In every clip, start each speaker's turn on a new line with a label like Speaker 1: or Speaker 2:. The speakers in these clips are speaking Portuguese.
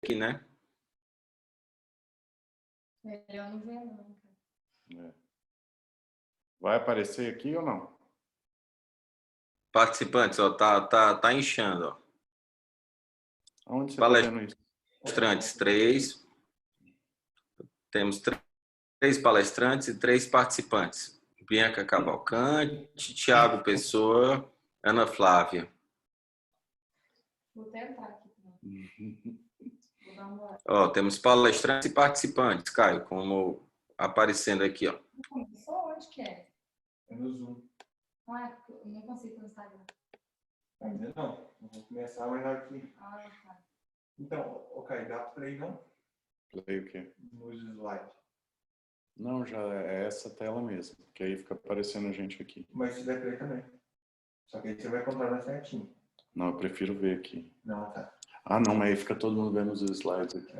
Speaker 1: aqui, né?
Speaker 2: Melhor não ver, não.
Speaker 3: É. Vai aparecer aqui ou não?
Speaker 1: Participantes, ó, tá inchando, ó.
Speaker 3: Onde você está vendo isso?
Speaker 1: Palestrantes, 3. Temos 3 palestrantes e 3 participantes. Bianca Cavalcante, Thiago Pessoa, Ana Flávia.
Speaker 2: Vou tentar aqui. Vou dar uma olhada.
Speaker 1: Ó, temos palestrantes e participantes, Caio, como aparecendo aqui, ó.
Speaker 2: Só onde que é?
Speaker 4: É no Zoom.
Speaker 2: Ah, eu não consigo no Instagram.
Speaker 4: Ainda não. Não vou começar, mas aqui.
Speaker 2: Ah, tá.
Speaker 4: Então, ok, dá play não?
Speaker 3: Play o quê?
Speaker 4: Nos slides.
Speaker 3: Não, já é essa tela mesmo. Que aí fica aparecendo a gente aqui.
Speaker 4: Mas se der play também. Só que aí você vai controlar certinho.
Speaker 3: Não, eu prefiro ver aqui.
Speaker 4: Não, tá.
Speaker 3: Ah, não, mas aí fica todo mundo vendo os slides aqui.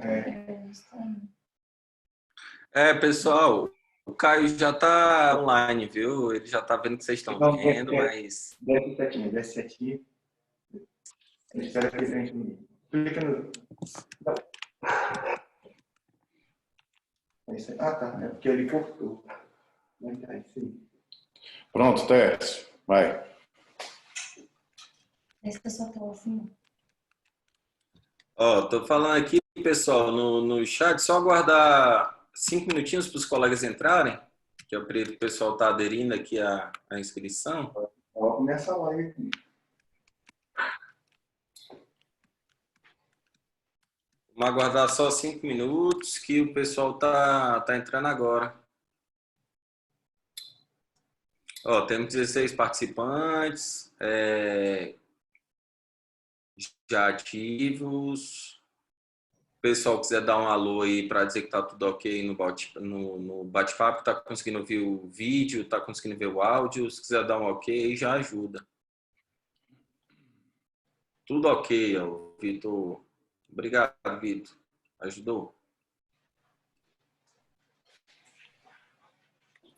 Speaker 1: Pessoal, o Caio já tá online, viu? Ele já tá vendo que vocês estão vendo, mas...
Speaker 4: Desce certinho, desce certinho. Espera que a gente... Clica no... Ah, tá. É porque ele cortou. Tá, isso aí.
Speaker 3: Pronto, Tércio. Vai.
Speaker 2: Esse pessoal tá assim.
Speaker 1: Ó, tô falando aqui, pessoal, no chat, só aguardar 5 minutinhos para os colegas entrarem, que eu acredito que o pessoal tá aderindo aqui à inscrição.
Speaker 4: Ó, começa a live aqui.
Speaker 1: Vamos aguardar só 5 minutos, que o pessoal tá entrando agora. Ó, temos 16 participantes, já ativos. O pessoal quiser dar um alô aí para dizer que tá tudo ok no bate-papo, tá conseguindo ver o vídeo, tá conseguindo ver o áudio, se quiser dar um ok, já ajuda. Tudo ok, ó, Vitor. Obrigado, Vitor. Ajudou.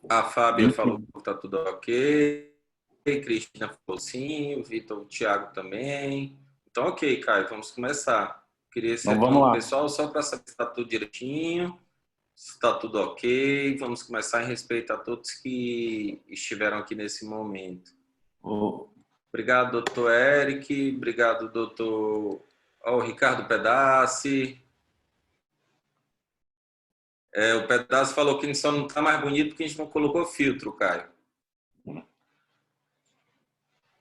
Speaker 1: A Fábia falou que tá tudo ok. Cristina falou sim, o Vitor, o Thiago também. Então, ok, Caio, vamos começar. Queria
Speaker 3: Então,
Speaker 1: ser
Speaker 3: vamos lá.
Speaker 1: pessoal só para saber se está tudo direitinho, se está tudo ok. Vamos começar em respeito a todos que estiveram aqui nesse momento. Obrigado, doutor Eric. Obrigado, doutor Ricardo Pedassi. O Pedassi falou que só não está mais bonito porque a gente não colocou filtro, Caio.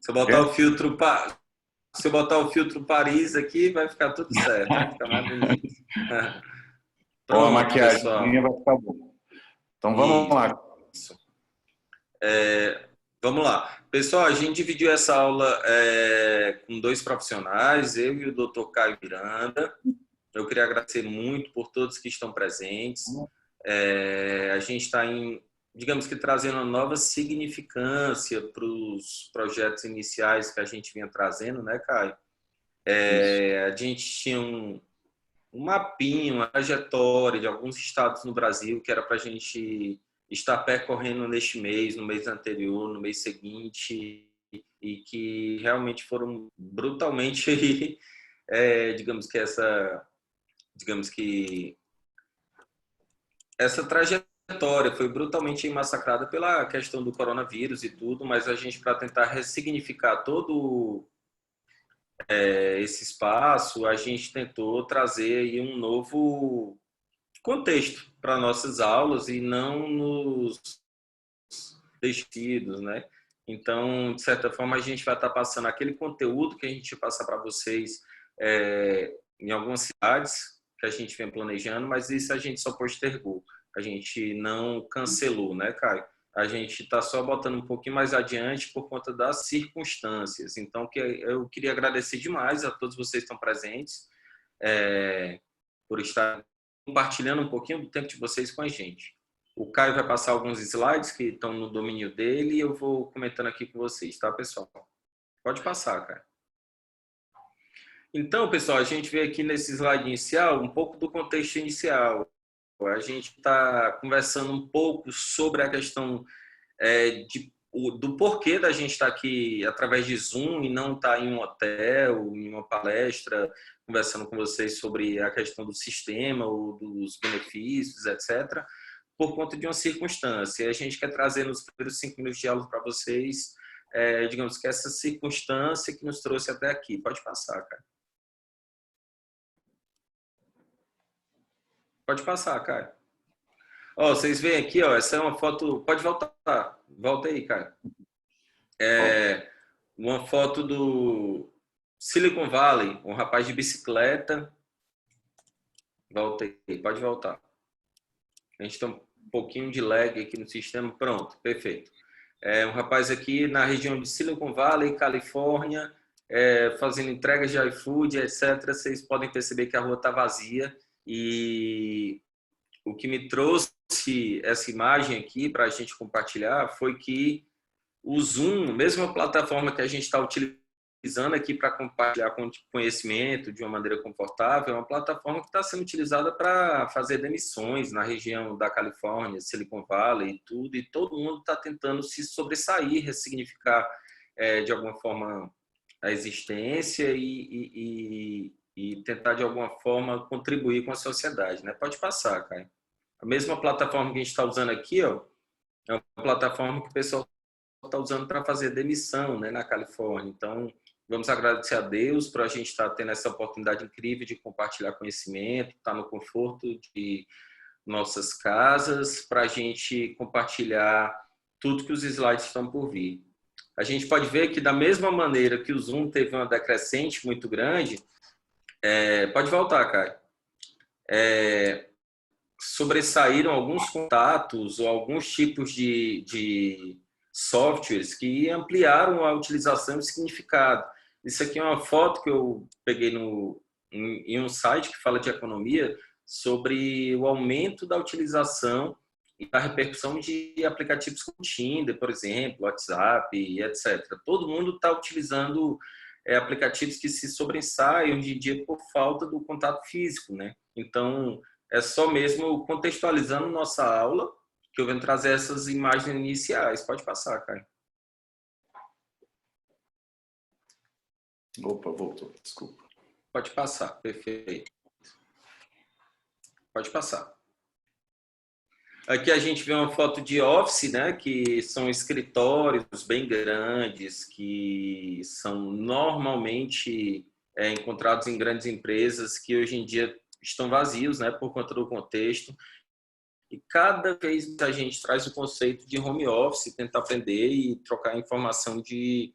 Speaker 1: Se eu botar o filtro Se eu botar o filtro Paris aqui, vai ficar tudo certo, vai ficar mais bonito.
Speaker 3: Ou a
Speaker 1: Pronto,
Speaker 3: maquiagem
Speaker 1: pessoal.
Speaker 3: vai ficar boa. Então vamos lá.
Speaker 1: Vamos lá. Pessoal, a gente dividiu essa aula com 2 profissionais, eu e o Dr. Caio Miranda. Eu queria agradecer muito por todos que estão presentes. A gente está digamos que trazendo uma nova significância para os projetos iniciais que a gente vinha trazendo, né, Caio? A gente tinha um mapinha, uma trajetória de alguns estados no Brasil que era para a gente estar percorrendo neste mês, no mês anterior, no mês seguinte, e que realmente foram brutalmente, digamos que essa trajetória foi brutalmente massacrada pela questão do coronavírus e tudo, mas a gente, para tentar ressignificar todo esse espaço, a gente tentou trazer aí um novo contexto para nossas aulas e não nos vestidos, né? Então, de certa forma, a gente vai estar passando aquele conteúdo que a gente passa para vocês em algumas cidades que a gente vem planejando, mas isso a gente só postergou. A gente não cancelou, né, Caio? A gente está só botando um pouquinho mais adiante por conta das circunstâncias. Então, eu queria agradecer demais a todos vocês que estão presentes por estar compartilhando um pouquinho do tempo de vocês com a gente. O Caio vai passar alguns slides que estão no domínio dele e eu vou comentando aqui com vocês, tá, pessoal? Pode passar, Caio. Então, pessoal, a gente vê aqui nesse slide inicial um pouco do contexto inicial. A gente está conversando um pouco sobre a questão do porquê da gente estar aqui através de Zoom e não estar em um hotel, em uma palestra, conversando com vocês sobre a questão do sistema ou dos benefícios, etc., por conta de uma circunstância. E a gente quer trazer nos primeiros 5 minutos de aula para vocês, digamos que essa circunstância que nos trouxe até aqui. Pode passar, cara. Pode passar, cara. Ó, vocês veem aqui, ó, essa é uma foto... Pode voltar. Volta aí, cara. Uma foto do Silicon Valley, um rapaz de bicicleta. Volta aí, pode voltar. A gente tem um pouquinho de lag aqui no sistema. Pronto, perfeito. Um rapaz aqui na região de Silicon Valley, Califórnia, fazendo entregas de iFood, etc. Vocês podem perceber que a rua está vazia. E o que me trouxe essa imagem aqui para a gente compartilhar foi que o Zoom, mesmo a plataforma que a gente está utilizando aqui para compartilhar conhecimento de uma maneira confortável, é uma plataforma que está sendo utilizada para fazer demissões na região da Califórnia, Silicon Valley e tudo, e todo mundo está tentando se sobressair, ressignificar de alguma forma a existência e tentar de alguma forma contribuir com a sociedade, né? Pode passar, Caio. A mesma plataforma que a gente está usando aqui, ó, é uma plataforma que o pessoal está usando para fazer demissão, né, na Califórnia. Então, vamos agradecer a Deus por a gente estar tendo essa oportunidade incrível de compartilhar conhecimento, estar no conforto de nossas casas, para a gente compartilhar tudo que os slides estão por vir. A gente pode ver que, da mesma maneira que o Zoom teve uma decrescente muito grande, pode voltar, Caio. Sobressaíram alguns contatos ou alguns tipos de softwares que ampliaram a utilização e significado. Isso aqui é uma foto que eu peguei em um site que fala de economia sobre o aumento da utilização e da repercussão de aplicativos como Tinder, por exemplo, WhatsApp, etc. Todo mundo está utilizando aplicativos que se sobressaem hoje em dia por falta do contato físico, né? Então, é só mesmo contextualizando nossa aula que eu venho trazer essas imagens iniciais. Pode passar, Caio.
Speaker 3: Opa, voltou, desculpa.
Speaker 1: Pode passar, perfeito. Pode passar. Aqui a gente vê uma foto de office, né, que são escritórios bem grandes, que são normalmente encontrados em grandes empresas que hoje em dia estão vazios, né, por conta do contexto. E cada vez a gente traz o conceito de home office, tentar aprender e trocar informação de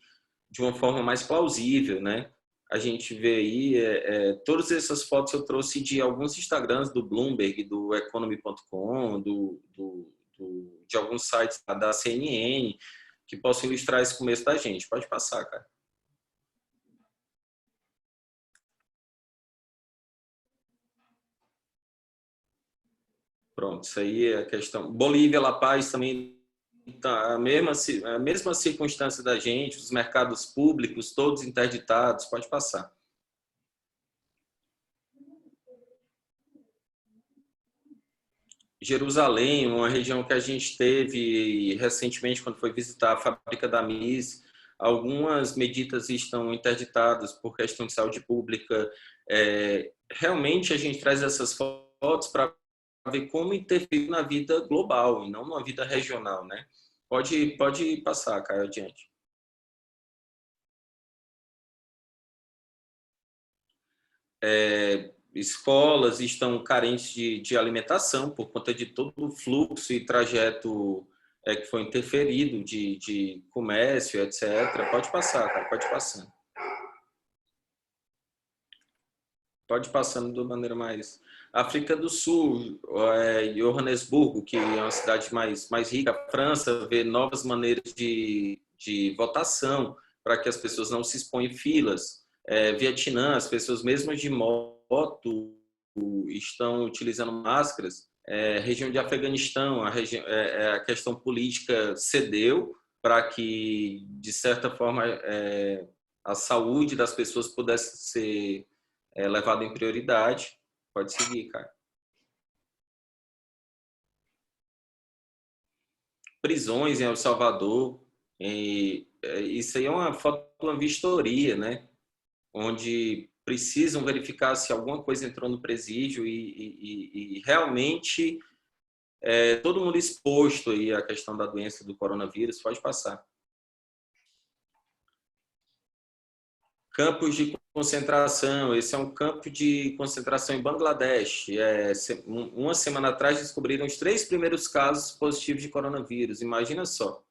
Speaker 1: uma forma mais plausível, né? A gente vê aí, todas essas fotos eu trouxe de alguns Instagrams do Bloomberg, do Economy.com, de alguns sites da CNN, que possam ilustrar esse começo da gente. Pode passar, cara. Pronto, isso aí é a questão. Bolívia, La Paz também tá a mesma circunstância da gente, os mercados públicos todos interditados. Pode passar. Jerusalém, uma região que a gente teve recentemente quando foi visitar a fábrica da MIS, algumas medidas estão interditadas por questão de saúde pública. Realmente a gente traz essas fotos para ver como interferir na vida global e não na vida regional, né? Pode passar, Caio, adiante. Escolas estão carentes de alimentação por conta de todo o fluxo e trajeto que foi interferido de comércio, etc. Pode passar, cara, pode passar. Pode passando de maneira mais... África do Sul, Johannesburgo, que é uma cidade mais rica, a França vê novas maneiras de votação para que as pessoas não se exponham em filas. Vietnã, as pessoas mesmo de moto estão utilizando máscaras. Região de Afeganistão, a questão política cedeu para que, de certa forma, a saúde das pessoas pudesse ser levada em prioridade. Pode seguir, cara. Prisões em El Salvador. Isso aí é uma foto de uma vistoria, né? Onde precisam verificar se alguma coisa entrou no presídio e realmente todo mundo exposto aí à questão da doença do coronavírus, pode passar. Campos de concentração. Esse é um campo de concentração em Bangladesh. Uma semana atrás descobriram os 3 primeiros casos positivos de coronavírus. Imagina só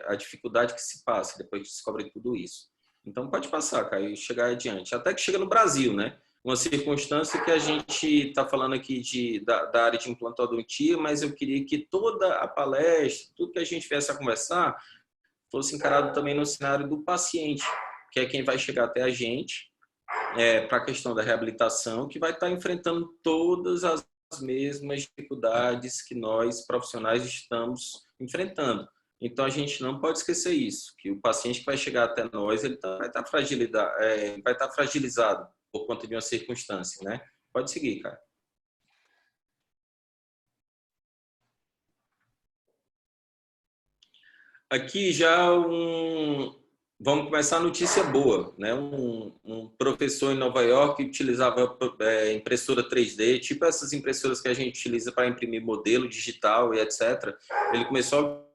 Speaker 1: a dificuldade que se passa depois de descobrir tudo isso. Então pode passar, cara, e chegar adiante. Até que chega no Brasil, né? Uma circunstância que a gente está falando aqui da área de implantodontia, mas eu queria que toda a palestra, tudo que a gente viesse a conversar, fosse encarado também no cenário do paciente, que é quem vai chegar até a gente para a questão da reabilitação, que vai estar enfrentando todas as mesmas dificuldades que nós, profissionais, estamos enfrentando. Então, a gente não pode esquecer isso, que o paciente que vai chegar até nós, ele vai estar fragilizado por conta de uma circunstância, né? Pode seguir, cara. Aqui já vamos começar a notícia boa, né? Um professor em Nova York utilizava impressora 3D, tipo essas impressoras que a gente utiliza para imprimir modelo digital e etc. Ele começou a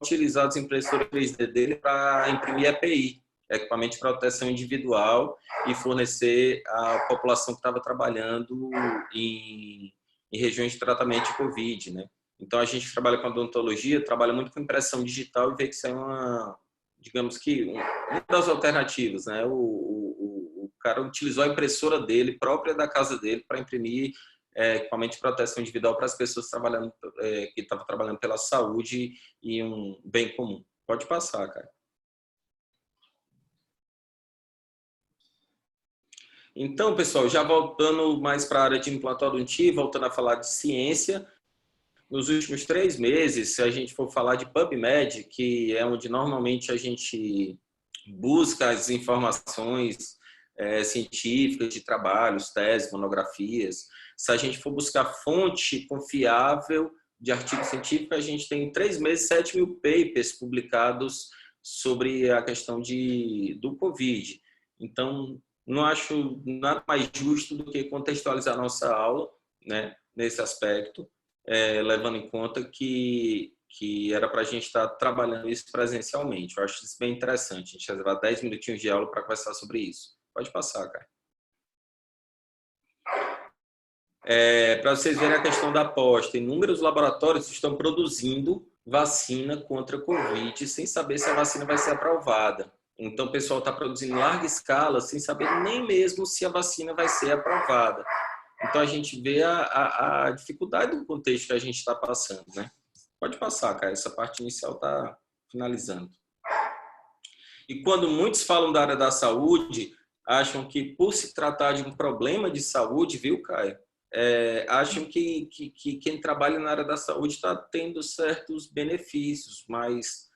Speaker 1: utilizar as impressoras 3D dele para imprimir EPI, equipamento de proteção individual, e fornecer à população que estava trabalhando em regiões de tratamento de Covid, né? Então, a gente trabalha com odontologia, trabalha muito com impressão digital e vê que isso é digamos que, uma das alternativas, né? O cara utilizou a impressora dele, própria da casa dele, para imprimir equipamento de proteção individual para as pessoas que estavam trabalhando pela saúde e um bem comum. Pode passar, cara. Então, pessoal, já voltando mais para a área de implantodontia, voltando a falar de ciência, nos últimos 3 meses, se a gente for falar de PubMed, que é onde normalmente a gente busca as informações científicas de trabalhos, teses, monografias, se a gente for buscar fonte confiável de artigo científico, a gente tem em 3 meses 7.000 papers publicados sobre a questão do Covid. Então, não acho nada mais justo do que contextualizar nossa aula, né, nesse aspecto, levando em conta que era para a gente estar trabalhando isso presencialmente. Eu acho isso bem interessante. A gente vai levar 10 minutinhos de aula para conversar sobre isso. Pode passar, cara. Para vocês verem a questão da aposta, inúmeros laboratórios estão produzindo vacina contra a Covid sem saber se a vacina vai ser aprovada. Então, o pessoal está produzindo em larga escala sem saber nem mesmo se a vacina vai ser aprovada. Então, a gente vê a dificuldade do contexto que a gente está passando, né? Pode passar, cara. Essa parte inicial está finalizando. E quando muitos falam da área da saúde, acham que por se tratar de um problema de saúde, viu, Caio? Acham que quem trabalha na área da saúde está tendo certos benefícios, mas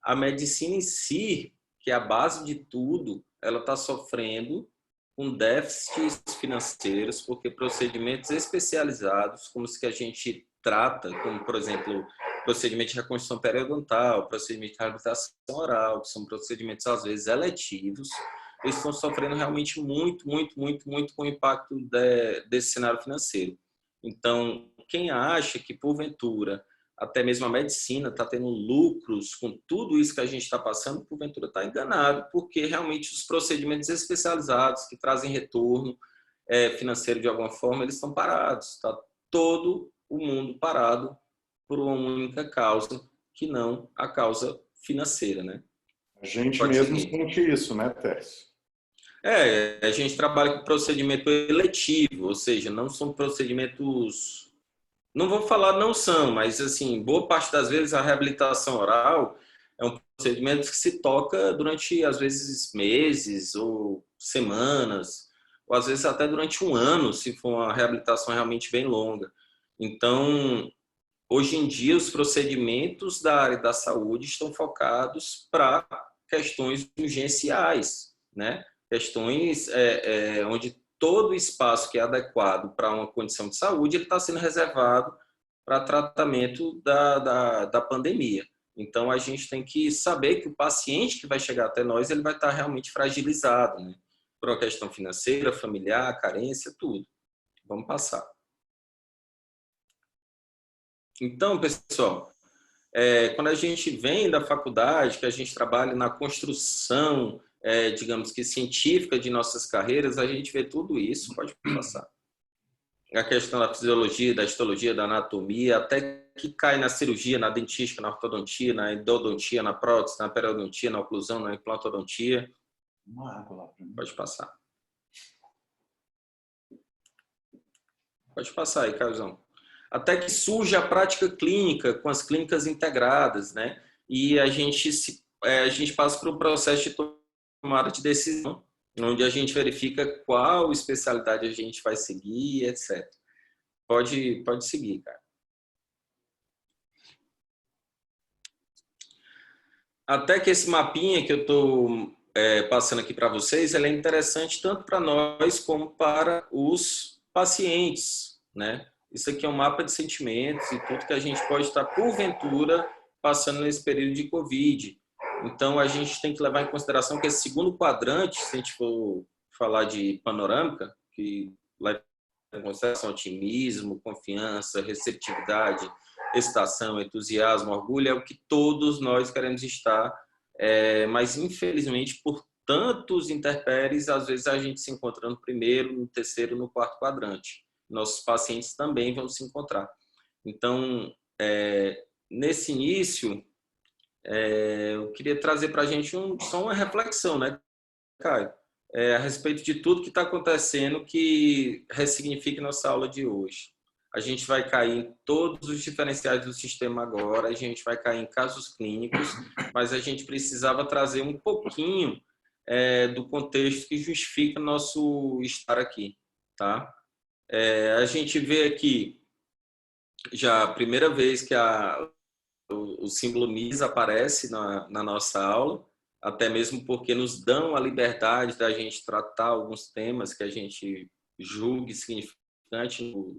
Speaker 1: a medicina em si, que é a base de tudo, ela está sofrendo com déficits financeiros, porque procedimentos especializados, como os que a gente trata, como, por exemplo, procedimento de reconstrução periodontal, procedimento de reabilitação oral, que são procedimentos, às vezes, eletivos, eles estão sofrendo realmente muito com o impacto desse cenário financeiro. Então, quem acha que, porventura, até mesmo a medicina está tendo lucros com tudo isso que a gente está passando, porventura está enganado, porque realmente os procedimentos especializados que trazem retorno financeiro de alguma forma, eles estão parados. Está todo o mundo parado por uma única causa, que não a causa financeira, né?
Speaker 3: A gente mesmo sente isso, né, Tércio?
Speaker 1: A gente trabalha com procedimento eletivo, ou seja, não são procedimentos... Não vou falar não são, mas assim, boa parte das vezes a reabilitação oral é um procedimento que se toca durante, às vezes, meses ou semanas, ou às vezes até durante um ano, se for uma reabilitação realmente bem longa. Então, hoje em dia, os procedimentos da área da saúde estão focados para questões urgenciais, né? Questões onde todo o espaço que é adequado para uma condição de saúde, ele está sendo reservado para tratamento da pandemia. Então, a gente tem que saber que o paciente que vai chegar até nós, ele vai estar realmente fragilizado, né? por uma questão financeira, familiar, carência, tudo. Vamos passar. Então, pessoal, quando a gente vem da faculdade, que a gente trabalha na construção, digamos que científica de nossas carreiras, a gente vê tudo isso, pode passar. A questão da fisiologia, da histologia, da anatomia, até que cai na cirurgia, na dentística, na ortodontia, na endodontia, na prótese, na periodontia, na oclusão, na implantodontia.
Speaker 3: Uma água lá para mim.
Speaker 1: Pode passar. Pode passar aí, Caizão. Até que surge a prática clínica, com as clínicas integradas, né? E a gente passa por um processo de tomada de decisão, onde a gente verifica qual especialidade a gente vai seguir, etc. Pode seguir, cara. Até que esse mapinha que eu estou passando aqui para vocês, ele é interessante tanto para nós como para os pacientes, né? Isso aqui é um mapa de sentimentos e tudo que a gente pode estar, porventura, passando nesse período de Covid. Então, a gente tem que levar em consideração que esse segundo quadrante, se a gente for falar de panorâmica, que leva em consideração otimismo, confiança, receptividade, excitação, entusiasmo, orgulho, é o que todos nós queremos estar, mas, infelizmente, por tantos intempéries, às vezes a gente se encontra no primeiro, no terceiro, no quarto quadrante. Nossos pacientes também vão se encontrar. Então, nesse início, eu queria trazer para a gente só uma reflexão, né, Caio? A respeito de tudo que está acontecendo que ressignifique nossa aula de hoje. A gente vai cair em todos os diferenciais do sistema agora, a gente vai cair em casos clínicos, mas a gente precisava trazer um pouquinho do contexto que justifica nosso estar aqui, tá? A gente vê aqui já a primeira vez que o símbolo MIS aparece na nossa aula, até mesmo porque nos dão a liberdade da gente tratar alguns temas que a gente julgue significante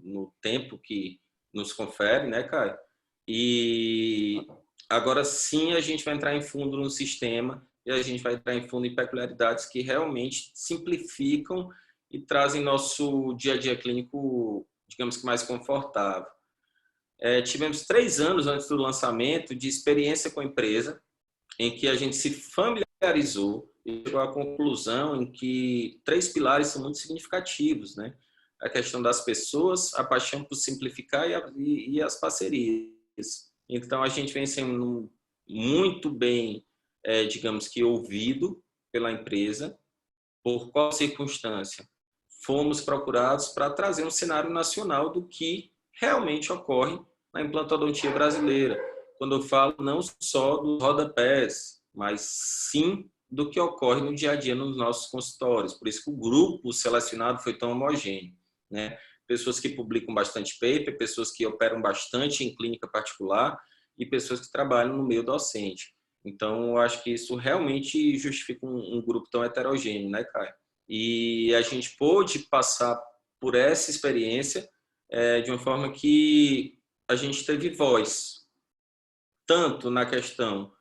Speaker 1: no tempo que nos confere, né, Caio? E agora sim a gente vai entrar em fundo no sistema e a gente vai entrar em fundo em peculiaridades que realmente simplificam e trazem nosso dia a dia clínico, digamos que mais confortável. Tivemos 3 anos antes do lançamento de experiência com a empresa, em que a gente se familiarizou e chegou à conclusão em que 3 pilares são muito significativos, né? A questão das pessoas, a paixão por simplificar e as parcerias. Então, a gente vem sendo muito bem, digamos que, ouvido pela empresa. Por qual circunstância? Fomos procurados para trazer um cenário nacional do que realmente ocorre na implantodontia brasileira. Quando eu falo não só dos rodapés, mas sim do que ocorre no dia a dia nos nossos consultórios. Por isso que o grupo selecionado foi tão homogêneo, né? Pessoas que publicam bastante paper, pessoas que operam bastante em clínica particular e pessoas que trabalham no meio docente. Então, eu acho que isso realmente justifica um grupo tão heterogêneo, né, Caio? E a gente pôde passar por essa experiência de uma forma que a gente teve voz, tanto na questão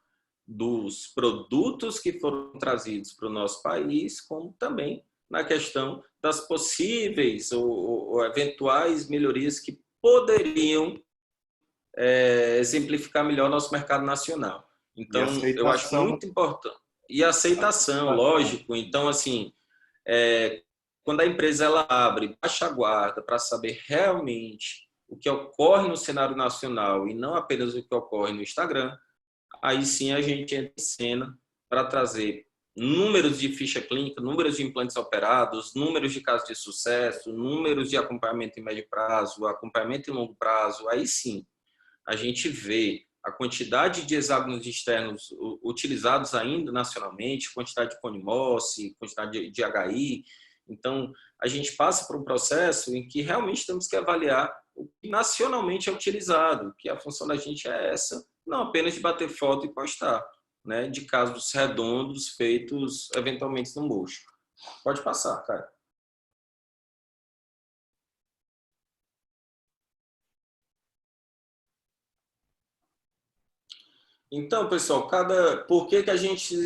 Speaker 1: dos produtos que foram trazidos para o nosso país, como também na questão das possíveis ou eventuais melhorias que poderiam exemplificar melhor nosso mercado nacional. Então, eu acho muito importante. E a aceitação, lógico. Então, assim, quando a empresa ela abre, baixa a guarda para saber realmente o que ocorre no cenário nacional e não apenas o que ocorre no Instagram, aí sim a gente entra em cena para trazer números de ficha clínica, números de implantes operados, números de casos de sucesso, números de acompanhamento em médio prazo, acompanhamento em longo prazo. Aí sim a gente vê a quantidade de hexágonos externos utilizados ainda nacionalmente, quantidade de Conimossi, quantidade de HI. Então, a gente passa por um processo em que realmente temos que avaliar o que nacionalmente é utilizado, que a função da gente é essa, não apenas de bater foto e postar, né, de casos redondos feitos eventualmente no mocho. Pode passar, cara. Então, pessoal, por que a gente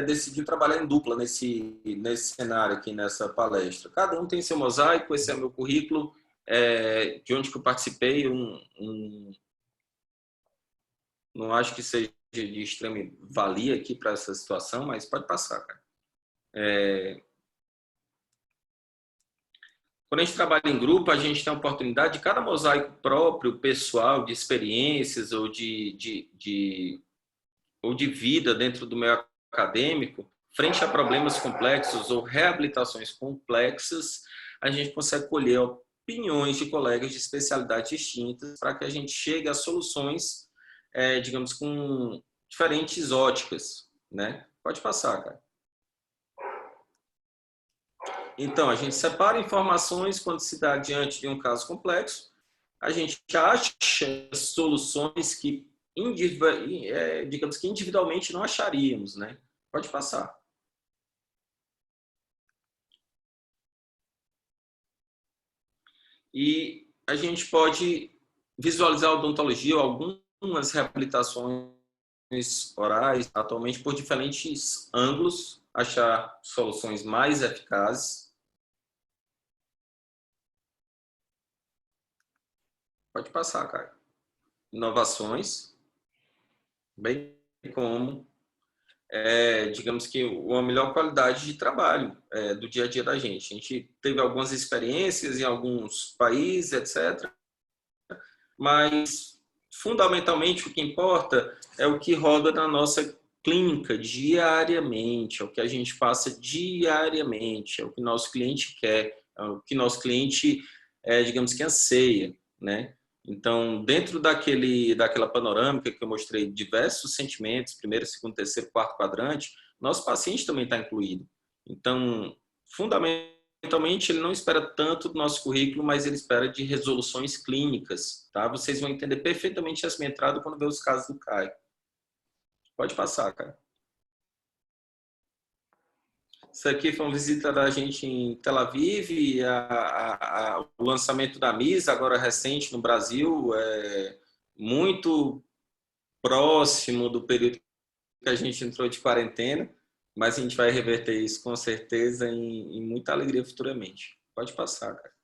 Speaker 1: decidiu trabalhar em dupla nesse cenário aqui, nessa palestra? Cada um tem seu mosaico, esse é meu currículo, de onde que eu participei, não acho que seja de extrema valia aqui para essa situação, mas pode passar, cara. Quando a gente trabalha em grupo, a gente tem a oportunidade de cada mosaico próprio, pessoal, de experiências ou de vida dentro do meio acadêmico, frente a problemas complexos ou reabilitações complexas, a gente consegue colher opiniões de colegas de especialidades distintas para que a gente chegue a soluções, digamos, com diferentes óticas, né? Pode passar, cara. Então, a gente separa informações quando se dá diante de um caso complexo, a gente acha soluções que, digamos que individualmente não acharíamos, né? Pode passar. E a gente pode visualizar a odontologia, algumas reabilitações orais, atualmente, por diferentes ângulos, achar soluções mais eficazes. Pode passar, cara. Inovações, bem como, digamos que, uma melhor qualidade de trabalho do dia a dia da gente. A gente teve algumas experiências em alguns países, etc. Mas, fundamentalmente, o que importa é o que roda na nossa clínica diariamente, é o que a gente passa diariamente, é o que nosso cliente quer, é o que nosso cliente, digamos que, anseia, né? Então, dentro daquela panorâmica que eu mostrei, diversos sentimentos, primeiro, segundo, terceiro, quarto quadrante, nosso paciente também está incluído. Então, fundamentalmente, ele não espera tanto do nosso currículo, mas ele espera de resoluções clínicas, tá? Vocês vão entender perfeitamente essa minha entrada quando ver os casos do Caio. Pode passar, cara. Isso aqui foi uma visita da gente em Tel Aviv, o lançamento da MISA, agora recente no Brasil, muito próximo do período que a gente entrou de quarentena, mas a gente vai reverter isso com certeza em muita alegria futuramente. Pode passar, cara.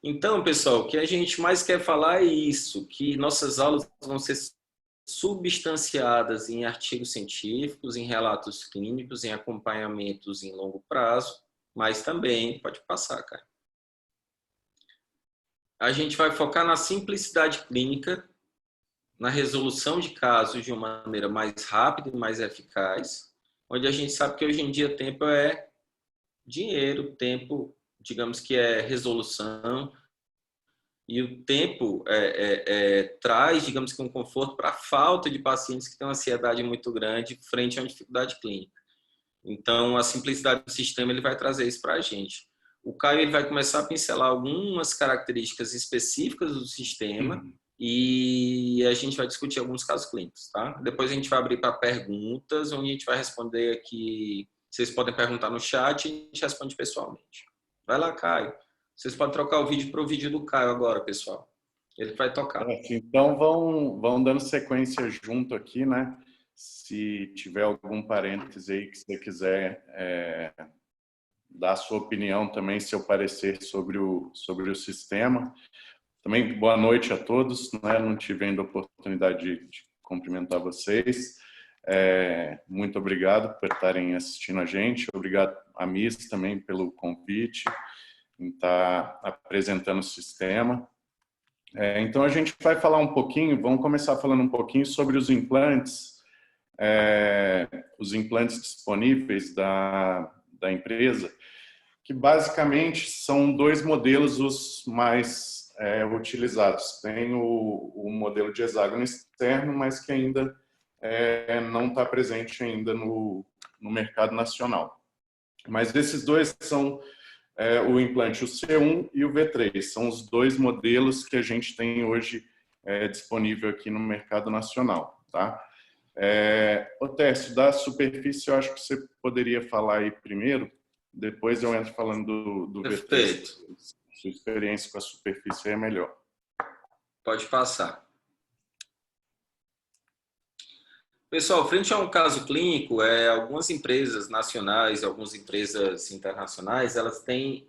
Speaker 1: Então, pessoal, o que a gente mais quer falar é isso, que nossas aulas vão ser substanciadas em artigos científicos, em relatos clínicos, em acompanhamentos em longo prazo, mas também, pode passar, cara. A gente vai focar na simplicidade clínica, na resolução de casos de uma maneira mais rápida e mais eficaz, onde a gente sabe que hoje em dia tempo é dinheiro, tempo, digamos que é resolução, e o tempo traz, digamos que, um conforto para a falta de pacientes que têm uma ansiedade muito grande frente a uma dificuldade clínica. Então, a simplicidade do sistema ele vai trazer isso para a gente. O Caio ele vai começar a pincelar algumas características específicas do sistema e a gente vai discutir alguns casos clínicos, tá? Depois a gente vai abrir para perguntas, onde a gente vai responder aqui. Vocês podem perguntar no chat e a gente responde pessoalmente. Vai lá, Caio. Vocês podem trocar o vídeo para o vídeo do Caio agora, pessoal. Ele vai tocar.
Speaker 3: Então, vão dando sequência junto aqui, né? Se tiver algum parêntese aí que você quiser dar a sua opinião também, seu parecer sobre o sistema. Também boa noite a todos, né? Não tive ainda a oportunidade de cumprimentar vocês. Muito obrigado por estarem assistindo a gente. Obrigado a Miss também pelo convite, em estar apresentando o sistema. Então, a gente vai falar um pouquinho, vamos começar falando um pouquinho sobre os implantes disponíveis da empresa, que basicamente são dois modelos os mais utilizados. Tem o modelo de hexágono externo, mas que ainda não está presente ainda no mercado nacional. Mas esses dois são o implante, o C1 e o V3. São os dois modelos que a gente tem hoje disponível aqui no mercado nacional, tá? O teste da superfície, eu acho que você poderia falar aí primeiro, depois eu entro falando do V3.
Speaker 1: Perfeito.
Speaker 3: Sua experiência com a superfície é melhor.
Speaker 1: Pode passar. Pessoal, frente a um caso clínico, algumas empresas nacionais, algumas empresas internacionais, elas têm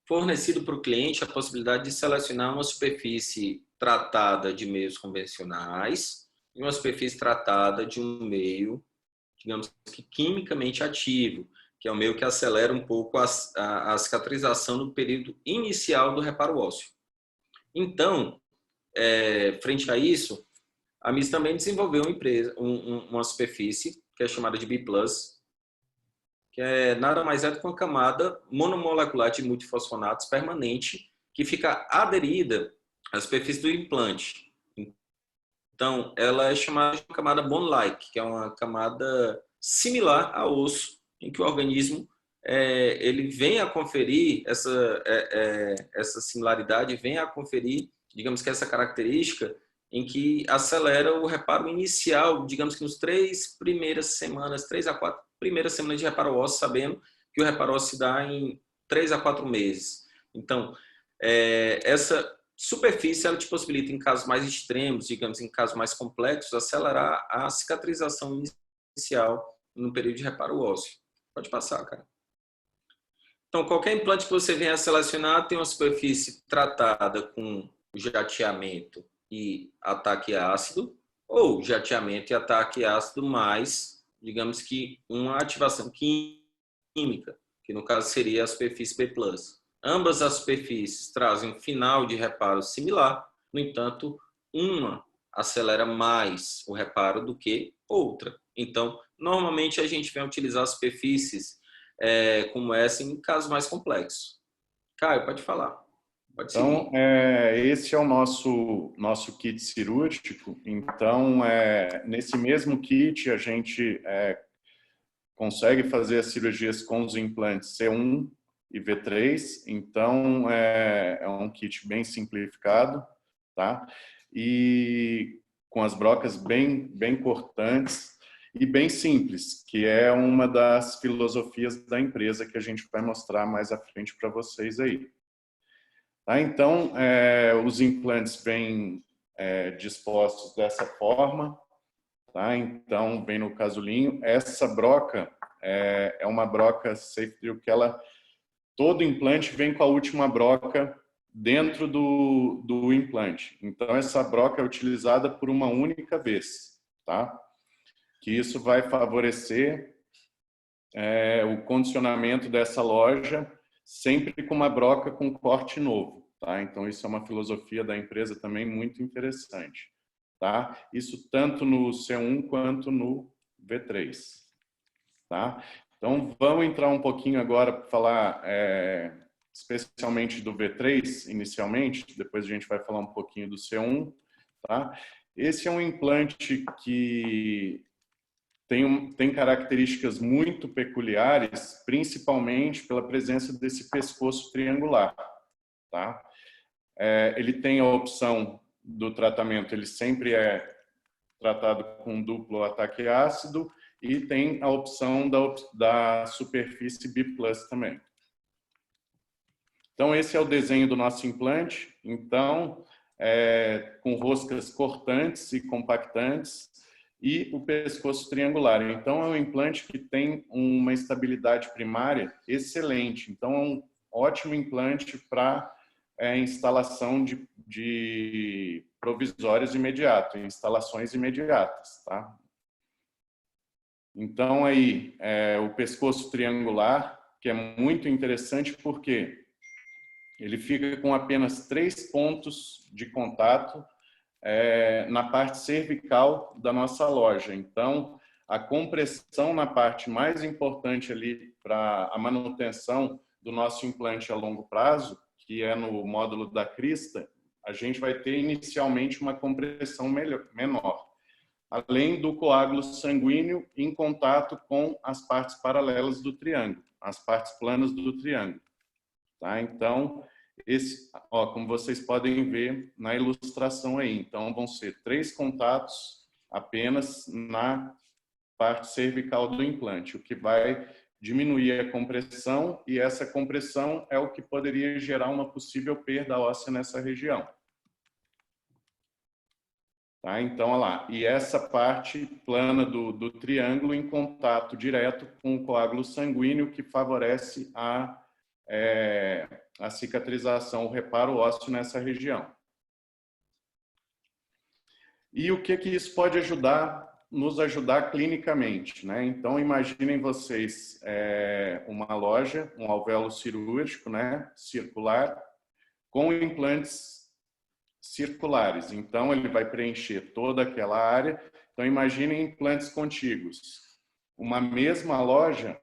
Speaker 1: fornecido para o cliente a possibilidade de selecionar uma superfície tratada de meios convencionais e uma superfície tratada de um meio, digamos que quimicamente ativo, que é o meio que acelera um pouco a cicatrização no período inicial do reparo ósseo. Então, frente a isso, a MIS também desenvolveu uma superfície que é chamada de B+, que nada mais é do que uma camada monomolecular de multifosfonatos permanente que fica aderida à superfície do implante. Então, ela é chamada de uma camada bone-like, que é uma camada similar a osso, em que o organismo ele vem a conferir essa similaridade, vem a conferir, digamos que essa característica em que acelera o reparo inicial, digamos que nos 3 a 4 primeiras semanas de reparo ósseo, sabendo que o reparo ósseo se dá em 3 a 4 meses. Então, essa superfície ela te possibilita, em casos mais extremos, digamos, em casos mais complexos, acelerar a cicatrização inicial no período de reparo ósseo. Pode passar, cara. Então, qualquer implante que você venha a selecionar tem uma superfície tratada com jateamento e ataque ácido, ou jateamento e ataque ácido mais, digamos que uma ativação química, que no caso seria a superfície B+. Ambas as superfícies trazem um final de reparo similar, no entanto, uma acelera mais o reparo do que outra. Então, normalmente a gente vem utilizar seguir. Como essa em casos mais complexos. Caio, pode falar. Pode seguir.
Speaker 3: Então, esse é o nosso kit cirúrgico. Então, nesse mesmo kit, a gente consegue fazer as cirurgias com os implantes C1 e V3. Então, é um kit bem simplificado, tá? E com as brocas bem cortantes e bem simples, que é uma das filosofias da empresa que a gente vai mostrar mais à frente para vocês aí. Tá? Então, os implantes vêm dispostos dessa forma, tá? Então, vem no casulinho. Essa broca é uma broca Safe Drill que todo implante vem com a última broca dentro do implante. Então, essa broca é utilizada por uma única vez, tá? Que isso vai favorecer o condicionamento dessa loja sempre com uma broca com corte novo, tá? Então, isso é uma filosofia da empresa também muito interessante, tá? Isso tanto no C1 quanto no V3, tá? Então, vamos entrar um pouquinho agora para falar especialmente do V3, inicialmente, depois a gente vai falar um pouquinho do C1, tá? Esse é um implante que tem características muito peculiares, principalmente pela presença desse pescoço triangular, tá? Ele tem a opção do tratamento, ele sempre é tratado com duplo ataque ácido e tem a opção da superfície B+ também. Então, esse é o desenho do nosso implante. Então, com roscas cortantes e compactantes, e o pescoço triangular. Então, é um implante que tem uma estabilidade primária excelente. Então, é um ótimo implante para instalação de provisórios imediatos, instalações imediatas, tá? Então, aí, o pescoço triangular, que é muito interessante porque ele fica com apenas 3 pontos de contato na parte cervical da nossa loja. Então, a compressão na parte mais importante ali para a manutenção do nosso implante a longo prazo, que é no módulo da crista, a gente vai ter inicialmente uma compressão menor, além do coágulo sanguíneo em contato com as partes paralelas do triângulo, as partes planas do triângulo. Tá? Então, como vocês podem ver na ilustração aí, então vão ser 3 contatos apenas na parte cervical do implante, o que vai diminuir a compressão, e essa compressão é o que poderia gerar uma possível perda óssea nessa região, Tá? Então, olha lá. E essa parte plana do triângulo em contato direto com o coágulo sanguíneo que favorece a cicatrização, o reparo ósseo nessa região. E o que isso pode nos ajudar clinicamente, né? Então, imaginem vocês uma loja, um alvéolo cirúrgico, né, circular, com implantes circulares. Então, ele vai preencher toda aquela área. Então, imaginem implantes contíguos. Uma mesma loja,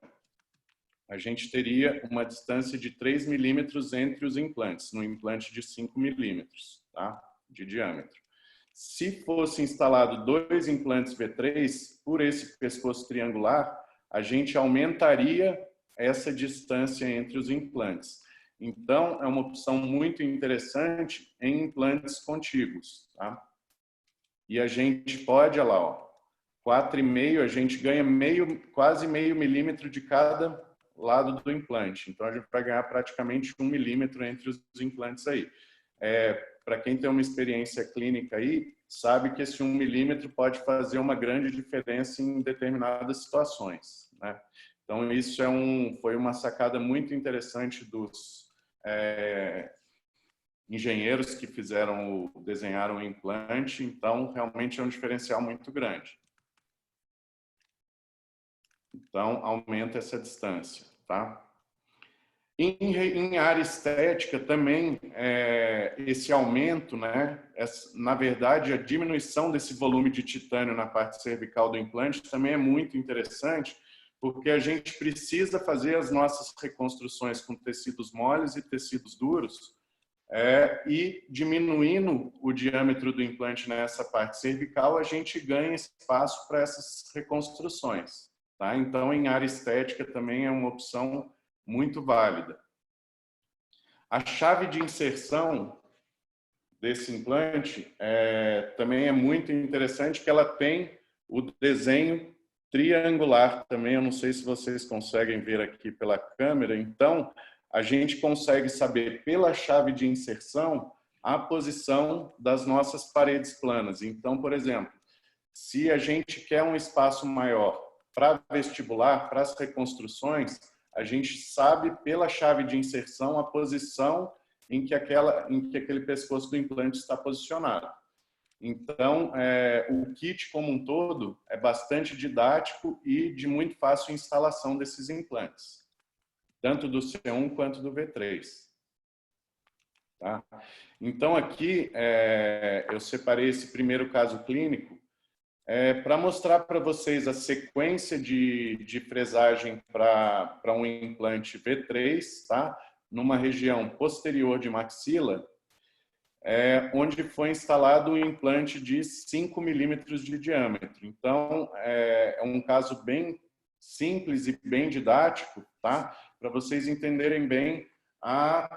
Speaker 3: a gente teria uma distância de 3 milímetros entre os implantes, no implante de 5 milímetros, tá? De diâmetro. Se fosse instalado 2 implantes V3 por esse pescoço triangular, a gente aumentaria essa distância entre os implantes. Então, é uma opção muito interessante em implantes contíguos, tá? E a gente pode, olha lá, ó, 4,5, a gente ganha quase meio milímetro de cada lado do implante. Então, a gente vai ganhar praticamente 1 milímetro entre os implantes aí. Para quem tem uma experiência clínica aí, sabe que esse 1 milímetro pode fazer uma grande diferença em determinadas situações, né? Então, isso foi uma sacada muito interessante dos engenheiros que desenharam o implante. Então, realmente é um diferencial muito grande. Então, aumenta essa distância, tá? Em área estética também, esse aumento, né, na verdade, a diminuição desse volume de titânio na parte cervical do implante também é muito interessante, porque a gente precisa fazer as nossas reconstruções com tecidos moles e tecidos duros, e diminuindo o diâmetro do implante nessa parte cervical, a gente ganha espaço para essas reconstruções, tá? Então, em área estética também é uma opção muito válida. A chave de inserção desse implante também é muito interessante, que ela tem o desenho triangular também. Eu não sei se vocês conseguem ver aqui pela câmera. Então, a gente consegue saber pela chave de inserção a posição das nossas paredes planas. Então, por exemplo, se a gente quer um espaço maior para vestibular, para as reconstruções, a gente sabe pela chave de inserção a posição em que aquele pescoço do implante está posicionado. Então, o kit como um todo é bastante didático e de muito fácil instalação desses implantes, tanto do C1 quanto do V3. Tá? Então, aqui eu separei esse primeiro caso clínico para mostrar para vocês a sequência de fresagem para um implante V3, tá? Numa região posterior de maxila, onde foi instalado um implante de 5 milímetros de diâmetro. Então, é um caso bem simples e bem didático, tá? Para vocês entenderem bem a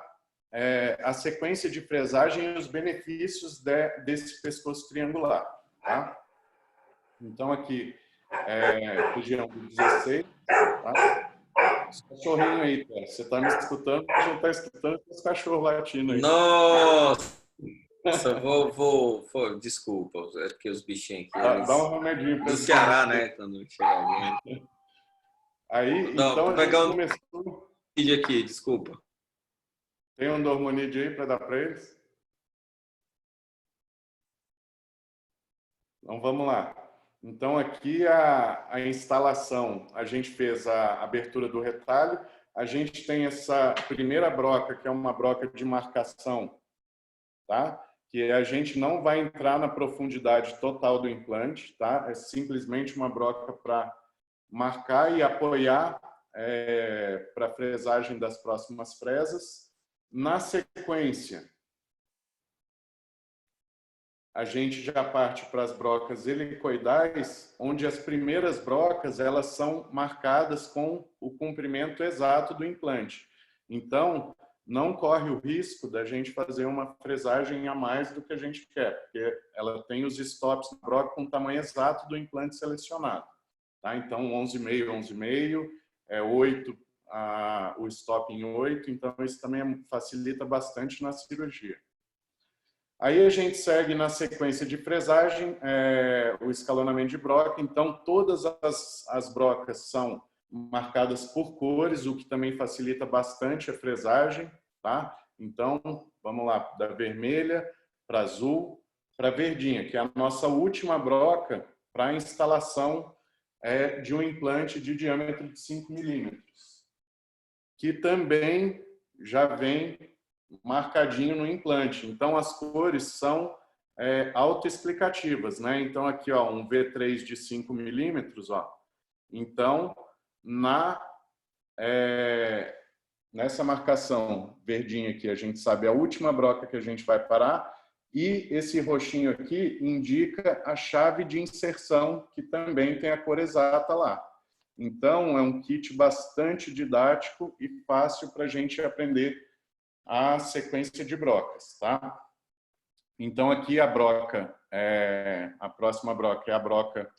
Speaker 3: sequência de fresagem e os benefícios desse pescoço triangular, tá? Então, aqui, região do 16, tá? Esse cachorrinho aí, cara. Você tá me escutando, você não está escutando os cachorros latindo aí.
Speaker 1: Nossa, desculpa, é porque os bichinhos aqui.
Speaker 3: Dá um remedinho para
Speaker 1: do Ceará, né? Quando chega alguém.
Speaker 3: Aí,
Speaker 1: Não,
Speaker 3: então,
Speaker 1: vou pegar um
Speaker 3: começou...
Speaker 1: vídeo aqui, desculpa.
Speaker 3: Tem um Dormonide aí para dar para eles? Então, vamos lá. Então, aqui a instalação, a gente fez a abertura do retalho, a gente tem essa primeira broca, que é uma broca de marcação, tá? Que a gente não vai entrar na profundidade total do implante, tá? É simplesmente uma broca para marcar e apoiar para a fresagem das próximas fresas. Na sequência, a gente já parte para as brocas helicoidais, onde as primeiras brocas elas são marcadas com o comprimento exato do implante. Então, não corre o risco da gente fazer uma fresagem a mais do que a gente quer, porque ela tem os stops da broca com o tamanho exato do implante selecionado. Tá? Então, 11,5, 11,5, 8, o stop em 8, então isso também facilita bastante na cirurgia. Aí a gente segue na sequência de fresagem, o escalonamento de broca. Então, todas as brocas são marcadas por cores, o que também facilita bastante a fresagem, tá? Então, vamos lá, da vermelha para azul, para verdinha, que é a nossa última broca para a instalação de um implante de diâmetro de 5 milímetros, que também já vem marcadinho no implante. Então, as cores são autoexplicativas, né? Então, aqui, ó, um V3 de 5 milímetros, ó. Então, nessa marcação verdinha aqui, a gente sabe a última broca que a gente vai parar, e esse roxinho aqui indica a chave de inserção, que também tem a cor exata lá. Então, é um kit bastante didático e fácil para a gente aprender a sequência de brocas, tá? Então, aqui a próxima broca é a broca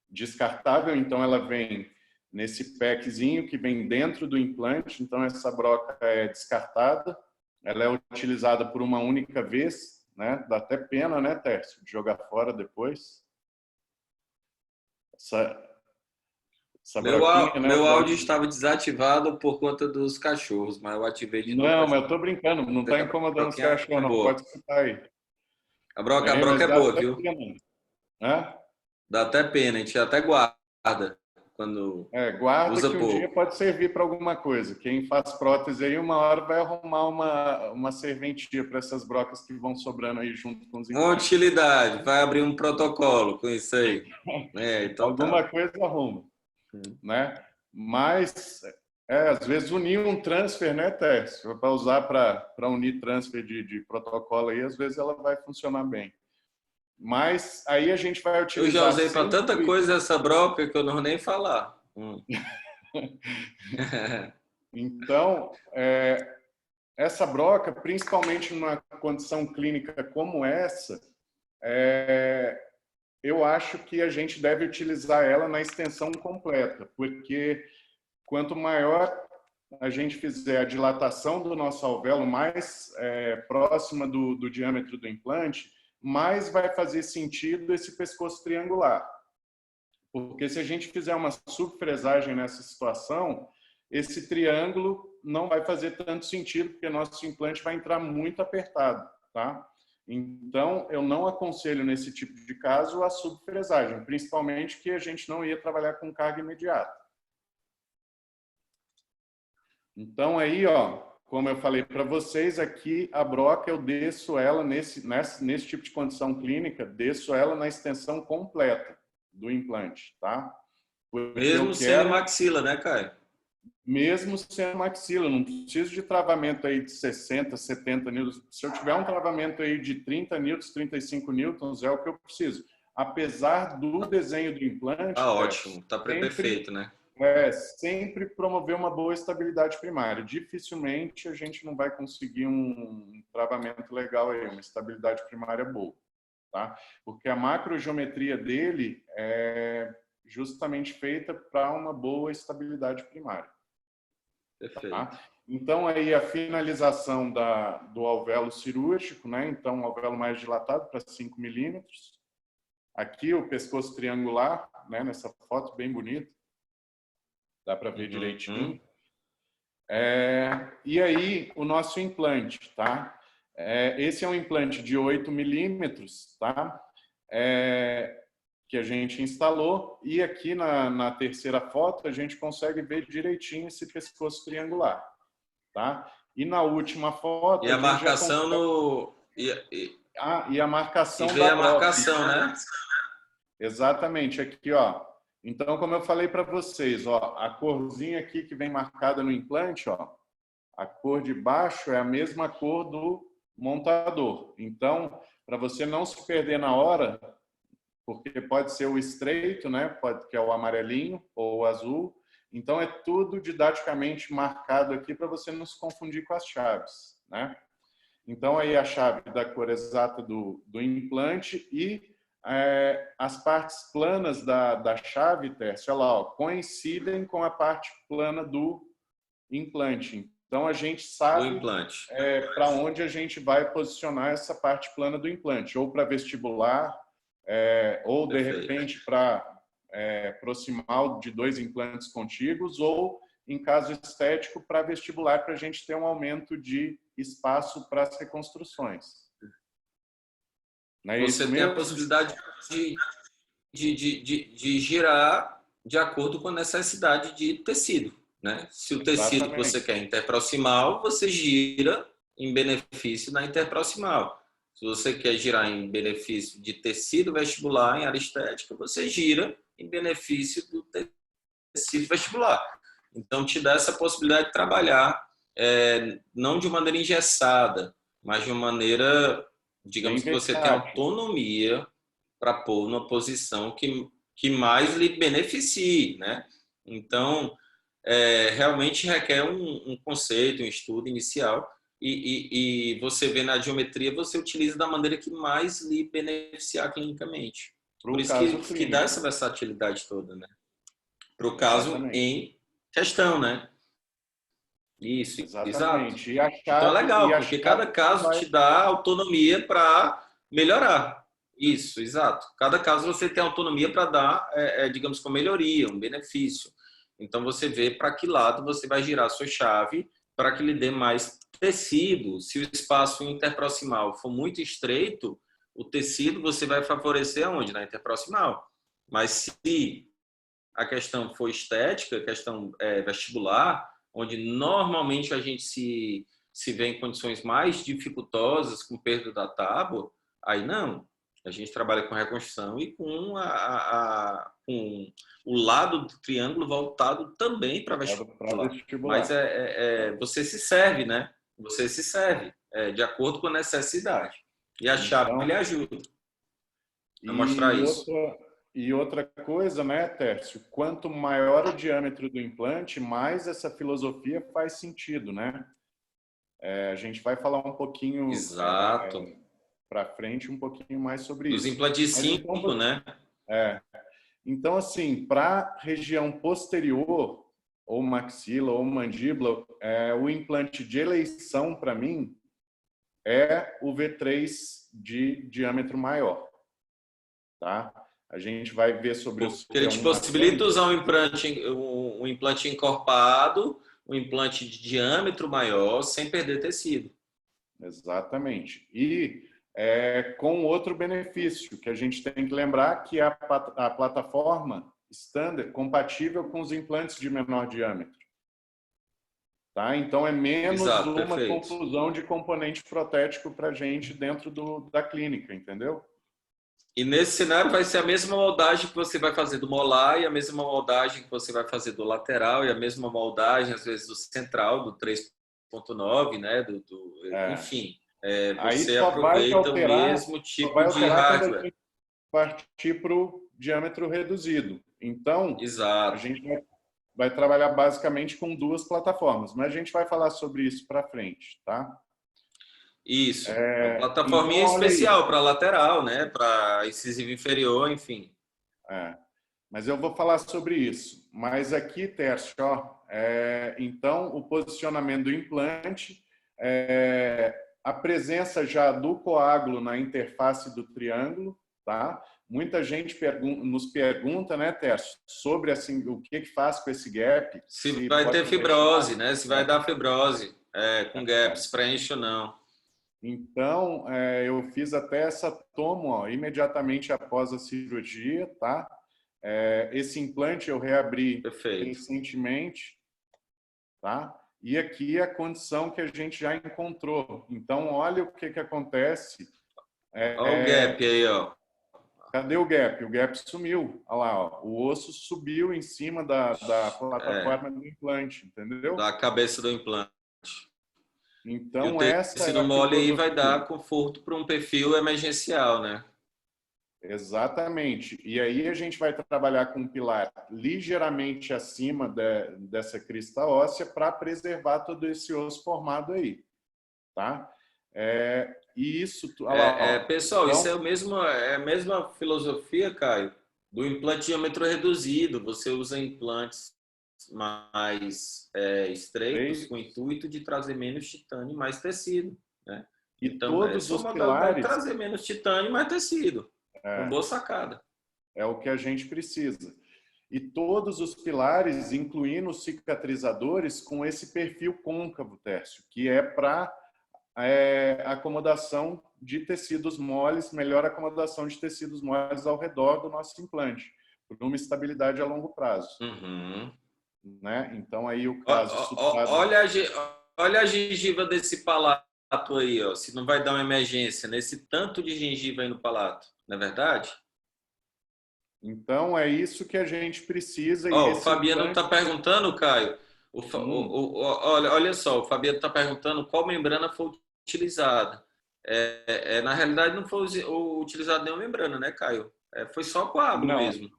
Speaker 3: descartável, então ela vem nesse packzinho que vem dentro do implante. Então, essa broca é descartada, ela é utilizada por uma única vez, né? Dá até pena, né, Tércio, de jogar fora depois.
Speaker 1: Meu áudio estava desativado por conta dos cachorros, mas eu ativei de novo.
Speaker 3: Não, mas eu tô brincando, não está incomodando os cachorros, não. Pode escutar aí.
Speaker 1: A broca é boa, viu?
Speaker 3: Dá
Speaker 1: até pena, a gente até guarda quando
Speaker 3: guarda
Speaker 1: usa
Speaker 3: que um
Speaker 1: pouco.
Speaker 3: dia pode servir para alguma coisa. Quem faz prótese aí, uma hora vai arrumar uma serventia para essas brocas que vão sobrando aí junto com os implantes.
Speaker 1: Uma utilidade, vai abrir um protocolo com isso aí. Então
Speaker 3: alguma coisa arruma. Né? Mas, às vezes, unir um transfer, né, Tércio? Para usar para unir transfer de protocolo aí, às vezes ela vai funcionar bem. Mas aí a gente vai utilizar...
Speaker 1: Eu já usei para tanta coisa essa broca que eu não vou nem falar.
Speaker 3: Então, essa broca, principalmente numa condição clínica como essa, eu acho que a gente deve utilizar ela na extensão completa, porque quanto maior a gente fizer a dilatação do nosso alvéolo, mais próxima do diâmetro do implante, mais vai fazer sentido esse pescoço triangular. Porque se a gente fizer uma subfresagem nessa situação, esse triângulo não vai fazer tanto sentido, porque nosso implante vai entrar muito apertado, tá? Então, eu não aconselho nesse tipo de caso a subfresagem, principalmente que a gente não ia trabalhar com carga imediata. Então, aí, ó, como eu falei para vocês, aqui a broca eu desço ela nesse tipo de condição clínica, desço ela na extensão completa do implante, tá?
Speaker 1: Porque mesmo sendo maxila, né, Caio?
Speaker 3: Mesmo sendo maxila, não preciso de travamento aí de 60, 70 newtons. Se eu tiver um travamento aí de 30 newtons, 35 newtons, é o que eu preciso. Apesar do desenho do implante...
Speaker 1: Tá ótimo, tá perfeito, né?
Speaker 3: Sempre promover uma boa estabilidade primária. Dificilmente a gente não vai conseguir um travamento legal aí, uma estabilidade primária boa, tá? Porque a macrogeometria dele é justamente feita para uma boa estabilidade primária.
Speaker 1: Perfeito.
Speaker 3: Tá? Então, aí a finalização do alvéolo cirúrgico, né? Então, um alvéolo mais dilatado para 5 milímetros. Aqui o pescoço triangular, né? Nessa foto bem bonita. Dá para ver direitinho. E aí, o nosso implante, tá? Esse é um implante de 8 milímetros, tá? Que a gente instalou. E aqui na terceira foto, a gente consegue ver direitinho esse pescoço triangular, tá? E na última foto...
Speaker 1: E a marcação no...
Speaker 3: E a marcação
Speaker 1: da a marcação, né?
Speaker 3: Exatamente. Aqui, ó. Então, como eu falei para vocês, ó, a corzinha aqui que vem marcada no implante, ó, a cor de baixo é a mesma cor do montador. Então, para você não se perder na hora, porque pode ser o estreito, né, que é o amarelinho ou o azul. Então, é tudo didaticamente marcado aqui para você não se confundir com as chaves, né? Então, aí a chave da cor exata do implante e as partes planas da chave, Tércio, olha lá, ó, coincidem com a parte plana do implante. Então, a gente
Speaker 1: O
Speaker 3: sabe
Speaker 1: implante.
Speaker 3: para onde a gente vai posicionar essa parte plana do implante, ou para vestibular, ou, de
Speaker 1: Perfeito.
Speaker 3: repente, para proximal de 2 implantes contíguos, ou, em caso estético, para vestibular, para a gente ter um aumento de espaço para as reconstruções. Não é
Speaker 1: Você
Speaker 3: isso
Speaker 1: tem a
Speaker 3: mesmo?
Speaker 1: possibilidade de girar de acordo com a necessidade de tecido, né? Se o tecido que você
Speaker 3: Exatamente.
Speaker 1: quer é interproximal, você gira em benefício da interproximal. Se você quer girar em benefício de tecido vestibular em área estética, você gira em benefício do tecido vestibular. Então, te dá essa possibilidade de trabalhar não de maneira engessada, mas de uma maneira, digamos
Speaker 3: Bem
Speaker 1: que você tem
Speaker 3: versátil.
Speaker 1: autonomia para pôr numa posição que mais lhe beneficie, né? Então, realmente requer um conceito, um estudo inicial, e você vê na geometria, você utiliza da maneira que mais lhe beneficiar clinicamente.
Speaker 3: Para
Speaker 1: Por
Speaker 3: o
Speaker 1: isso
Speaker 3: caso
Speaker 1: que dá
Speaker 3: clínico.
Speaker 1: essa versatilidade toda, né? Para o caso
Speaker 3: Exatamente.
Speaker 1: em questão, né? Isso, exato.
Speaker 3: Exatamente.
Speaker 1: Então é
Speaker 3: E
Speaker 1: legal,
Speaker 3: a
Speaker 1: porque
Speaker 3: chave
Speaker 1: cada caso
Speaker 3: vai...
Speaker 1: te dá autonomia para melhorar. Isso, exato. Cada caso você tem autonomia para dar, digamos, com melhoria, um benefício. Então você vê para que lado você vai girar a sua chave para que lhe dê mais tecido. Se o espaço interproximal for muito estreito, o tecido você vai favorecer aonde? Na interproximal. Mas se a questão for estética, a questão vestibular, onde normalmente a gente se vê em condições mais dificultosas, com perda da tábua, aí não. A gente trabalha com reconstrução e com com o lado do triângulo voltado também para
Speaker 3: Para
Speaker 1: vestibular. Mas
Speaker 3: vestibular.
Speaker 1: você se serve, né? Você se serve de acordo com a necessidade. E a chave
Speaker 3: Então,
Speaker 1: lhe ajuda a mostrar isso.
Speaker 3: e outra coisa, né, Tércio? Quanto maior o diâmetro do implante, mais essa filosofia faz sentido, né? A gente vai falar um pouquinho
Speaker 1: Exato.
Speaker 3: para frente, um pouquinho mais sobre
Speaker 1: Dos
Speaker 3: isso.
Speaker 1: implantes
Speaker 3: Mas então,
Speaker 1: 5, né?
Speaker 3: então assim, para região posterior, ou maxila, ou mandíbula, o implante de eleição, para mim, é o V3 de diâmetro maior, tá? A gente vai ver sobre os
Speaker 1: Porque ele te possibilita usar um implante encorpado, um implante de diâmetro maior, sem perder tecido.
Speaker 3: Exatamente. E com outro benefício, que a gente tem que lembrar que a plataforma standard compatível com os implantes de menor diâmetro. Tá? Então, é menos
Speaker 1: Exato,
Speaker 3: uma
Speaker 1: perfeito.
Speaker 3: confusão de componente protético para a gente dentro da clínica, entendeu?
Speaker 1: E nesse cenário vai ser a mesma moldagem que você vai fazer do molar e a mesma moldagem que você vai fazer do lateral e a mesma moldagem, às vezes, do central, do 3.9, né? Enfim,
Speaker 3: Aí
Speaker 1: você
Speaker 3: só vai
Speaker 1: aproveita o
Speaker 3: alterar,
Speaker 1: mesmo
Speaker 3: só
Speaker 1: tipo
Speaker 3: vai
Speaker 1: de
Speaker 3: alterar quando a
Speaker 1: hardware.
Speaker 3: gente partir para o diâmetro reduzido. Então, a
Speaker 1: Exato.
Speaker 3: gente vai trabalhar basicamente com 2 plataformas, mas a gente vai falar sobre isso para frente, tá?
Speaker 1: Isso. A
Speaker 3: Então,
Speaker 1: plataforminha
Speaker 3: olha aí.
Speaker 1: especial para lateral, né? Para incisivo inferior, enfim.
Speaker 3: Mas eu vou falar sobre isso. Mas aqui, Tércio, então, o posicionamento do implante, a presença já do coágulo na interface do triângulo, tá? Muita gente nos pergunta, né, Tércio, sobre assim, o que faz com esse gap.
Speaker 1: Se vai ter fibrose, né? Se vai dar fibrose com gaps, preenche ou não.
Speaker 3: Então, eu fiz até essa tomo imediatamente após a cirurgia, tá? Esse implante eu reabri recentemente, tá? E aqui é a condição que a gente já encontrou. Então, olha o que acontece.
Speaker 1: Olha o gap aí, ó.
Speaker 3: Cadê o gap? O gap sumiu. Olha lá, ó. O osso subiu em cima da plataforma do implante, entendeu?
Speaker 1: Da cabeça do implante.
Speaker 3: Então,
Speaker 1: e o
Speaker 3: essa é
Speaker 1: tecido
Speaker 3: a
Speaker 1: mole aí vai
Speaker 3: filosofia.
Speaker 1: dar conforto para um perfil emergencial, né?
Speaker 3: Exatamente. E aí a gente vai trabalhar com um pilar ligeiramente acima dessa crista óssea para preservar todo esse osso formado aí, tá? E isso...
Speaker 1: Pessoal,
Speaker 3: então,
Speaker 1: isso é a mesma filosofia, Caio, do implante diâmetro reduzido. Você usa implantes estreitos com o intuito de trazer menos titânio e mais tecido, né?
Speaker 3: E
Speaker 1: Então,
Speaker 3: todos os
Speaker 1: vai
Speaker 3: pilares...
Speaker 1: trazer menos titânio e mais tecido. Uma boa sacada.
Speaker 3: É o que a gente precisa. E todos os pilares, incluindo os cicatrizadores, com esse perfil côncavo, Tércio, que é para acomodação de tecidos moles, melhor acomodação de tecidos moles ao redor do nosso implante, por uma estabilidade a longo prazo.
Speaker 1: Uhum.
Speaker 3: Né? Então, aí o caso...
Speaker 1: Olha a gengiva desse palato aí, ó, se não vai dar uma emergência nesse tanto de gengiva aí no palato, não é verdade?
Speaker 3: Então, é isso que a gente precisa.
Speaker 1: Ó,
Speaker 3: e
Speaker 1: o Fabiano está perguntando, Caio, olha só, o Fabiano está perguntando qual membrana foi utilizada. Na realidade, não foi utilizado nenhuma membrana, né, Caio? Foi só coágulo mesmo.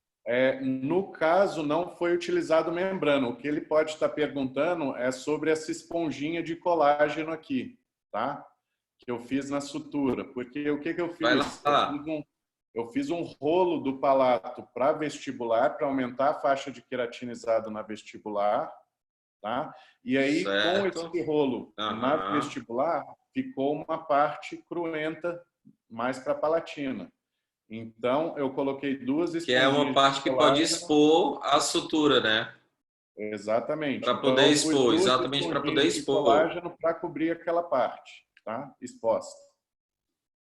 Speaker 3: No caso, não foi utilizado membrana. O que ele pode estar perguntando é sobre essa esponjinha de colágeno aqui, tá? Que eu fiz na sutura. Porque o que eu fiz?
Speaker 1: Vai lá.
Speaker 3: Eu fiz um rolo do palato para vestibular, para aumentar a faixa de queratinizado na vestibular, tá? E aí,
Speaker 1: certo.
Speaker 3: com esse rolo na vestibular, ficou uma parte cruenta mais para a palatina. Então, eu coloquei duas esponjinhas.
Speaker 1: Que é uma parte que pode expor a sutura, né?
Speaker 3: Exatamente.
Speaker 1: Para poder expor, exatamente para poder expor.
Speaker 3: Colágeno para cobrir aquela parte, tá? Exposta.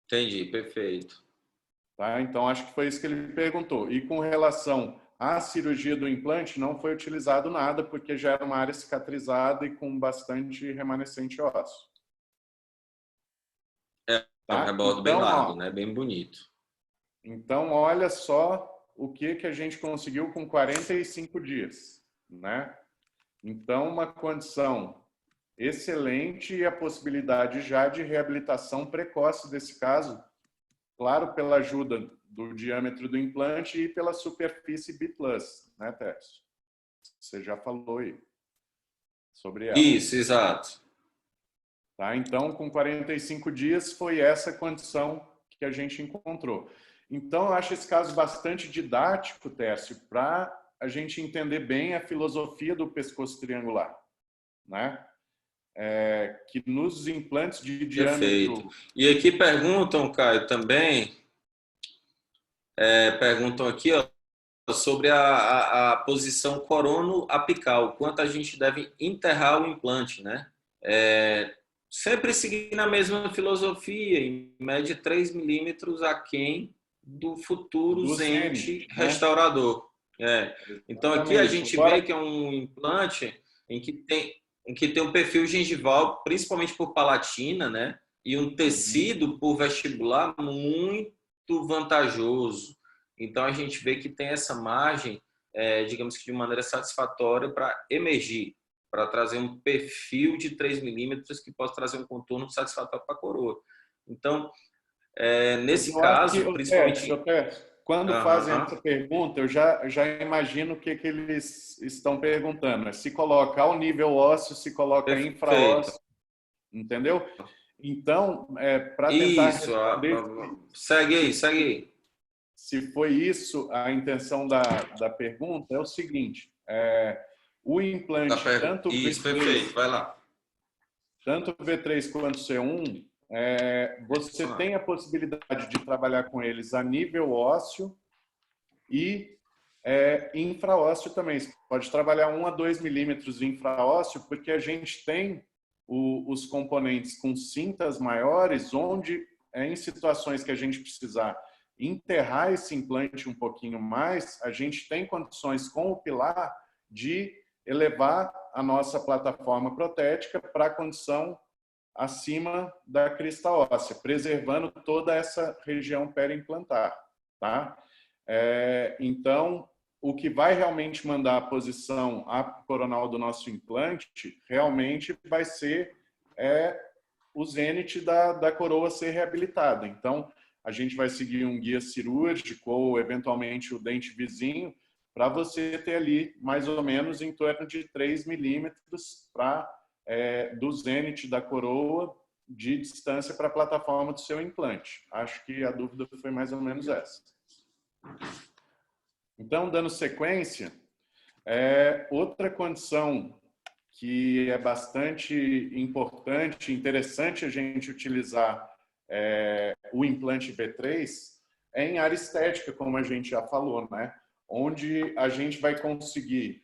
Speaker 1: Entendi, perfeito.
Speaker 3: Tá? Então, acho que foi isso que ele perguntou. E com relação à cirurgia do implante, não foi utilizado nada, porque já era uma área cicatrizada e com bastante remanescente ósseo.
Speaker 1: Um rebordo bem largo, né? Bem bonito.
Speaker 3: Então, olha só o que a gente conseguiu com 45 dias, né? Então, uma condição excelente e a possibilidade já de reabilitação precoce desse caso, claro, pela ajuda do diâmetro do implante e pela superfície B+, né, Tércio? Você já falou aí sobre ela.
Speaker 1: Isso, exato.
Speaker 3: Tá? Então, com 45 dias, foi essa condição que a gente encontrou. Então, eu acho esse caso bastante didático, Tércio, para a gente entender bem a filosofia do pescoço triangular, né? Que nos implantes de diâmetro...
Speaker 1: Perfeito. E aqui perguntam, Caio, também, perguntam aqui, ó, sobre a posição corono-apical, quanto a gente deve enterrar o implante, né? Sempre seguindo a mesma filosofia, em média 3 milímetros aquém do futuro zênite restaurador. Então, aqui a gente vê que é um implante em que tem um perfil gengival, principalmente por palatina, né? E um tecido por vestibular muito vantajoso. Então, a gente vê que tem essa margem, digamos que de maneira satisfatória para emergir, para trazer um perfil de 3 milímetros que possa trazer um contorno satisfatório para a coroa. Então, nesse caso, principalmente...
Speaker 3: Quando fazem essa pergunta, eu já imagino o que eles estão perguntando. Se colocar o nível ósseo, se coloca infraósseo, entendeu? Então, para tentar responder...
Speaker 1: Segue aí.
Speaker 3: Se foi isso a intenção da pergunta, é o seguinte, o implante, tanto
Speaker 1: isso, V3, perfeito, vai lá.
Speaker 3: Tanto o V3 quanto o C1, você tem a possibilidade de trabalhar com eles a nível ósseo e infraósseo também. Você pode trabalhar 1 a 2 milímetros de infraósseo, porque a gente tem os componentes com cintas maiores, onde em situações que a gente precisar enterrar esse implante um pouquinho mais, a gente tem condições com o pilar de elevar a nossa plataforma protética para a condição acima da crista óssea, preservando toda essa região periimplantar, tá? Então, o que vai realmente mandar a posição coronal do nosso implante realmente vai ser o zênite da coroa ser reabilitada. Então, a gente vai seguir um guia cirúrgico ou, eventualmente, o dente vizinho para você ter ali, mais ou menos, em torno de 3 milímetros do zênite da coroa de distância para a plataforma do seu implante. Acho que a dúvida foi mais ou menos essa. Então, dando sequência, Outra condição que é bastante importante, interessante a gente utilizar o implante V3 é em área estética, como a gente já falou, né? Onde a gente vai conseguir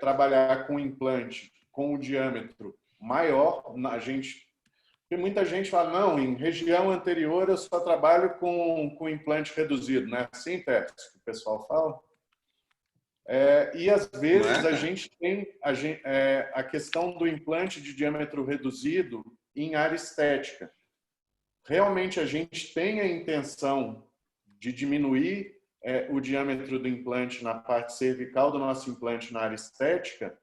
Speaker 3: trabalhar com implante com o diâmetro maior. Porque muita gente fala, não, em região anterior eu só trabalho com implante reduzido, né? Assim, Tércio, que o pessoal fala. E às vezes a gente tem a questão do implante de diâmetro reduzido em área estética. Realmente a gente tem a intenção de diminuir o diâmetro do implante na parte cervical do nosso implante na área estética,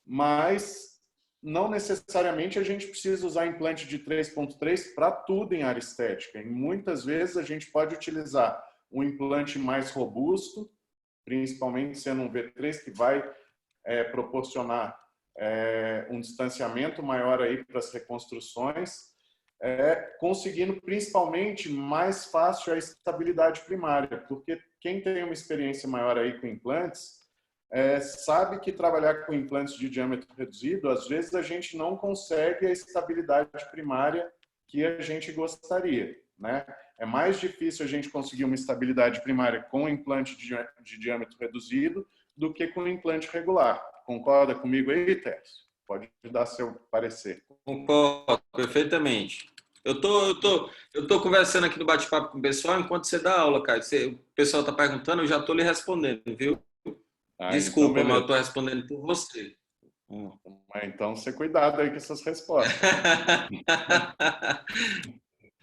Speaker 3: mas não necessariamente a gente precisa usar implante de 3.3 para tudo em área estética. E muitas vezes a gente pode utilizar um implante mais robusto, principalmente sendo um V3 que vai proporcionar um distanciamento maior aí para as reconstruções, conseguindo principalmente mais fácil a estabilidade primária, porque quem tem uma experiência maior aí com implantes sabe que trabalhar com implantes de diâmetro reduzido, às vezes a gente não consegue a estabilidade primária que a gente gostaria, né? É mais difícil a gente conseguir uma estabilidade primária com implante de diâmetro reduzido do que com implante regular. Concorda comigo aí, Tércio? Pode dar seu parecer.
Speaker 1: Concordo perfeitamente. Eu tô conversando aqui no bate-papo com o pessoal enquanto você dá aula, cara. O pessoal está perguntando, eu já estou lhe respondendo, viu? Desculpa,
Speaker 3: então
Speaker 1: mas eu estou respondendo por você.
Speaker 3: Então, você cuidado aí com essas respostas.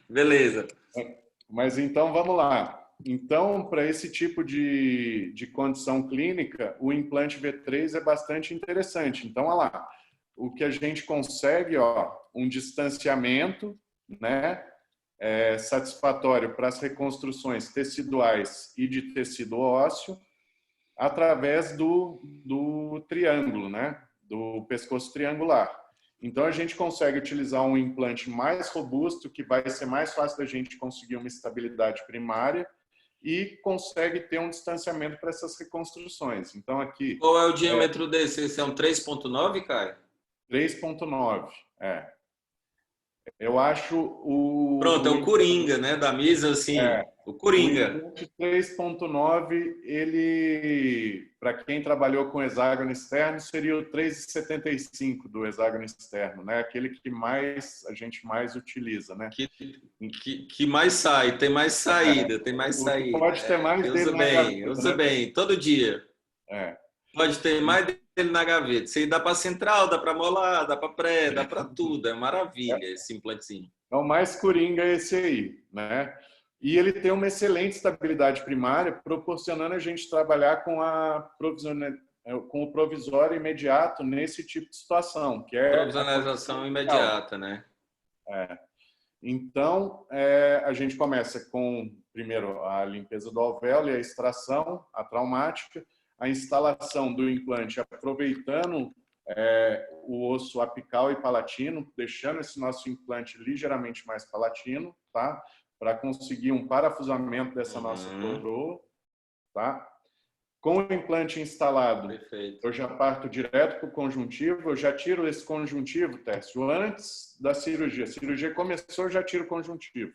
Speaker 1: Beleza.
Speaker 3: Mas então, vamos lá. Então, para esse tipo de condição clínica, o implante V3 é bastante interessante. Então, olha lá, o que a gente consegue, um distanciamento, né, satisfatório para as reconstruções teciduais e de tecido ósseo, através do triângulo, né, do pescoço triangular. Então, a gente consegue utilizar um implante mais robusto, que vai ser mais fácil da gente conseguir uma estabilidade primária e consegue ter um distanciamento para essas reconstruções. Então, aqui...
Speaker 1: Qual é o diâmetro desse? Esse é um 3.9, Caio?
Speaker 3: 3.9, Eu acho o...
Speaker 1: Pronto, é o Coringa, né? Da mesa, assim. O Coringa.
Speaker 3: O 3.9, ele, para quem trabalhou com hexágono externo, seria o 3,75 do hexágono externo, né? Aquele que a gente mais utiliza, né?
Speaker 1: Que mais sai, tem mais saída, tem mais saída.
Speaker 3: Pode ter mais dele na gaveta,
Speaker 1: usa
Speaker 3: né?
Speaker 1: bem, todo dia. Pode ter mais dele na gaveta. Isso aí dá para central, dá para molar, dá para pré, dá para tudo. É maravilha esse implantezinho.
Speaker 3: É o mais coringa esse aí, né? E ele tem uma excelente estabilidade primária, proporcionando a gente trabalhar com o provisório imediato nesse tipo de situação, que é
Speaker 1: provisionalização imediata, né?
Speaker 3: Então, a gente começa com, primeiro, a limpeza do alvéolo e a extração, a traumática, a instalação do implante, aproveitando o osso apical e palatino, deixando esse nosso implante ligeiramente mais palatino, tá? Para conseguir um parafusamento dessa nossa coroa, tá? Com o implante instalado,
Speaker 1: perfeito,
Speaker 3: eu já parto direto para o conjuntivo, eu já tiro esse conjuntivo, Tércio, antes da cirurgia. A cirurgia começou, eu já tiro o conjuntivo,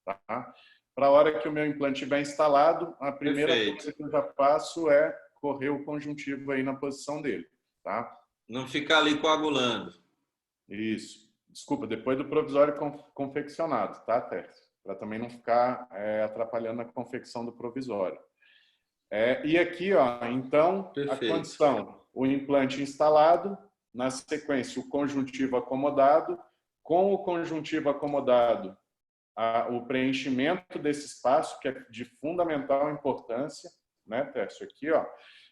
Speaker 3: tá? Para a hora que o meu implante estiver instalado, a primeira coisa que eu já faço é correr o conjuntivo aí na posição dele, tá?
Speaker 1: Não ficar ali coagulando.
Speaker 3: Isso. Desculpa, depois do provisório confeccionado, tá, Tércio? Para também não ficar atrapalhando a confecção do provisório. E aqui, então,
Speaker 1: perfeito,
Speaker 3: a condição, o implante instalado, na sequência, o conjuntivo acomodado, com o conjuntivo acomodado, o preenchimento desse espaço, que é de fundamental importância, né, Tércio? Aqui,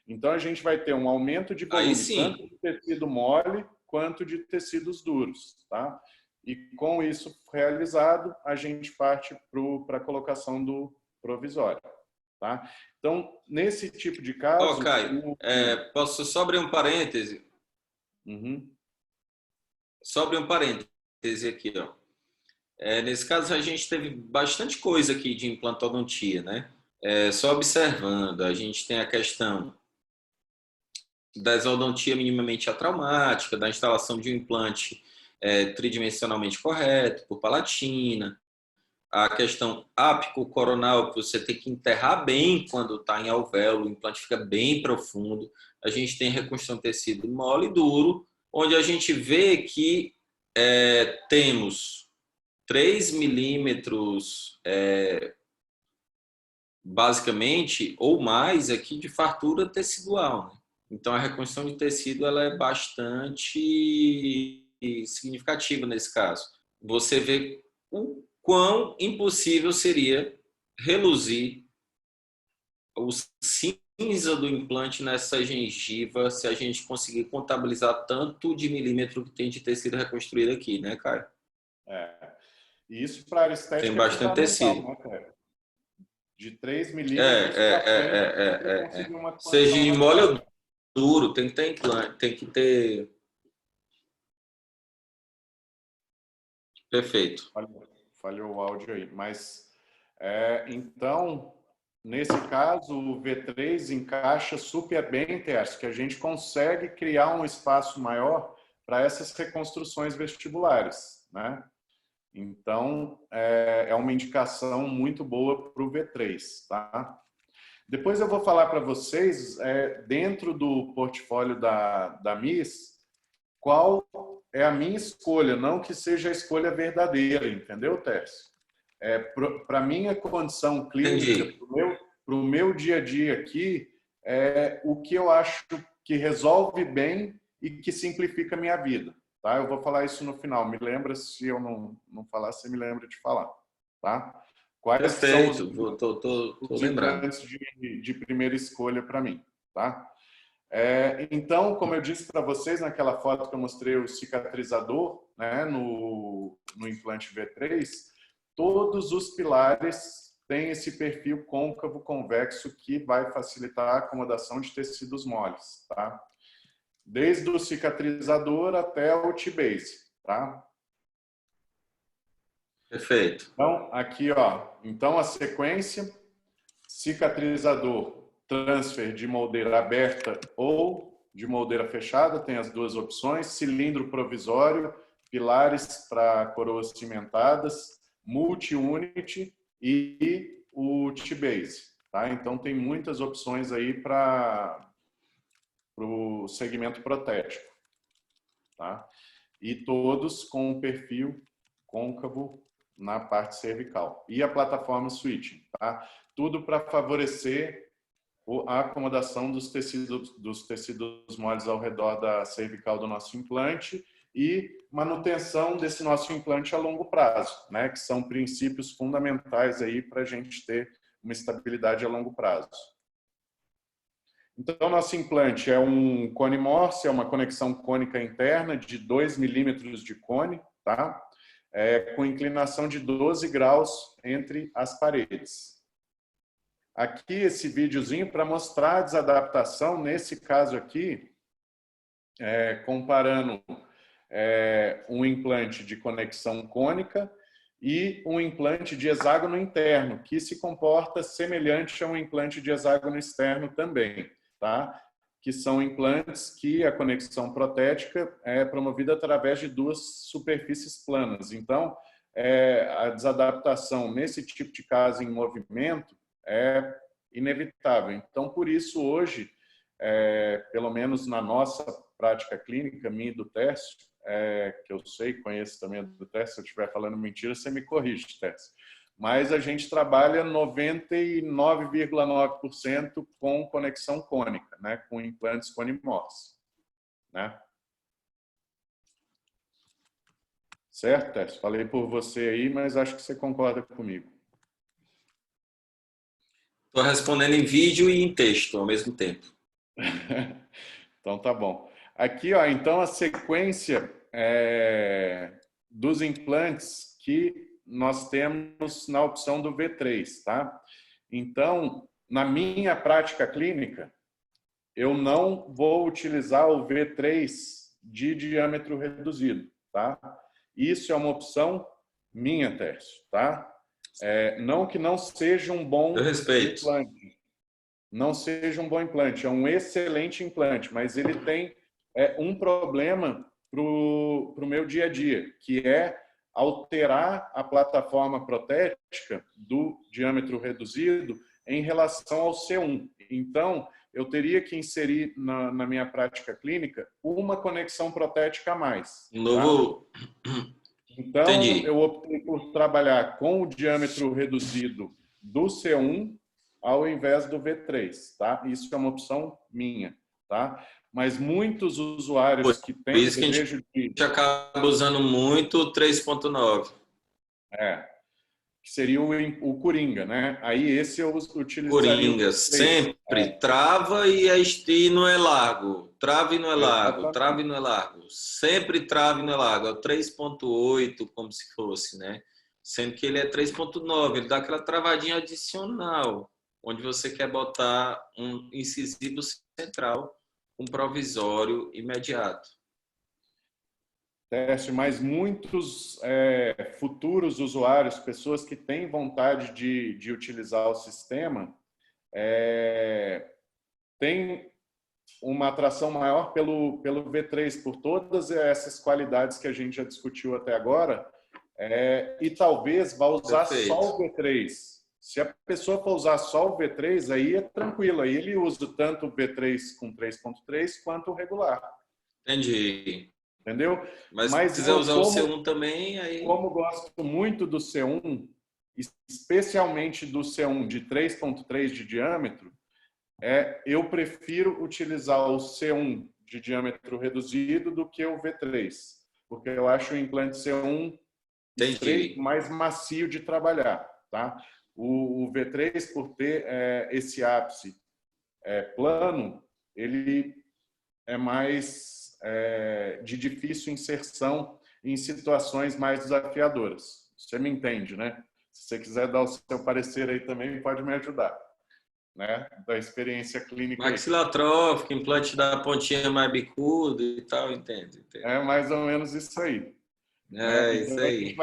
Speaker 3: Então, a gente vai ter um aumento de volume, tanto de tecido mole quanto de tecidos duros, tá? E com isso realizado, a gente parte para a colocação do provisório, tá? Então, nesse tipo de caso...
Speaker 1: Caio, posso só abrir um parêntese? Só abrir um parêntese aqui, nesse caso, a gente teve bastante coisa aqui de implantodontia, né? Só observando, a gente tem a questão da exodontia minimamente atraumática, da instalação de um implante tridimensionalmente correto, por palatina, a questão ápico-coronal, que você tem que enterrar bem quando está em alvéolo, o implante fica bem profundo. A gente tem reconstrução de tecido mole e duro, onde a gente vê que temos 3 milímetros, basicamente, ou mais aqui de fartura tecidual, né? Então, a reconstrução de tecido ela é bastante significativa nesse caso. Você vê o quão impossível seria reluzir o cinza do implante nessa gengiva se a gente conseguir contabilizar tanto de milímetro que tem de tecido reconstruído aqui, né, Caio?
Speaker 3: E isso para a área estética
Speaker 1: Tem bastante tecido.
Speaker 3: né, Caio? De 3 milímetros para frente, conseguir uma
Speaker 1: seja em
Speaker 3: condição
Speaker 1: mole ou duro, tem que ter implante, tem que ter... Perfeito.
Speaker 3: Falhou o áudio aí. Mas, então, nesse caso, o V3 encaixa super bem, Tércio, que a gente consegue criar um espaço maior para essas reconstruções vestibulares, né? Então, é uma indicação muito boa para o V3, tá? Depois eu vou falar para vocês, dentro do portfólio da Miss, qual é a minha escolha, não que seja a escolha verdadeira, entendeu, Tércio? Para a minha condição clínica, para o meu dia a dia aqui, o que eu acho que resolve bem e que simplifica a minha vida. Tá? Eu vou falar isso no final. Me lembra, se eu não falar, você me lembra de falar. Tá? Quais
Speaker 1: Perfeito,
Speaker 3: são os
Speaker 1: lembrando.
Speaker 3: implantes de primeira escolha para mim. Tá? Então, como eu disse para vocês naquela foto que eu mostrei o cicatrizador, né, no implante V3, todos os pilares têm esse perfil côncavo convexo que vai facilitar a acomodação de tecidos moles, tá? Desde o cicatrizador até o T-base, tá?
Speaker 1: Perfeito.
Speaker 3: Então, aqui, ó, então a sequência, cicatrizador, transfer de moldeira aberta ou de moldeira fechada, tem as duas opções, cilindro provisório, pilares para coroas cimentadas, multi-unit e o T-base, tá? Então tem muitas opções aí para o segmento protético, tá? E todos com um perfil côncavo na parte cervical. E a plataforma switching, tá? Tudo para favorecer a acomodação dos tecidos moles ao redor da cervical do nosso implante e manutenção desse nosso implante a longo prazo, né? Que são princípios fundamentais aí para a gente ter uma estabilidade a longo prazo. Então, nosso implante é um cone Morse, é uma conexão cônica interna de 2 milímetros de cone, tá? Com inclinação de 12 graus entre as paredes. Aqui esse videozinho para mostrar a desadaptação, nesse caso aqui, comparando um implante de conexão cônica e um implante de hexágono interno, que se comporta semelhante a um implante de hexágono externo também, tá? Que são implantes que a conexão protética é promovida através de duas superfícies planas. Então, a desadaptação nesse tipo de caso em movimento é inevitável. Então, por isso, hoje, pelo menos na nossa prática clínica, minha e do Tércio, que eu sei, conheço também a do Tércio, se eu estiver falando mentira, você me corrige, Tércio. Mas a gente trabalha 99,9% com conexão cônica, né? Com implantes cone Morse, né? Certo, Tércio? Falei por você aí, mas acho que você concorda comigo.
Speaker 1: Estou respondendo em vídeo e em texto ao mesmo tempo.
Speaker 3: Então tá bom. Aqui, ó, então a sequência dos implantes que nós temos na opção do V3, tá? Então, na minha prática clínica, eu não vou utilizar o V3 de diâmetro reduzido, tá? Isso é uma opção minha, Tércio, tá? Não que não seja um bom
Speaker 1: Eu respeito.
Speaker 3: implante, não seja um bom implante. É um excelente implante, mas ele tem um problema para o meu dia a dia, que é alterar a plataforma protética do diâmetro reduzido em relação ao C1. Então, eu teria que inserir na minha prática clínica uma conexão protética a mais.
Speaker 1: Novo.
Speaker 3: Tá? Então,
Speaker 1: Entendi.
Speaker 3: eu optei por trabalhar com o diâmetro reduzido do C1 ao invés do V3. Tá? Isso é uma opção minha. Tá? Mas muitos usuários que
Speaker 1: Por
Speaker 3: têm
Speaker 1: isso que a
Speaker 3: desejo
Speaker 1: gente acaba usando muito o 3.9.
Speaker 3: Que seria o Coringa, né? Aí esse eu utilizaria
Speaker 1: Coringa,
Speaker 3: o 3.
Speaker 1: sempre trava e não é largo. Trava e não é largo,
Speaker 3: Exatamente.
Speaker 1: trava e não é largo. Sempre trava e não é largo. É o 3.8, como se fosse, né? Sendo que ele é 3.9, ele dá aquela travadinha adicional, onde você quer botar um incisivo central, um provisório imediato.
Speaker 3: Teste, mas muitos futuros usuários, pessoas que têm vontade de utilizar o sistema, têm uma atração maior pelo V3, por todas essas qualidades que a gente já discutiu até agora, e talvez vá usar
Speaker 1: Perfeito.
Speaker 3: só o V3. Se a pessoa for usar só o V3, aí é tranquilo, aí ele usa tanto o V3 com 3.3 quanto o regular.
Speaker 1: Entendi.
Speaker 3: Entendeu?
Speaker 1: Mas se quiser usar o C1 também, aí...
Speaker 3: Como gosto muito do C1, especialmente do C1 de 3.3 de diâmetro, eu prefiro utilizar o C1 de diâmetro reduzido do que o V3, porque eu acho o implante C1 estreito, mais macio de trabalhar. Tá? O V3, por ter esse ápice plano, ele é mais de difícil inserção em situações mais desafiadoras. Você me entende, né? Se você quiser dar o seu parecer aí também, pode me ajudar, né? Da experiência clínica.
Speaker 1: Maxilatrófico, implante da pontinha mais bicuda e tal, entende?
Speaker 3: É mais ou menos isso aí. Né?
Speaker 1: Isso
Speaker 3: Então,
Speaker 1: aí.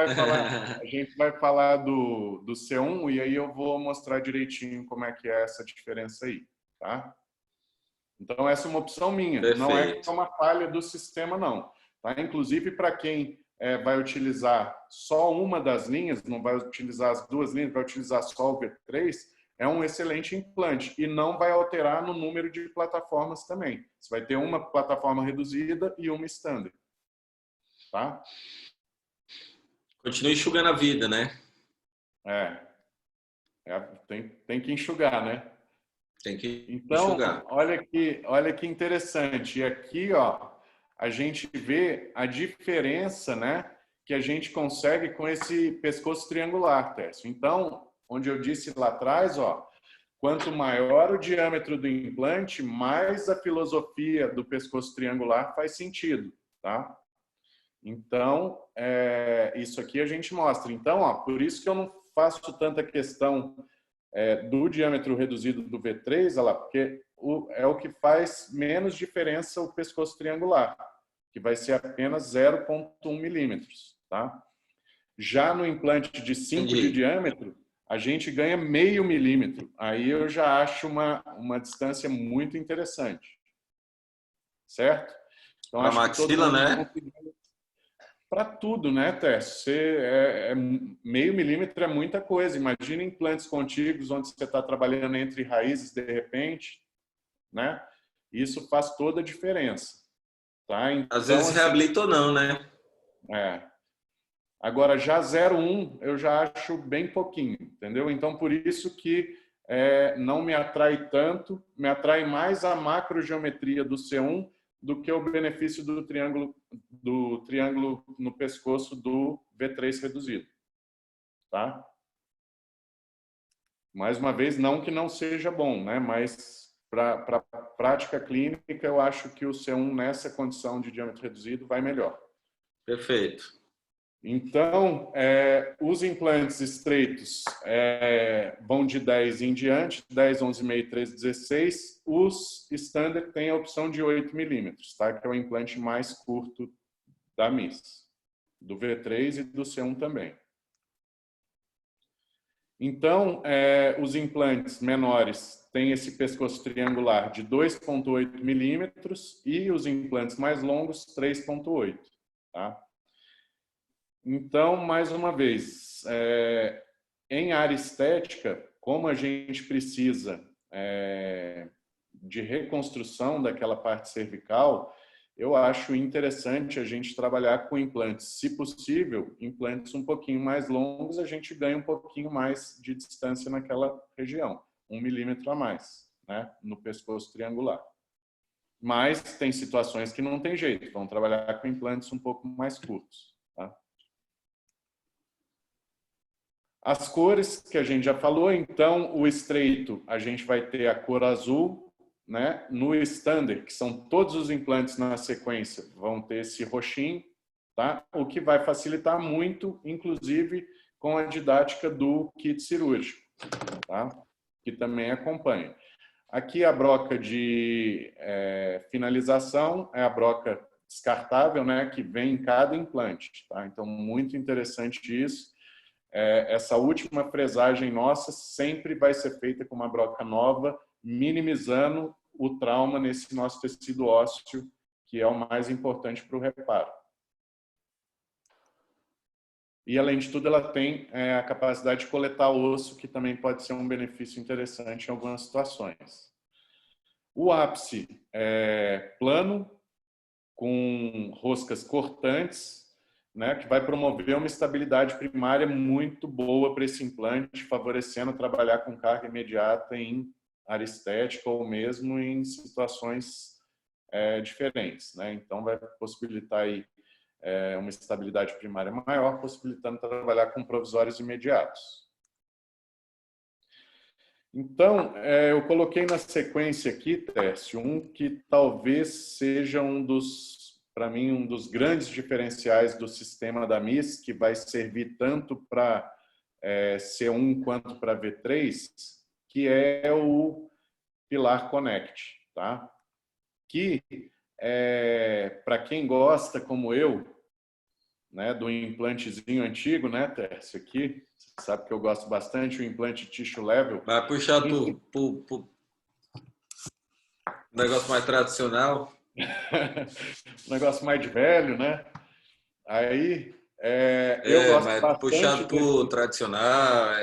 Speaker 3: a gente vai falar do C1 e aí eu vou mostrar direitinho como é que é essa diferença aí, tá? Então, essa é uma opção minha.
Speaker 1: Perfeito.
Speaker 3: Não é uma falha do sistema, não. Tá? Inclusive, para quem vai utilizar só uma das linhas, não vai utilizar as duas linhas, vai utilizar só o V3, é um excelente implante. E não vai alterar no número de plataformas também. Você vai ter uma plataforma reduzida e uma standard. Tá?
Speaker 1: Continua enxugando a vida, né?
Speaker 3: Tem que enxugar, né?
Speaker 1: Tem que
Speaker 3: então,
Speaker 1: enxugar.
Speaker 3: olha que interessante. E aqui, ó, a gente vê a diferença, né, que a gente consegue com esse pescoço triangular, Tércio. Então, onde eu disse lá atrás, ó, quanto maior o diâmetro do implante, mais a filosofia do pescoço triangular faz sentido, tá? Então, isso aqui a gente mostra. Então, ó, por isso que eu não faço tanta questão do diâmetro reduzido do V3, olha lá, porque é o que faz menos diferença o pescoço triangular, que vai ser apenas 0,1 milímetros. Tá? Já no implante de 5 de diâmetro, a gente ganha meio milímetro. Aí eu já acho uma distância muito interessante. Certo? Então,
Speaker 1: para maxila, né?
Speaker 3: Para tudo, né, Tess? Meio milímetro é muita coisa. Imagina implantes contíguos onde você está trabalhando entre raízes de repente, né? Isso faz toda a diferença. Tá? Então,
Speaker 1: às vezes reabilita ou não, né?
Speaker 3: Agora, já 0,1 eu já acho bem pouquinho, entendeu? Então, por isso que não me atrai tanto, me atrai mais a macrogeometria do C1 do que o benefício do triângulo no pescoço do V3 reduzido. Tá? Mais uma vez, não que não seja bom, né? Mas para prática clínica, eu acho que o C1 nessa condição de diâmetro reduzido vai melhor.
Speaker 1: Perfeito.
Speaker 3: Então, os implantes estreitos vão de 10 em diante, 10, 11,5, 13, 16. Os standard têm a opção de 8 milímetros, tá? Que é o implante mais curto da MIS, do V3 e do C1 também. Então, os implantes menores têm esse pescoço triangular de 2,8 milímetros e os implantes mais longos, 3,8. Tá? Então, mais uma vez, em área estética, como a gente precisa de reconstrução daquela parte cervical, eu acho interessante a gente trabalhar com implantes. Se possível, implantes um pouquinho mais longos, a gente ganha um pouquinho mais de distância naquela região, 1 milímetro a mais, né, no pescoço triangular. Mas tem situações que não tem jeito, vão trabalhar com implantes um pouco mais curtos. Tá? As cores que a gente já falou, então o estreito a gente vai ter a cor azul, né? No standard, que são todos os implantes na sequência, vão ter esse roxinho, tá? O que vai facilitar muito, inclusive com a didática do kit cirúrgico, tá? Que também acompanha. Aqui a broca de finalização é a broca descartável, né? Que vem em cada implante, tá? Então, muito interessante isso. Essa última fresagem nossa sempre vai ser feita com uma broca nova, minimizando o trauma nesse nosso tecido ósseo, que é o mais importante para o reparo. E, além de tudo, ela tem a capacidade de coletar osso, que também pode ser um benefício interessante em algumas situações. O ápice é plano, com roscas cortantes, né, que vai promover uma estabilidade primária muito boa para esse implante, favorecendo trabalhar com carga imediata em área estética ou mesmo em situações diferentes, né? Então, vai possibilitar aí, uma estabilidade primária maior, possibilitando trabalhar com provisórios imediatos. Então, eu coloquei na sequência aqui, Tércio, um que talvez seja para mim, um dos grandes diferenciais do sistema da MIS, que vai servir tanto para C1 quanto para V3, que é o Pilar Connect, tá? Que, para quem gosta, como eu, né, do implantezinho antigo, né, Tércio, aqui, você sabe que eu gosto bastante do implante tissue level.
Speaker 1: Vai puxar pro negócio mais tradicional.
Speaker 3: Negócio mais de velho, né? Aí, eu gosto
Speaker 1: mas
Speaker 3: bastante
Speaker 1: puxado pro tradicional.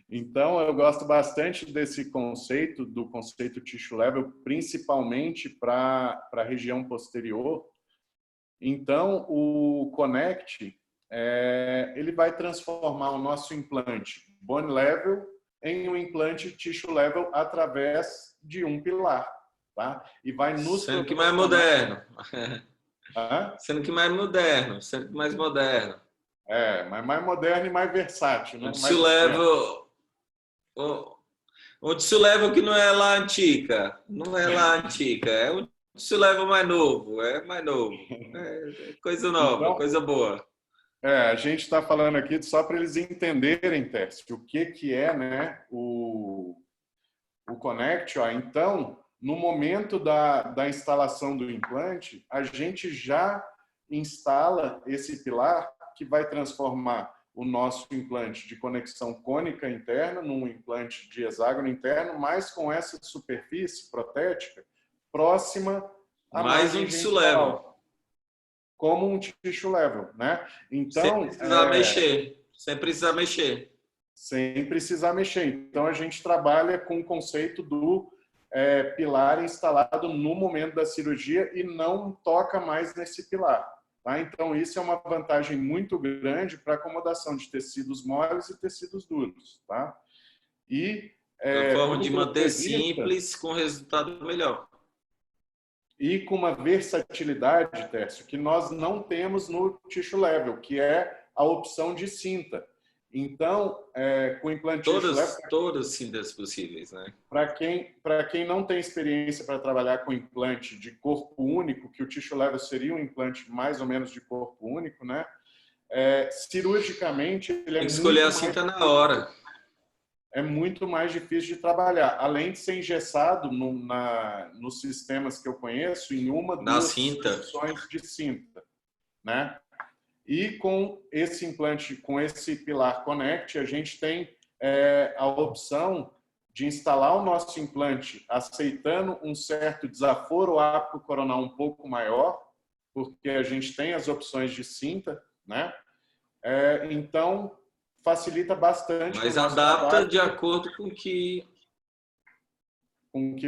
Speaker 3: Então, eu gosto bastante desse conceito, do conceito tissue level, principalmente para a região posterior. Então, o Connect, ele vai transformar o nosso implante bone level em um implante tissue level através de um pilar, tá? E vai nos
Speaker 1: sendo que mais moderno.
Speaker 3: Sendo que mais moderno. Mas mais moderno e mais versátil, né?
Speaker 1: Onde se leva que não é lá antiga. Não é lá antiga. É onde se leva mais novo. É mais novo. É coisa nova, então, coisa boa.
Speaker 3: A gente está falando aqui só para eles entenderem, Tércio, o que é, né, o Connect. Ó. Então, no momento da instalação do implante, a gente já instala esse pilar que vai transformar o nosso implante de conexão cônica interna num implante de hexágono interno, mas com essa superfície protética próxima à
Speaker 1: mais um tissue level.
Speaker 3: Como um tissue level, né? Então,
Speaker 1: sem precisar mexer. Sem precisar mexer.
Speaker 3: Sem precisar mexer. Então, a gente trabalha com o conceito do pilar instalado no momento da cirurgia e não toca mais nesse pilar. Tá? Então, isso é uma vantagem muito grande para acomodação de tecidos moles e tecidos duros. Tá? E,
Speaker 1: uma forma de manter simples com resultado melhor.
Speaker 3: E com uma versatilidade, Tércio, que nós não temos no tissue level, que é a opção de cinta. Então, com o implante tissue level...
Speaker 1: Todas as cintas possíveis, né?
Speaker 3: Para quem não tem experiência para trabalhar com implante de corpo único, que o tissue level seria um implante mais ou menos de corpo único, né? Cirurgicamente, ele
Speaker 1: tem que escolher a cinta na hora.
Speaker 3: É muito mais difícil de trabalhar. Além de ser engessado nos sistemas que eu conheço, em uma, duas posições de cinta, né? E com esse implante, com esse pilar Connect, a gente tem a opção de instalar o nosso implante aceitando um certo desaforo ápico coronal um pouco maior, porque a gente tem as opções de cinta, né? Então, facilita bastante.
Speaker 1: Mas adapta de acordo com o que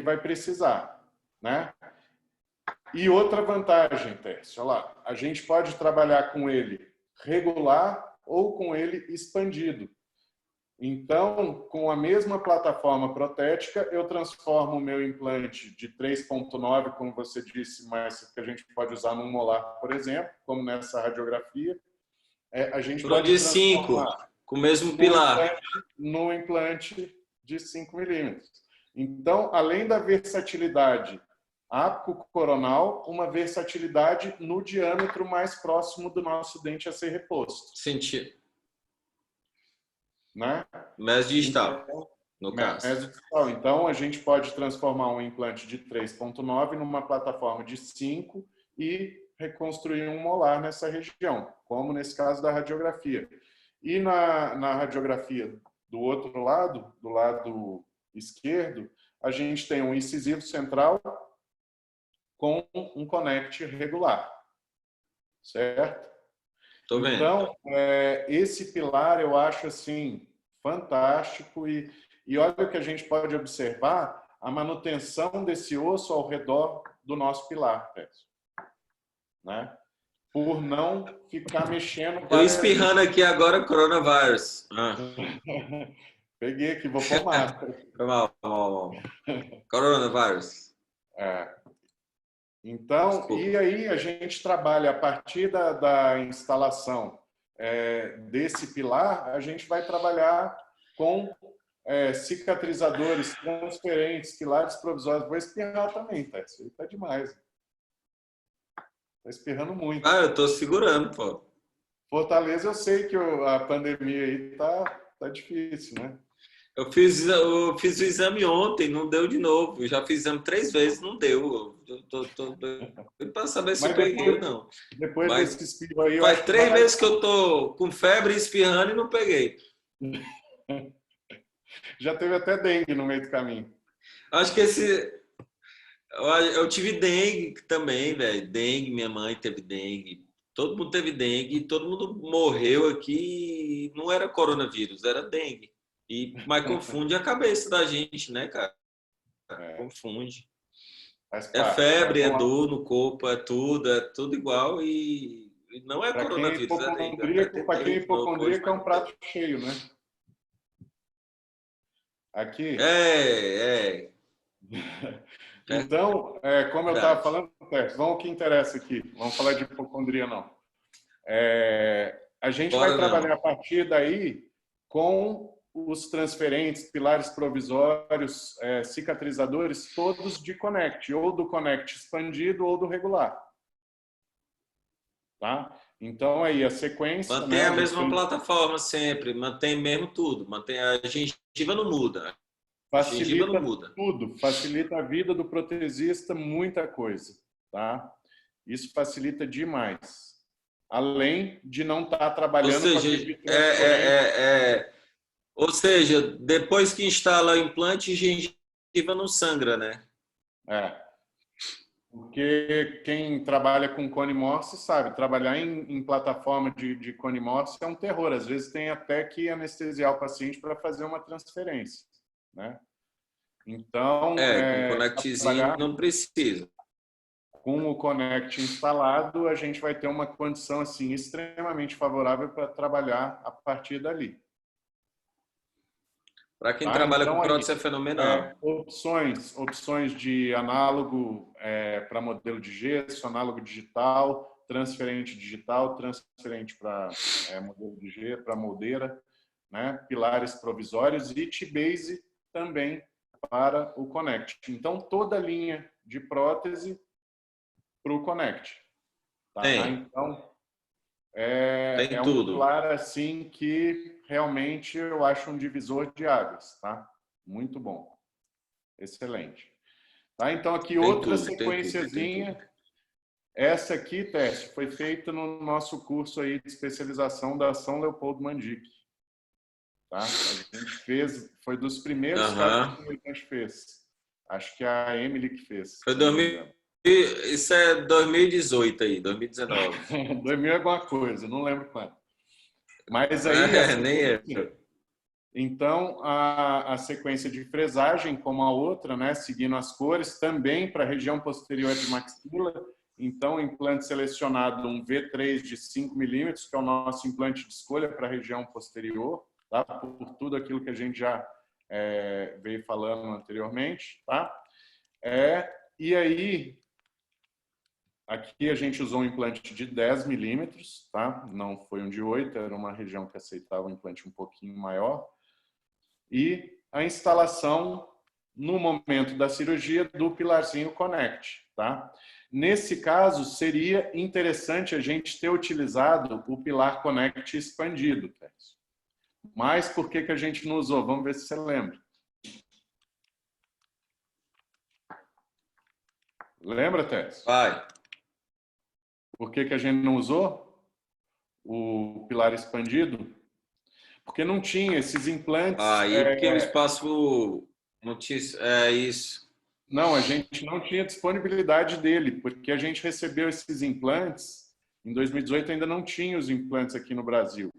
Speaker 3: vai precisar, né? E outra vantagem, Tércio, olha lá, a gente pode trabalhar com ele regular ou com ele expandido. Então, com a mesma plataforma protética, eu transformo o meu implante de 3.9, como você disse, mas que a gente pode usar num molar, por exemplo, como nessa radiografia. A gente pode
Speaker 1: de 5, com o mesmo pilar.
Speaker 3: No implante de 5 milímetros. Então, além da versatilidade ápico-coronal, uma versatilidade no diâmetro mais próximo do nosso dente a ser reposto.
Speaker 1: Sentido.
Speaker 3: Né?
Speaker 1: Meso digital,
Speaker 3: então,
Speaker 1: no caso.
Speaker 3: Meso digital. Então, a gente pode transformar um implante de 3.9 numa plataforma de 5 e reconstruir um molar nessa região, como nesse caso da radiografia. E na radiografia do outro lado, do lado esquerdo, a gente tem um incisivo central com um connect regular, certo?
Speaker 1: Tô vendo.
Speaker 3: Então, esse pilar eu acho assim fantástico e olha o que a gente pode observar, a manutenção desse osso ao redor do nosso pilar, né? Por não ficar mexendo.
Speaker 1: Eu espirrando aqui agora coronavírus.
Speaker 3: Peguei aqui, vou pôr máscara.
Speaker 1: mal. Coronavírus.
Speaker 3: Então,
Speaker 1: desculpa.
Speaker 3: E aí a gente trabalha a partir da instalação desse pilar, a gente vai trabalhar com cicatrizadores transferentes, pilares provisórios. Vou espirrar também, tá? Isso aí tá demais. Tá espirrando muito.
Speaker 1: Eu tô segurando, pô.
Speaker 3: Fortaleza, eu sei que a pandemia aí tá difícil, né?
Speaker 1: Eu fiz o exame ontem, não deu de novo. Eu já fiz exame 3 vezes, não deu. Eu tô para saber se eu peguei ou não.
Speaker 3: Depois desse espirro aí...
Speaker 1: Faz 3 vezes que eu tô com febre, espirrando e não peguei.
Speaker 3: Já teve até dengue no meio do caminho.
Speaker 1: Acho que eu tive dengue também, velho. Dengue, minha mãe teve dengue. Todo mundo teve dengue. Todo mundo morreu aqui. Não era coronavírus, era dengue. Mas confunde a cabeça da gente, né, cara? Confunde. É febre, é dor no corpo, é tudo igual e não é coronavírus, é dengue.
Speaker 3: Para quem é hipocondríaco é um prato cheio, né? Aqui. Então, como eu estava falando, vamos ao que interessa aqui. Vamos falar de hipocondria, não. A gente vai trabalhar a partir daí com os transferentes, pilares provisórios, cicatrizadores, todos de Connect, ou do Connect expandido ou do regular. Tá? Então, aí a sequência...
Speaker 1: Mantém a mesma plataforma sempre, mantém mesmo tudo. Mantém a gengiva não muda.
Speaker 3: Facilita tudo, facilita a vida do protesista, muita coisa. Tá? Isso facilita demais. Além de não estar trabalhando...
Speaker 1: Ou seja, depois que instala o implante, gengiva não sangra, né?
Speaker 3: Porque quem trabalha com cone morse sabe, trabalhar em plataforma de cone morse é um terror. Às vezes tem até que anestesiar o paciente para fazer uma transferência, né? Então,
Speaker 1: com o Connectzinho não precisa.
Speaker 3: Com o Connect instalado, a gente vai ter uma condição assim extremamente favorável para trabalhar a partir dali.
Speaker 1: Para quem trabalha com prótese é fenomenal.
Speaker 3: Opções de análogo para modelo de gesso, análogo digital, transferente digital, transferente para modelo de gesso, para moldeira, né? Pilares provisórios e T-Base também para o Connect. Então, toda a linha de prótese para o Connect. Tá? Então,
Speaker 1: tem
Speaker 3: um
Speaker 1: tudo.
Speaker 3: pilar assim que realmente eu acho um divisor de águas, tá? Muito bom. Excelente. Tá? Então aqui outra sequenciazinha Essa aqui, Tércio, foi feita no nosso curso aí de especialização da São Leopoldo Mandic. Tá? A gente fez, foi dos primeiros casos que a gente fez. Acho que a Emily que fez.
Speaker 1: Foi 2000, isso é 2018 aí, 2019.
Speaker 3: 2000 é alguma coisa, não lembro quando. Mas aí...
Speaker 1: nem é.
Speaker 3: Então, a sequência de fresagem, como a outra, né, seguindo as cores, também para a região posterior de maxila. Então, implante selecionado um V3 de 5 milímetros, que é o nosso implante de escolha para a região posterior, tá? Por tudo aquilo que a gente já veio falando anteriormente. Tá? E aí, aqui a gente usou um implante de 10 milímetros, tá? Não foi um de 8, era uma região que aceitava um implante um pouquinho maior. E a instalação, no momento da cirurgia, do pilarzinho Connect. Tá? Nesse caso, seria interessante a gente ter utilizado o pilar Connect expandido. Tess. Mas por que a gente não usou? Vamos ver se você lembra. Lembra, Tess?
Speaker 1: Vai.
Speaker 3: Por que a gente não usou o pilar expandido? Porque não tinha esses implantes...
Speaker 1: porque o espaço não tinha... É isso.
Speaker 3: Não, a gente não tinha disponibilidade dele, porque a gente recebeu esses implantes... Em 2018 ainda não tinha os implantes aqui no Brasil.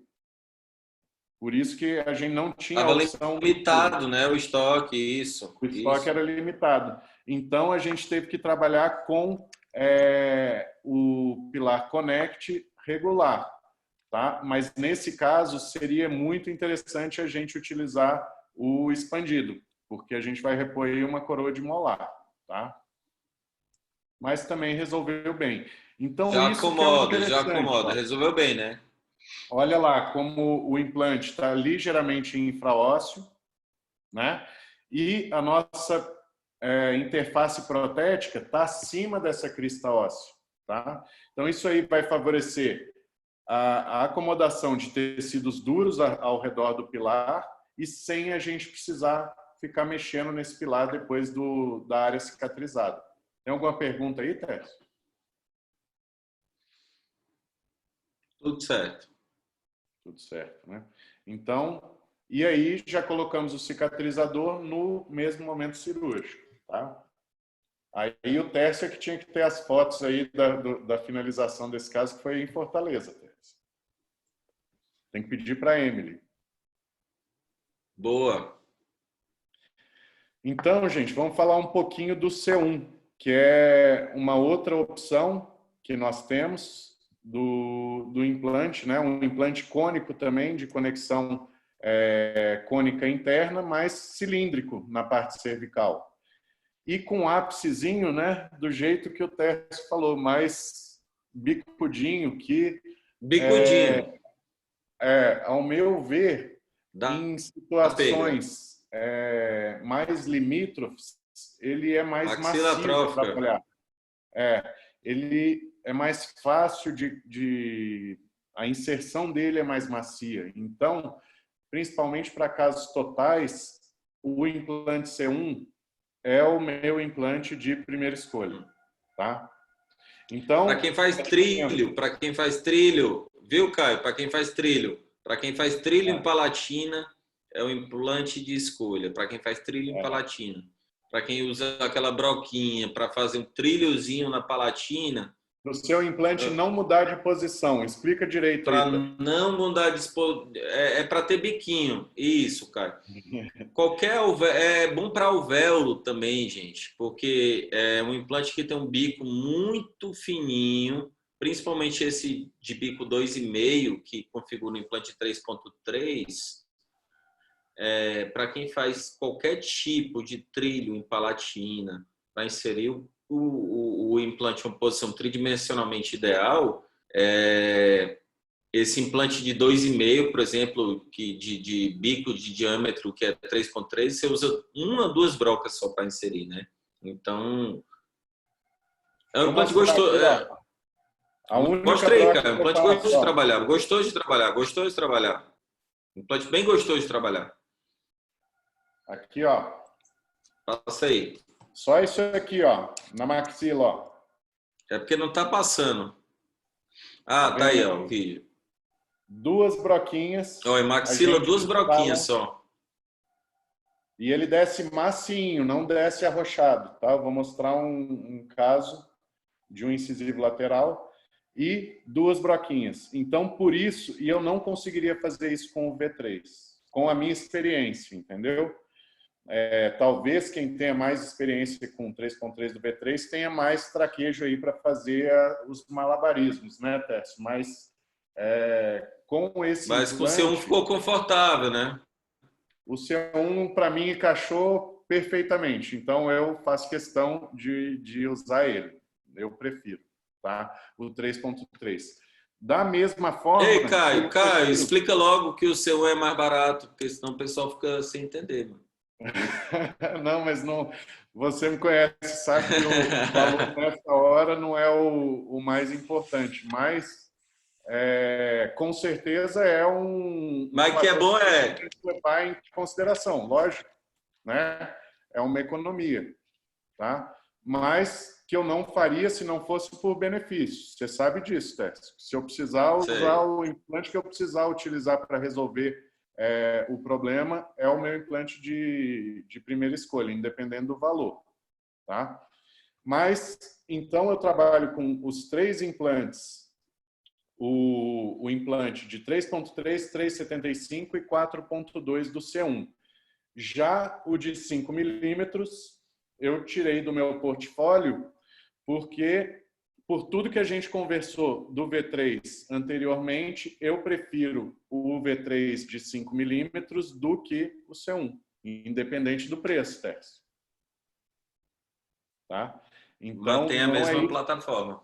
Speaker 3: Por isso que a gente não tinha a opção...
Speaker 1: limitado, né? O estoque, isso.
Speaker 3: O estoque era limitado. Então, a gente teve que trabalhar com o pilar Connect regular. Tá? Mas, nesse caso, seria muito interessante a gente utilizar o expandido, porque a gente vai repor aí uma coroa de molar. Tá? Mas também resolveu bem. Então,
Speaker 1: já
Speaker 3: isso
Speaker 1: acomoda. Resolveu bem, né?
Speaker 3: Olha lá como o implante está ligeiramente infraósseo, né? E a nossa interface protética está acima dessa crista óssea. Tá? Então, isso aí vai favorecer a acomodação de tecidos duros ao redor do pilar e sem a gente precisar ficar mexendo nesse pilar depois da área cicatrizada. Tem alguma pergunta aí, Tess?
Speaker 1: Tudo certo.
Speaker 3: Tudo certo, né? Então, e aí já colocamos o cicatrizador no mesmo momento cirúrgico, tá? Aí o Tércio é que tinha que ter as fotos aí da finalização desse caso, que foi em Fortaleza, Tércio. Tem que pedir para a Emily.
Speaker 1: Boa.
Speaker 3: Então, gente, vamos falar um pouquinho do C1, que é uma outra opção que nós temos do implante, né? Um implante cônico também, de conexão cônica interna, mas cilíndrico na parte cervical. E com ápicezinho, né? Do jeito que o Tércio falou, mais bicudinho, que...
Speaker 1: Bicudinho.
Speaker 3: Ao meu ver, em situações mais limítrofes, ele é mais macio de trabalhar. Ele é mais fácil a inserção dele é mais macia. Então, principalmente para casos totais, o implante C1 é o meu implante de primeira escolha, tá? Então,
Speaker 1: para quem faz trilho, viu, Caio? Para quem faz trilho em palatina, é o implante de escolha. Para quem faz trilho em palatina. Para quem usa aquela broquinha para fazer um trilhozinho na palatina.
Speaker 3: No seu implante não mudar de posição. Explica direito.
Speaker 1: Para não mudar de posição. É para ter biquinho. Isso, Caio. É bom para alvéolo também, gente. Porque é um implante que tem um bico muito fininho. Principalmente esse de bico 2,5, que configura o implante 3.3, para quem faz qualquer tipo de trilho em palatina, para inserir o implante em uma posição tridimensionalmente ideal, esse implante de 2,5, por exemplo, de bico de diâmetro, que é 3.3, você usa uma ou duas brocas só para inserir, né? Então, é um implante gostoso. Mostrei, cara. Implante gostoso de trabalhar. Gostoso de trabalhar. Implante bem gostoso de trabalhar.
Speaker 3: Aqui, ó.
Speaker 1: Passa aí.
Speaker 3: Só isso aqui, ó. Na maxila, ó.
Speaker 1: É porque não está passando. Ah, tá aí, ó, o vídeo.
Speaker 3: 2 broquinhas.
Speaker 1: Ó, maxila, 2 broquinhas só.
Speaker 3: E ele desce massinho, não desce arrochado, tá? Eu vou mostrar um caso de um incisivo lateral e 2 broquinhas. Então, por isso, e eu não conseguiria fazer isso com o V3, com a minha experiência, entendeu? Talvez quem tenha mais experiência com 3.3 do V3 tenha mais traquejo aí para fazer os malabarismos, né, Tércio? Mas com esse
Speaker 1: Mas com o
Speaker 3: implante,
Speaker 1: C1 ficou confortável, né?
Speaker 3: o C1 para mim encaixou perfeitamente. Então eu faço questão de usar ele. Eu prefiro, tá? O 3.3. Da mesma forma...
Speaker 1: Ei, Caio, explica logo que o C1 é mais barato, porque senão o pessoal fica sem entender, mano.
Speaker 3: Não, mas não. Você me conhece, sabe que o valor nessa hora não é o mais importante, mas com certeza é
Speaker 1: Mas que é bom
Speaker 3: que levar em consideração, lógico, né? É uma economia, tá? Mas que eu não faria se não fosse por benefício. Você sabe disso, Tess. Se eu precisar usar o implante que eu precisar utilizar para resolver o problema, é o meu implante de primeira escolha, independente do valor, tá? Mas, então, eu trabalho com os 3 implantes, o implante de 3.3, 3,75 e 4.2 do C1. Já o de 5 milímetros, eu tirei do meu portfólio porque, por tudo que a gente conversou do V3 anteriormente, eu prefiro o V3 de 5 milímetros do que o C1, independente do preço, Tércio. Tá? Então,
Speaker 1: mantém a mesma plataforma.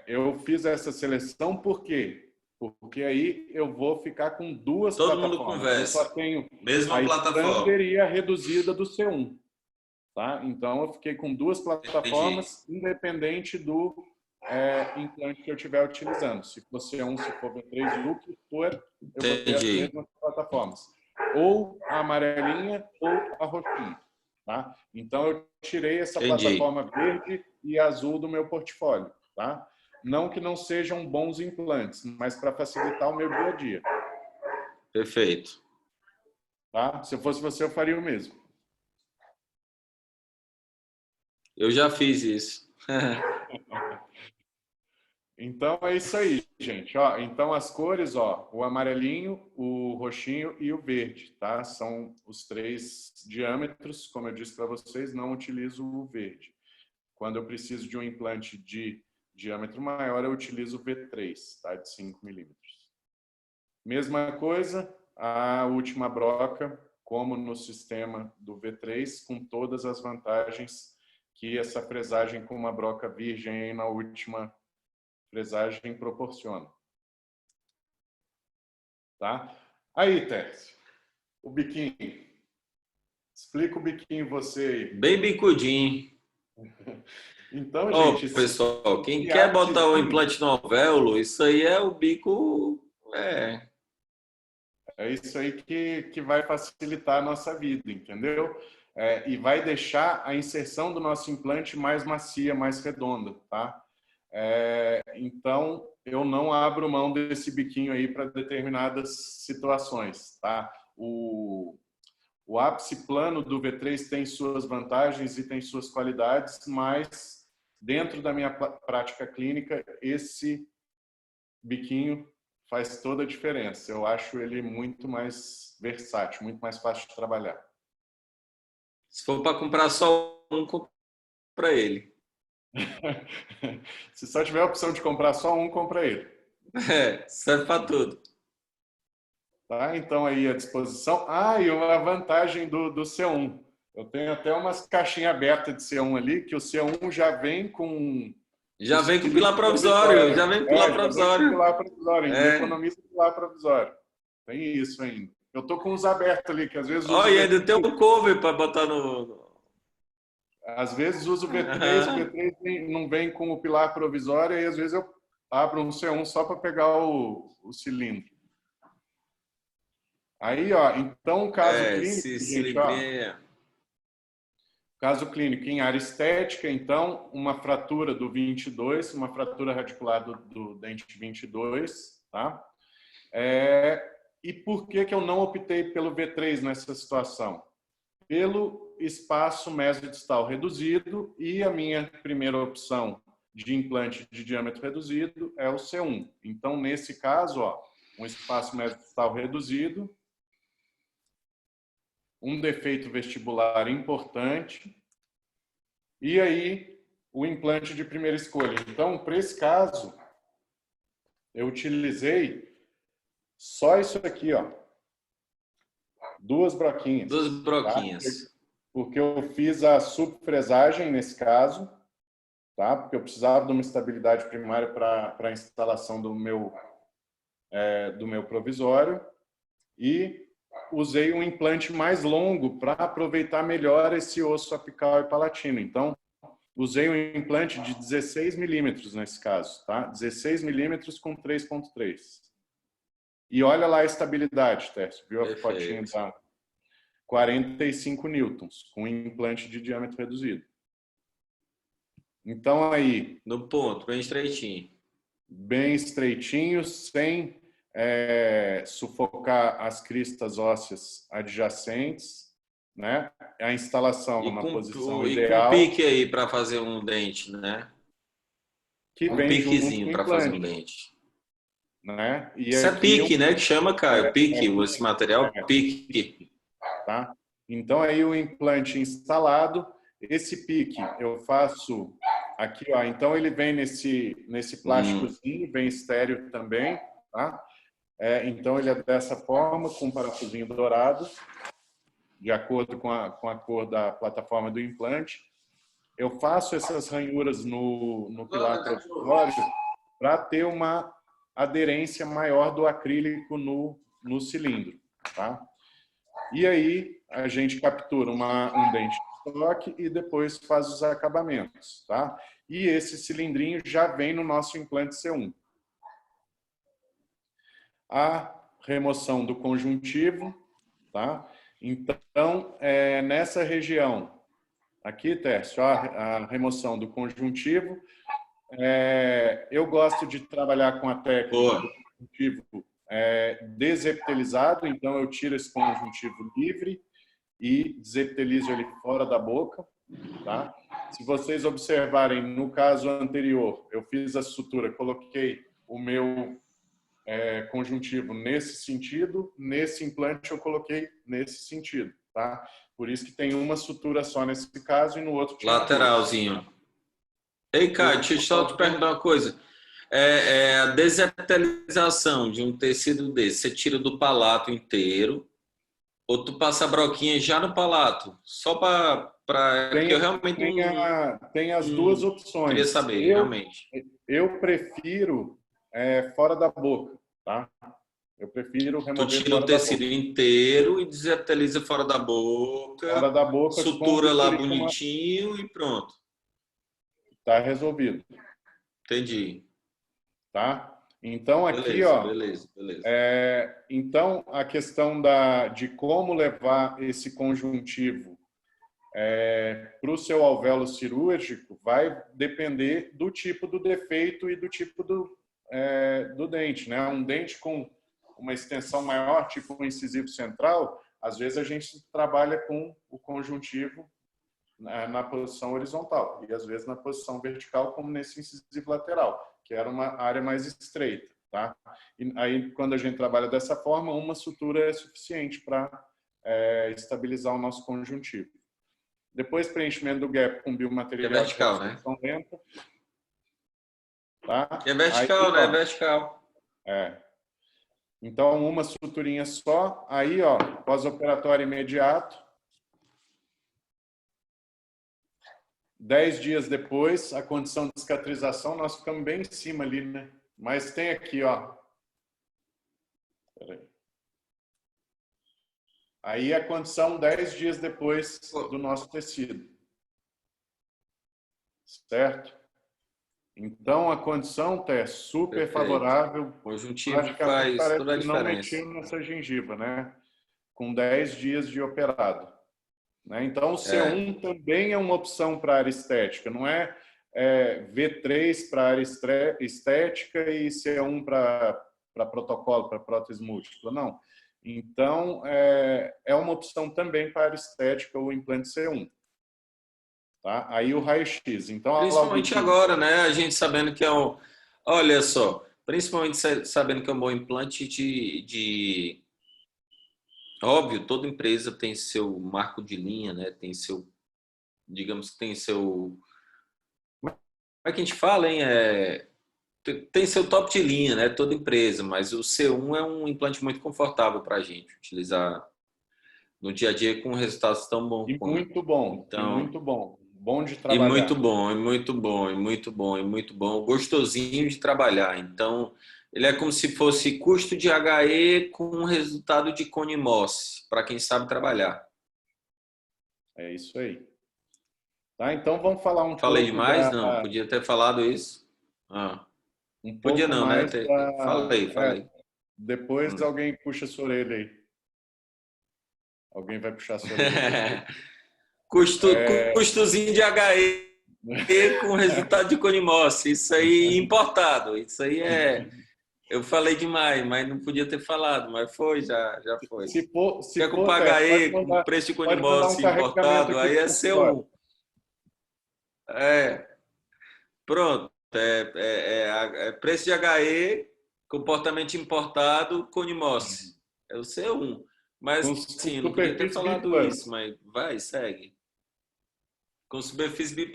Speaker 3: Eu fiz essa seleção por quê? Porque aí eu vou ficar com 2
Speaker 1: Todo
Speaker 3: plataformas.
Speaker 1: mundo conversa.
Speaker 3: Eu só tenho
Speaker 1: mesma
Speaker 3: a
Speaker 1: plataforma
Speaker 3: e a reduzida do C1. Tá? Então, eu fiquei com 2 plataformas, independente do implante que eu estiver utilizando. Se for C1, se for V3, o que for, eu vou ter as mesmas plataformas. Ou a amarelinha ou a roxinha. Tá? Então, eu tirei essa plataforma verde e azul do meu portfólio. Tá? Não que não sejam bons implantes, mas para facilitar o meu dia a dia.
Speaker 1: Perfeito.
Speaker 3: Tá? Se eu fosse você, eu faria o mesmo.
Speaker 1: Eu já fiz isso.
Speaker 3: Então é isso aí, gente. Ó, então as cores, ó, o amarelinho, o roxinho e o verde, tá? São os 3 diâmetros. Como eu disse para vocês, não utilizo o verde. Quando eu preciso de um implante de diâmetro maior, eu utilizo o V3, tá? De 5 milímetros. Mesma coisa, a última broca, como no sistema do V3, com todas as vantagens que essa fresagem com uma broca virgem aí na última fresagem proporciona. Tá? Aí, Tércio, o biquinho. Explica o biquinho você aí.
Speaker 1: Bem bicudinho.
Speaker 3: Então, gente...
Speaker 1: pessoal, quem quer botar o implante no alvéolo, isso aí é o bico...
Speaker 3: É isso aí que vai facilitar a nossa vida, entendeu? E vai deixar a inserção do nosso implante mais macia, mais redonda, tá? Então, eu não abro mão desse biquinho aí para determinadas situações, tá? O ápice plano do V3 tem suas vantagens e tem suas qualidades, mas dentro da minha prática clínica, esse biquinho faz toda a diferença. Eu acho ele muito mais versátil, muito mais fácil de trabalhar.
Speaker 1: Se for para comprar só um, compra ele.
Speaker 3: Se só tiver a opção de comprar só um, compra ele.
Speaker 1: Serve para tudo.
Speaker 3: Tá? Então, aí à disposição. E uma vantagem do C1. Eu tenho até umas caixinhas abertas de C1 ali, que o C1 já vem com...
Speaker 1: Já vem com pilar provisório. Já vem com pilar provisório.
Speaker 3: Ainda economiza pilar provisório. Tem isso ainda. Eu tô com os abertos ali, que às vezes...
Speaker 1: E ainda tem um cover para botar no...
Speaker 3: Às vezes uso o V3, o V3 não vem com o pilar provisório, e às vezes eu abro um C1 só para pegar o cilindro. Aí, ó, então o caso clínico, gente, ó, Caso clínico em área estética, então, uma fratura do 22, uma fratura radicular do dente 22, tá? E por que eu não optei pelo V3 nessa situação? Pelo espaço mesodistal reduzido, e a minha primeira opção de implante de diâmetro reduzido é o C1. Então, nesse caso, ó, um espaço mesodistal reduzido, um defeito vestibular importante, e aí o implante de primeira escolha. Então, para esse caso, eu utilizei só isso aqui, ó, 2 broquinhas.
Speaker 1: 2 broquinhas.
Speaker 3: Tá? Porque eu fiz a subfresagem nesse caso, tá? Porque eu precisava de uma estabilidade primária para a instalação do meu provisório, e usei um implante mais longo para aproveitar melhor esse osso apical e palatino. Então, usei um implante de 16 milímetros nesse caso, tá? 16 milímetros com 3,3. E olha lá a estabilidade, Tércio. Viu a fotinha da 45 newtons, com implante de diâmetro reduzido. Então, aí...
Speaker 1: No ponto, bem estreitinho.
Speaker 3: Bem estreitinho, sem sufocar as cristas ósseas adjacentes, né? A instalação na posição ideal.
Speaker 1: E com pique aí para fazer um dente, né?
Speaker 3: Que
Speaker 1: um
Speaker 3: vem
Speaker 1: piquezinho para fazer um dente.
Speaker 3: Né? E
Speaker 1: isso é pique, né? Que chama, Caio? Pique, esse material, pique.
Speaker 3: Tá? Então, aí o implante instalado, esse pique eu faço aqui, ó. Então, ele vem nesse plásticozinho, vem estéreo também, tá? Então, ele é dessa forma, com um parafusinho dourado, de acordo com a cor da plataforma do implante. Eu faço essas ranhuras no pilar provisório para ter uma aderência maior do acrílico no cilindro, tá? E aí a gente captura um dente de estoque e depois faz os acabamentos, tá? E esse cilindrinho já vem no nosso implante C1. A remoção do conjuntivo, tá? Então, nessa região, aqui, Tércio, a remoção do conjuntivo, eu gosto de trabalhar com a técnica do conjuntivo desepitelizado, então eu tiro esse conjuntivo livre e desepitelizo ele fora da boca, tá? Se vocês observarem, no caso anterior, eu fiz a sutura, coloquei o meu conjuntivo nesse sentido, nesse implante eu coloquei nesse sentido, tá? Por isso que tem uma sutura só nesse caso e no outro...
Speaker 1: Lateralzinho. Ei, Caio, deixa eu só te perguntar uma coisa. A desepitelização de um tecido desse, você tira do palato inteiro ou tu passa a broquinha já no palato? Só para... Porque eu realmente
Speaker 3: tem as duas opções.
Speaker 1: Queria saber, realmente.
Speaker 3: Eu prefiro fora da boca, tá? Eu prefiro remover.
Speaker 1: Tu tira o tecido inteiro e desepiteliza fora da boca.
Speaker 3: Fora da boca.
Speaker 1: Sutura lá bonitinho e pronto.
Speaker 3: Tá resolvido.
Speaker 1: Entendi.
Speaker 3: Tá? Então aqui,
Speaker 1: beleza,
Speaker 3: ó.
Speaker 1: Beleza.
Speaker 3: Então a questão de como levar esse conjuntivo para o seu alvéolo cirúrgico vai depender do tipo do defeito e do tipo do dente, né? Um dente com uma extensão maior, tipo um incisivo central, às vezes a gente trabalha com o conjuntivo na posição horizontal e às vezes na posição vertical, como nesse incisivo lateral, que era uma área mais estreita, tá? E aí, quando a gente trabalha dessa forma, uma sutura é suficiente para estabilizar o nosso conjuntivo. Depois, preenchimento do gap com biomaterial.
Speaker 1: É vertical, né?
Speaker 3: Lenta, tá?
Speaker 1: É vertical, né? É vertical.
Speaker 3: Então, uma suturinha só. Aí, ó, pós-operatório imediato. 10 dias depois, a condição de cicatrização, nós ficamos bem em cima ali, né? Mas tem aqui, ó. Peraí. Aí a condição 10 dias depois do nosso tecido. Certo? Então, a condição é super favorável.
Speaker 1: O conjuntivo faz toda a diferença.
Speaker 3: Não mexendo nessa gengiva, né? Com 10 dias de operado. né? Então, o C1 também é uma opção para a área estética, não é, V3 para a área estética e C1 para protocolo, para prótese múltipla, não. Então, é uma opção também para a área estética o implante C1. Tá? Aí o raio-x. Então,
Speaker 1: Principalmente agora, né? A gente sabendo que é um... Olha só, principalmente sabendo que é um bom implante de... Óbvio, toda empresa tem seu marco de linha, né? Tem seu... Digamos que tem seu... Como é que a gente fala, hein? Tem seu top de linha, né? Toda empresa, mas o C1 é um implante muito confortável para a gente utilizar no dia a dia com resultados tão bons
Speaker 3: E
Speaker 1: quanto.
Speaker 3: muito bom,
Speaker 1: Então,
Speaker 3: e muito bom. Bom de
Speaker 1: e
Speaker 3: trabalhar.
Speaker 1: muito bom, e muito bom, e muito bom, e muito bom. Gostosinho de trabalhar. Então, ele é como se fosse custo de HE com resultado de Cone Moss, para quem sabe trabalhar.
Speaker 3: É isso aí. Tá? Então, vamos falar um
Speaker 1: Falei
Speaker 3: pouco
Speaker 1: demais? Não, podia ter falado isso.
Speaker 3: um
Speaker 1: Podia
Speaker 3: pouco
Speaker 1: não, né?
Speaker 3: mais da...
Speaker 1: Falei.
Speaker 3: Depois alguém puxa a sua orelha aí. Alguém vai puxar a sua orelha.
Speaker 1: Custozinho de HE com resultado de Cone Moss. Isso aí importado. Isso aí é... Eu falei demais, mas não podia ter falado, mas já foi.
Speaker 3: Se
Speaker 1: Quer
Speaker 3: for,
Speaker 1: com HE com preço de Cone
Speaker 3: pode mandar
Speaker 1: Moss
Speaker 3: um carregamento
Speaker 1: importado,
Speaker 3: aqui
Speaker 1: aí é
Speaker 3: pro escritório.
Speaker 1: C1. Pronto. Preço de HE, comportamento importado, Cone Moss. É o C1. Mas,
Speaker 3: Com
Speaker 1: sim, não podia ter
Speaker 3: superfície B+.
Speaker 1: falado isso, mas vai, segue. Com superfície B+,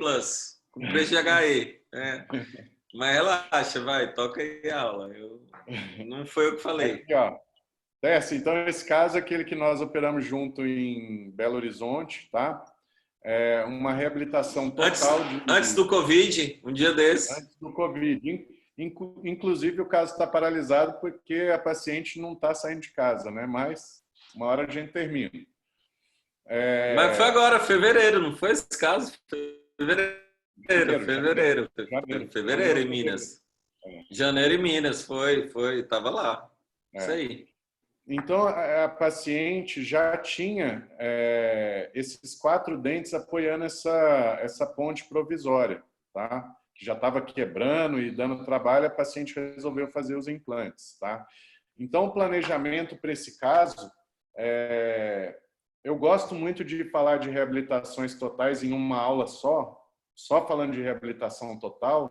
Speaker 1: com preço de HE. Mas relaxa, vai, toca aí a aula. Não foi eu que falei.
Speaker 3: Aqui, ó. Então, esse caso é aquele que nós operamos junto em Belo Horizonte, tá? É uma reabilitação total
Speaker 1: antes do Covid, um dia desse.
Speaker 3: Antes do Covid. Inclusive, o caso está paralisado porque a paciente não está saindo de casa, né? Mas uma hora a gente termina.
Speaker 1: Mas foi agora, fevereiro, não foi esse caso? Fevereiro em Minas. Janeiro em Minas, foi, estava lá. Isso aí.
Speaker 3: Então, a paciente já tinha esses 4 dentes apoiando essa ponte provisória, tá? Que já estava quebrando e dando trabalho, a paciente resolveu fazer os implantes, tá? Então, o planejamento para esse caso, eu gosto muito de falar de reabilitações totais em uma aula só falando de reabilitação total,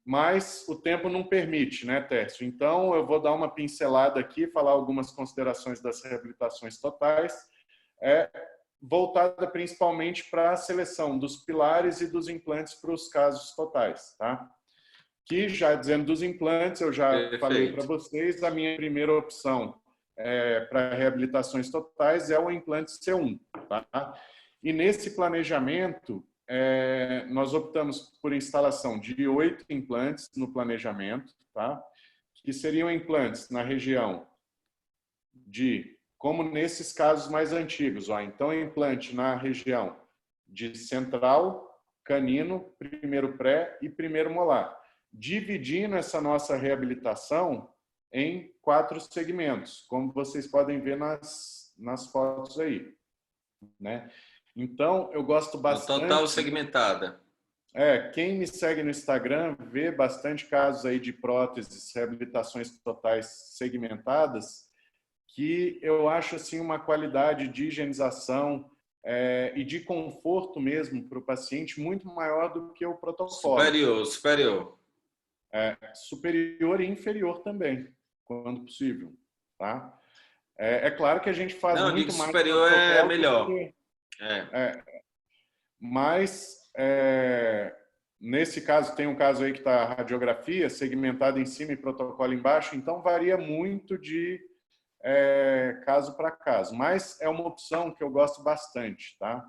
Speaker 3: mas o tempo não permite, né, Tércio? Então, eu vou dar uma pincelada aqui, falar algumas considerações das reabilitações totais, voltada principalmente para a seleção dos pilares e dos implantes para os casos totais, tá? Que, já dizendo dos implantes, eu já falei para vocês, a minha primeira opção para reabilitações totais é o implante C1, tá? E nesse planejamento, nós optamos por instalação de 8 implantes no planejamento, tá? Que seriam implantes na região como nesses casos mais antigos, ó, então implante na região de central, canino, primeiro pré e primeiro molar, dividindo essa nossa reabilitação em 4 segmentos, como vocês podem ver nas fotos aí, né? Então, eu gosto bastante...
Speaker 1: Total segmentada.
Speaker 3: Quem me segue no Instagram vê bastante casos aí de próteses, reabilitações totais segmentadas, que eu acho assim uma qualidade de higienização e de conforto mesmo para o paciente muito maior do que o protocolo.
Speaker 1: Superior.
Speaker 3: Superior e inferior também, quando possível, tá? É claro que a gente faz muito mais
Speaker 1: superior é melhor.
Speaker 3: Mas, nesse caso, tem um caso aí que está a radiografia segmentada em cima e protocolo embaixo, então varia muito de caso para caso. Mas é uma opção que eu gosto bastante, tá?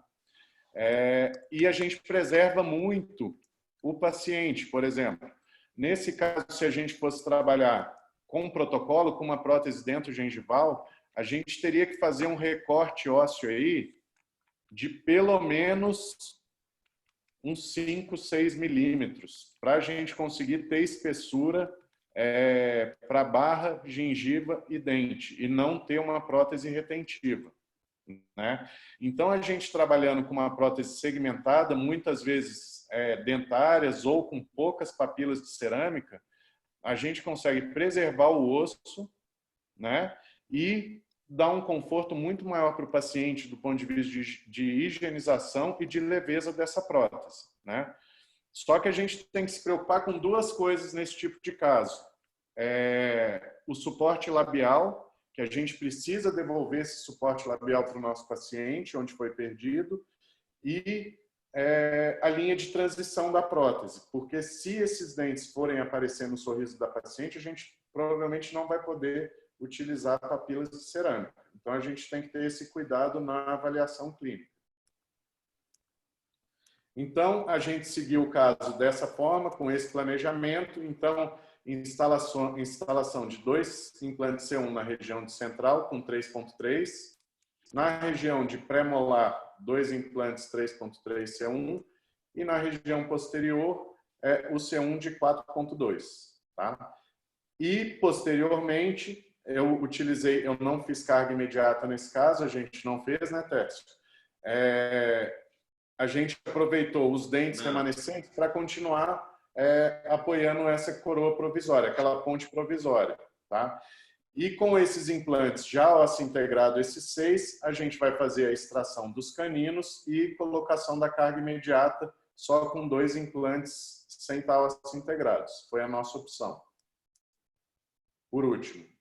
Speaker 3: E a gente preserva muito o paciente, por exemplo. Nesse caso, se a gente fosse trabalhar com um protocolo, com uma prótese dento-gengival, a gente teria que fazer um recorte ósseo aí de pelo menos uns 5, 6 milímetros, para a gente conseguir ter espessura para barra, gengiva e dente, e não ter uma prótese retentiva, né? Então, a gente trabalhando com uma prótese segmentada, muitas vezes dentárias ou com poucas papilas de cerâmica, a gente consegue preservar o osso, né? E dar um conforto muito maior para o paciente do ponto de vista de higienização e de leveza dessa prótese, né? Só que a gente tem que se preocupar com duas coisas nesse tipo de caso. O suporte labial, que a gente precisa devolver esse suporte labial para o nosso paciente, onde foi perdido, e a linha de transição da prótese, porque se esses dentes forem aparecer no sorriso da paciente, a gente provavelmente não vai poder utilizar papilas de cerâmica. Então, a gente tem que ter esse cuidado na avaliação clínica. Então, a gente seguiu o caso dessa forma, com esse planejamento. Então, instalação de 2 implantes C1 na região de central, com 3.3. Na região de pré-molar, 2 implantes 3.3 C1. E na região posterior, o C1 de 4.2. Tá? E, posteriormente, eu não fiz carga imediata nesse caso, a gente não fez, né, Tércio? A gente aproveitou os dentes remanescentes para continuar apoiando essa coroa provisória, aquela ponte provisória, tá? E com esses implantes já osso integrado, esses 6, a gente vai fazer a extração dos caninos e colocação da carga imediata só com 2 implantes sem tal osso integrados. Foi a nossa opção. Por último.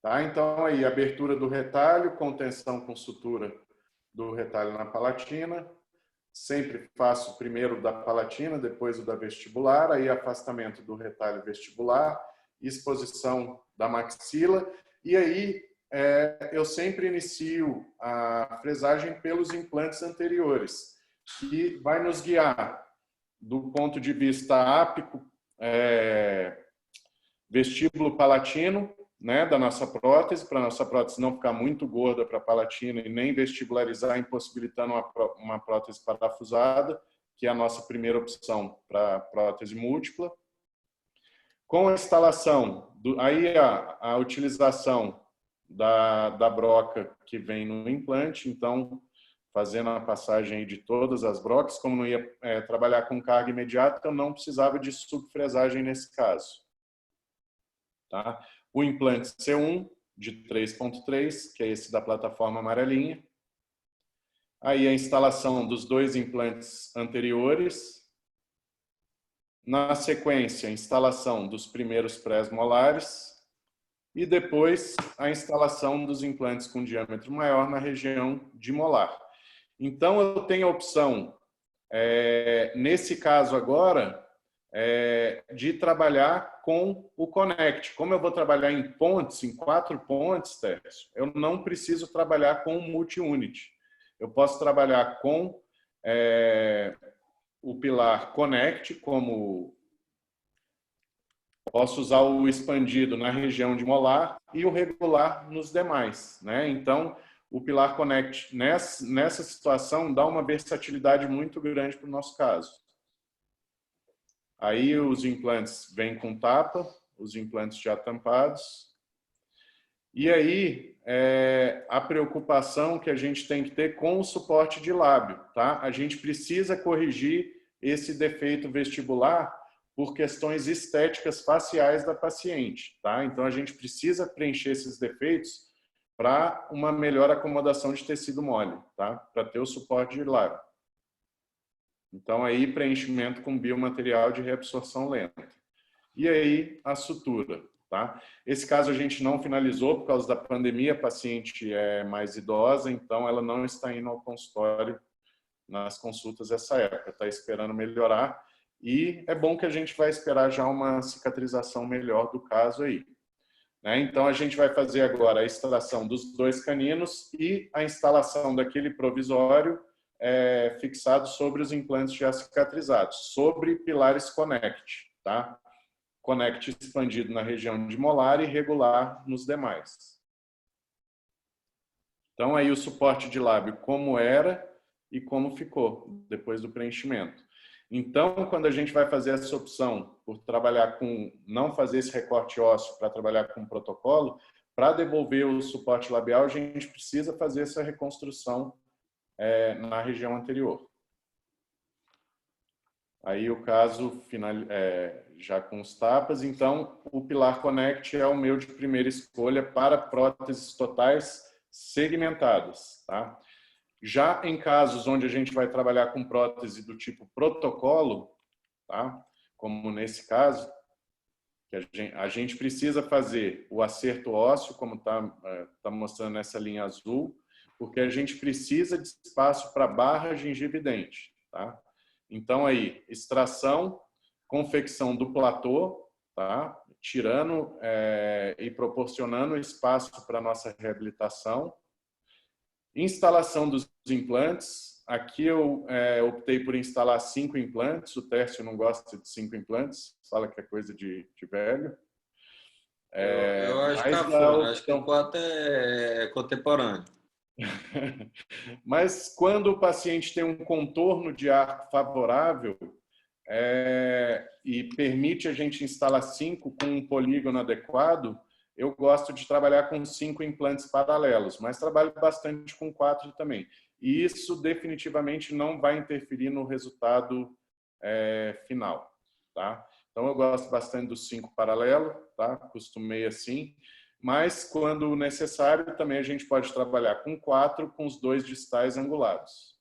Speaker 3: Tá? Então, aí, abertura do retalho, contenção com sutura do retalho na palatina. Sempre faço primeiro da palatina, depois o da vestibular, aí afastamento do retalho vestibular, exposição da maxila, e aí eu sempre inicio a fresagem pelos implantes anteriores, que vai nos guiar do ponto de vista ápico, vestíbulo palatino, né, da nossa prótese, para a nossa prótese não ficar muito gorda para a palatina e nem vestibularizar, impossibilitando uma prótese parafusada, que é a nossa primeira opção para prótese múltipla. Com a instalação, aí a utilização da broca que vem no implante, então, fazendo a passagem de todas as brocas, como não ia trabalhar com carga imediata, eu não precisava de subfresagem nesse caso. Tá? O implante C1 de 3.3, que é esse da plataforma amarelinha. Aí a instalação dos 2 implantes anteriores. Na sequência, a instalação dos primeiros pré-molares. E depois a instalação dos implantes com diâmetro maior na região de molar. Então, eu tenho a opção, nesse caso agora, de trabalhar com o Connect. Como eu vou trabalhar em pontes, em 4 pontes, Tércio, eu não preciso trabalhar com o multi-unit. Eu posso trabalhar com o pilar Connect, como posso usar o expandido na região de molar e o regular nos demais, né? Então, o pilar Connect nessa situação dá uma versatilidade muito grande para o nosso caso. Aí os implantes vêm com tapa, os implantes já tampados. E aí a preocupação que a gente tem que ter com o suporte de lábio, tá? A gente precisa corrigir esse defeito vestibular por questões estéticas faciais da paciente, tá? Então a gente precisa preencher esses defeitos para uma melhor acomodação de tecido mole, tá? Para ter o suporte de lábio. Então, aí, preenchimento com biomaterial de reabsorção lenta. E aí, a sutura, tá? Esse caso a gente não finalizou por causa da pandemia, a paciente é mais idosa, então ela não está indo ao consultório nas consultas essa época, está esperando melhorar. E é bom que a gente vai esperar já uma cicatrização melhor do caso aí. Né? Então, a gente vai fazer agora a extração dos 2 caninos e a instalação daquele provisório fixado sobre os implantes já cicatrizados, sobre pilares Connect, tá? Connect expandido na região de molar e regular nos demais. Então, aí o suporte de lábio como era e como ficou depois do preenchimento. Então, quando a gente vai fazer essa opção por trabalhar com, não fazer esse recorte ósseo para trabalhar com protocolo, para devolver o suporte labial, a gente precisa fazer essa reconstrução na região anterior. Aí o caso já com os tapas, então o Pilar Connect é o meu de primeira escolha para próteses totais segmentadas, tá? Já em casos onde a gente vai trabalhar com prótese do tipo protocolo, tá? Como nesse caso, que a gente precisa fazer o acerto ósseo, como tá mostrando nessa linha azul, porque a gente precisa de espaço para barra, gengiva e dente, tá? Então aí, extração, confecção do platô, tá? Tirando e proporcionando espaço para nossa reabilitação. Instalação dos implantes. Aqui eu optei por instalar 5 implantes. O Tércio não gosta de 5 implantes, fala que é coisa de velho.
Speaker 1: Eu acho que acho que o 4 é contemporâneo.
Speaker 3: Mas quando o paciente tem um contorno de arco favorável e permite a gente instalar 5 com um polígono adequado, eu gosto de trabalhar com 5 implantes paralelos, mas trabalho bastante com 4 também. E isso definitivamente não vai interferir no resultado final, tá? Então eu gosto bastante dos 5 paralelos, tá? Costumei assim. Mas, quando necessário, também a gente pode trabalhar com 4, com os 2 distais angulados.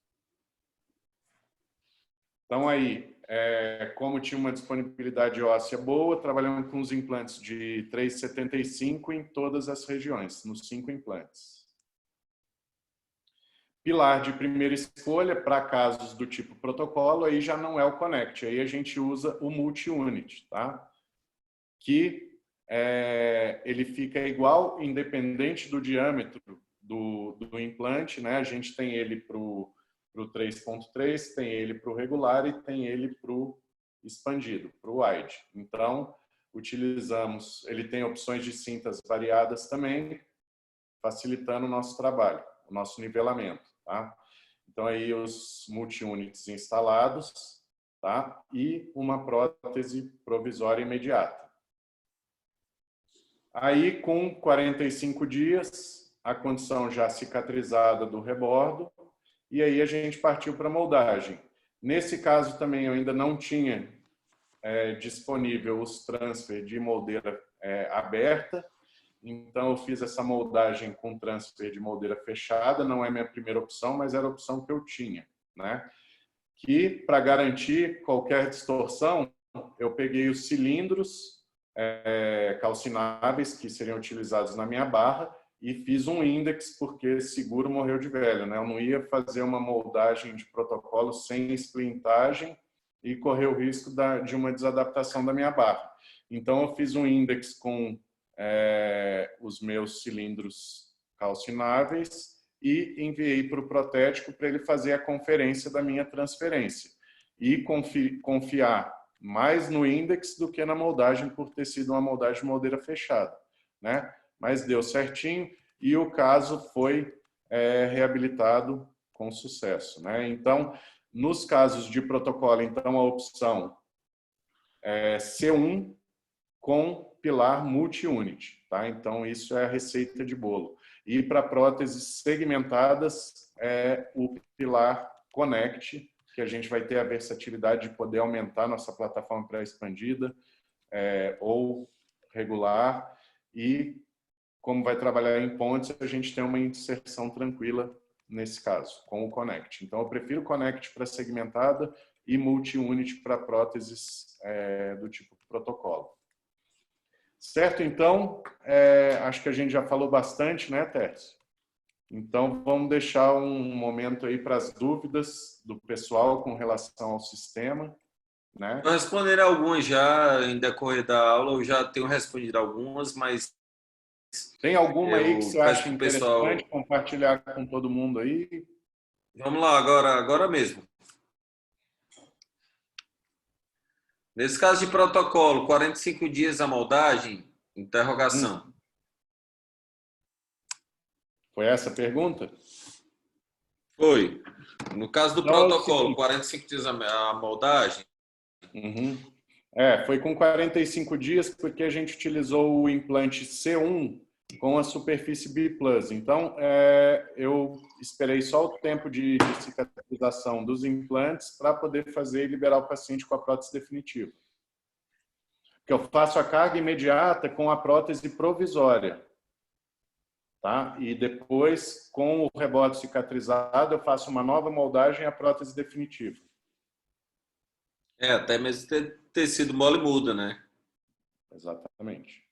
Speaker 3: Então, aí, como tinha uma disponibilidade óssea boa, trabalhamos com os implantes de 3,75 em todas as regiões, nos 5 implantes. Pilar de primeira escolha, para casos do tipo protocolo, aí já não é o Connect, aí a gente usa o Multi-Unit, tá? Que ele fica igual, independente do diâmetro do implante, né? A gente tem ele para o 3.3, tem ele para o regular e tem ele para o expandido, para o wide. Então, utilizamos, ele tem opções de cintas variadas também, facilitando o nosso trabalho, o nosso nivelamento, tá? Então, aí os multi-units instalados, tá? E uma prótese provisória imediata. Aí, com 45 dias, a condição já cicatrizada do rebordo, e aí a gente partiu para a moldagem. Nesse caso também eu ainda não tinha disponível os transfer de moldeira aberta, então eu fiz essa moldagem com transfer de moldeira fechada, não é minha primeira opção, mas era a opção que eu tinha, né? Que, para garantir qualquer distorção, eu peguei os cilindros calcináveis que seriam utilizados na minha barra e fiz um índex porque seguro morreu de velho, né? Eu não ia fazer uma moldagem de protocolo sem splintagem e correr o risco de uma desadaptação da minha barra. Então eu fiz um índex com os meus cilindros calcináveis e enviei para o protético para ele fazer a conferência da minha transferência e confiar mais no índex do que na moldagem, por ter sido uma moldagem de moldeira fechada, né? Mas deu certinho e o caso foi reabilitado com sucesso, né? Então, nos casos de protocolo, então a opção é C1 com pilar multi-unit, tá? Então, isso é a receita de bolo. E para próteses segmentadas, o pilar Connect, que a gente vai ter a versatilidade de poder aumentar nossa plataforma pré-expandida ou regular, e como vai trabalhar em pontes, a gente tem uma inserção tranquila nesse caso, com o Connect. Então, eu prefiro Connect para segmentada e multi-unit para próteses do tipo protocolo. Certo? Então, acho que a gente já falou bastante, né, Tércio? Então, vamos deixar um momento aí para as dúvidas do pessoal com relação ao sistema, né?
Speaker 1: Eu responderei algumas já em decorrer da aula, eu já tenho respondido algumas, mas...
Speaker 3: Tem alguma aí que você acha interessante
Speaker 1: pessoal...
Speaker 3: compartilhar com todo mundo aí?
Speaker 1: Vamos lá, agora mesmo. Nesse caso de protocolo, 45 dias a moldagem? Interrogação.
Speaker 3: Foi essa a pergunta?
Speaker 1: Foi. No caso do
Speaker 3: Então,
Speaker 1: protocolo, 45 dias a moldagem?
Speaker 3: Uhum. Foi com 45 dias porque a gente utilizou o implante C1 com a superfície B+. Então, eu esperei só o tempo de cicatrização dos implantes para poder fazer e liberar o paciente com a prótese definitiva. Porque eu faço a carga imediata com a prótese provisória. Tá? E depois, com o rebote cicatrizado, eu faço uma nova moldagem e a prótese definitiva.
Speaker 1: Até mesmo tecido mole muda, né?
Speaker 3: Exatamente.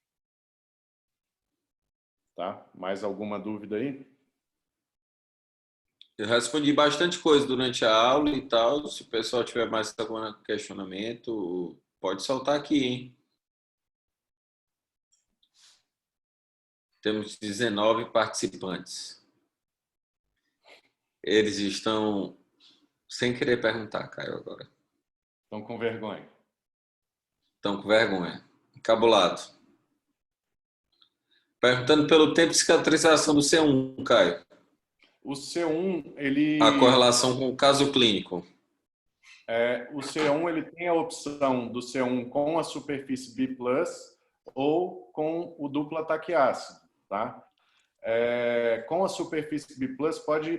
Speaker 3: Tá? Mais alguma dúvida aí?
Speaker 1: Eu respondi bastante coisa durante a aula e tal. Se o pessoal tiver mais algum questionamento, pode soltar aqui, hein? Temos 19 participantes. Eles estão sem querer perguntar, Caio, agora.
Speaker 3: Estão com vergonha.
Speaker 1: Estão com vergonha. Encabulado. Perguntando pelo tempo de cicatrização do C1, Caio.
Speaker 3: O C1, ele...
Speaker 1: A correlação com o caso clínico.
Speaker 3: O C1, ele tem a opção do C1 com a superfície B+, ou com o duplo ataque ácido, tá? Com a superfície B+, pode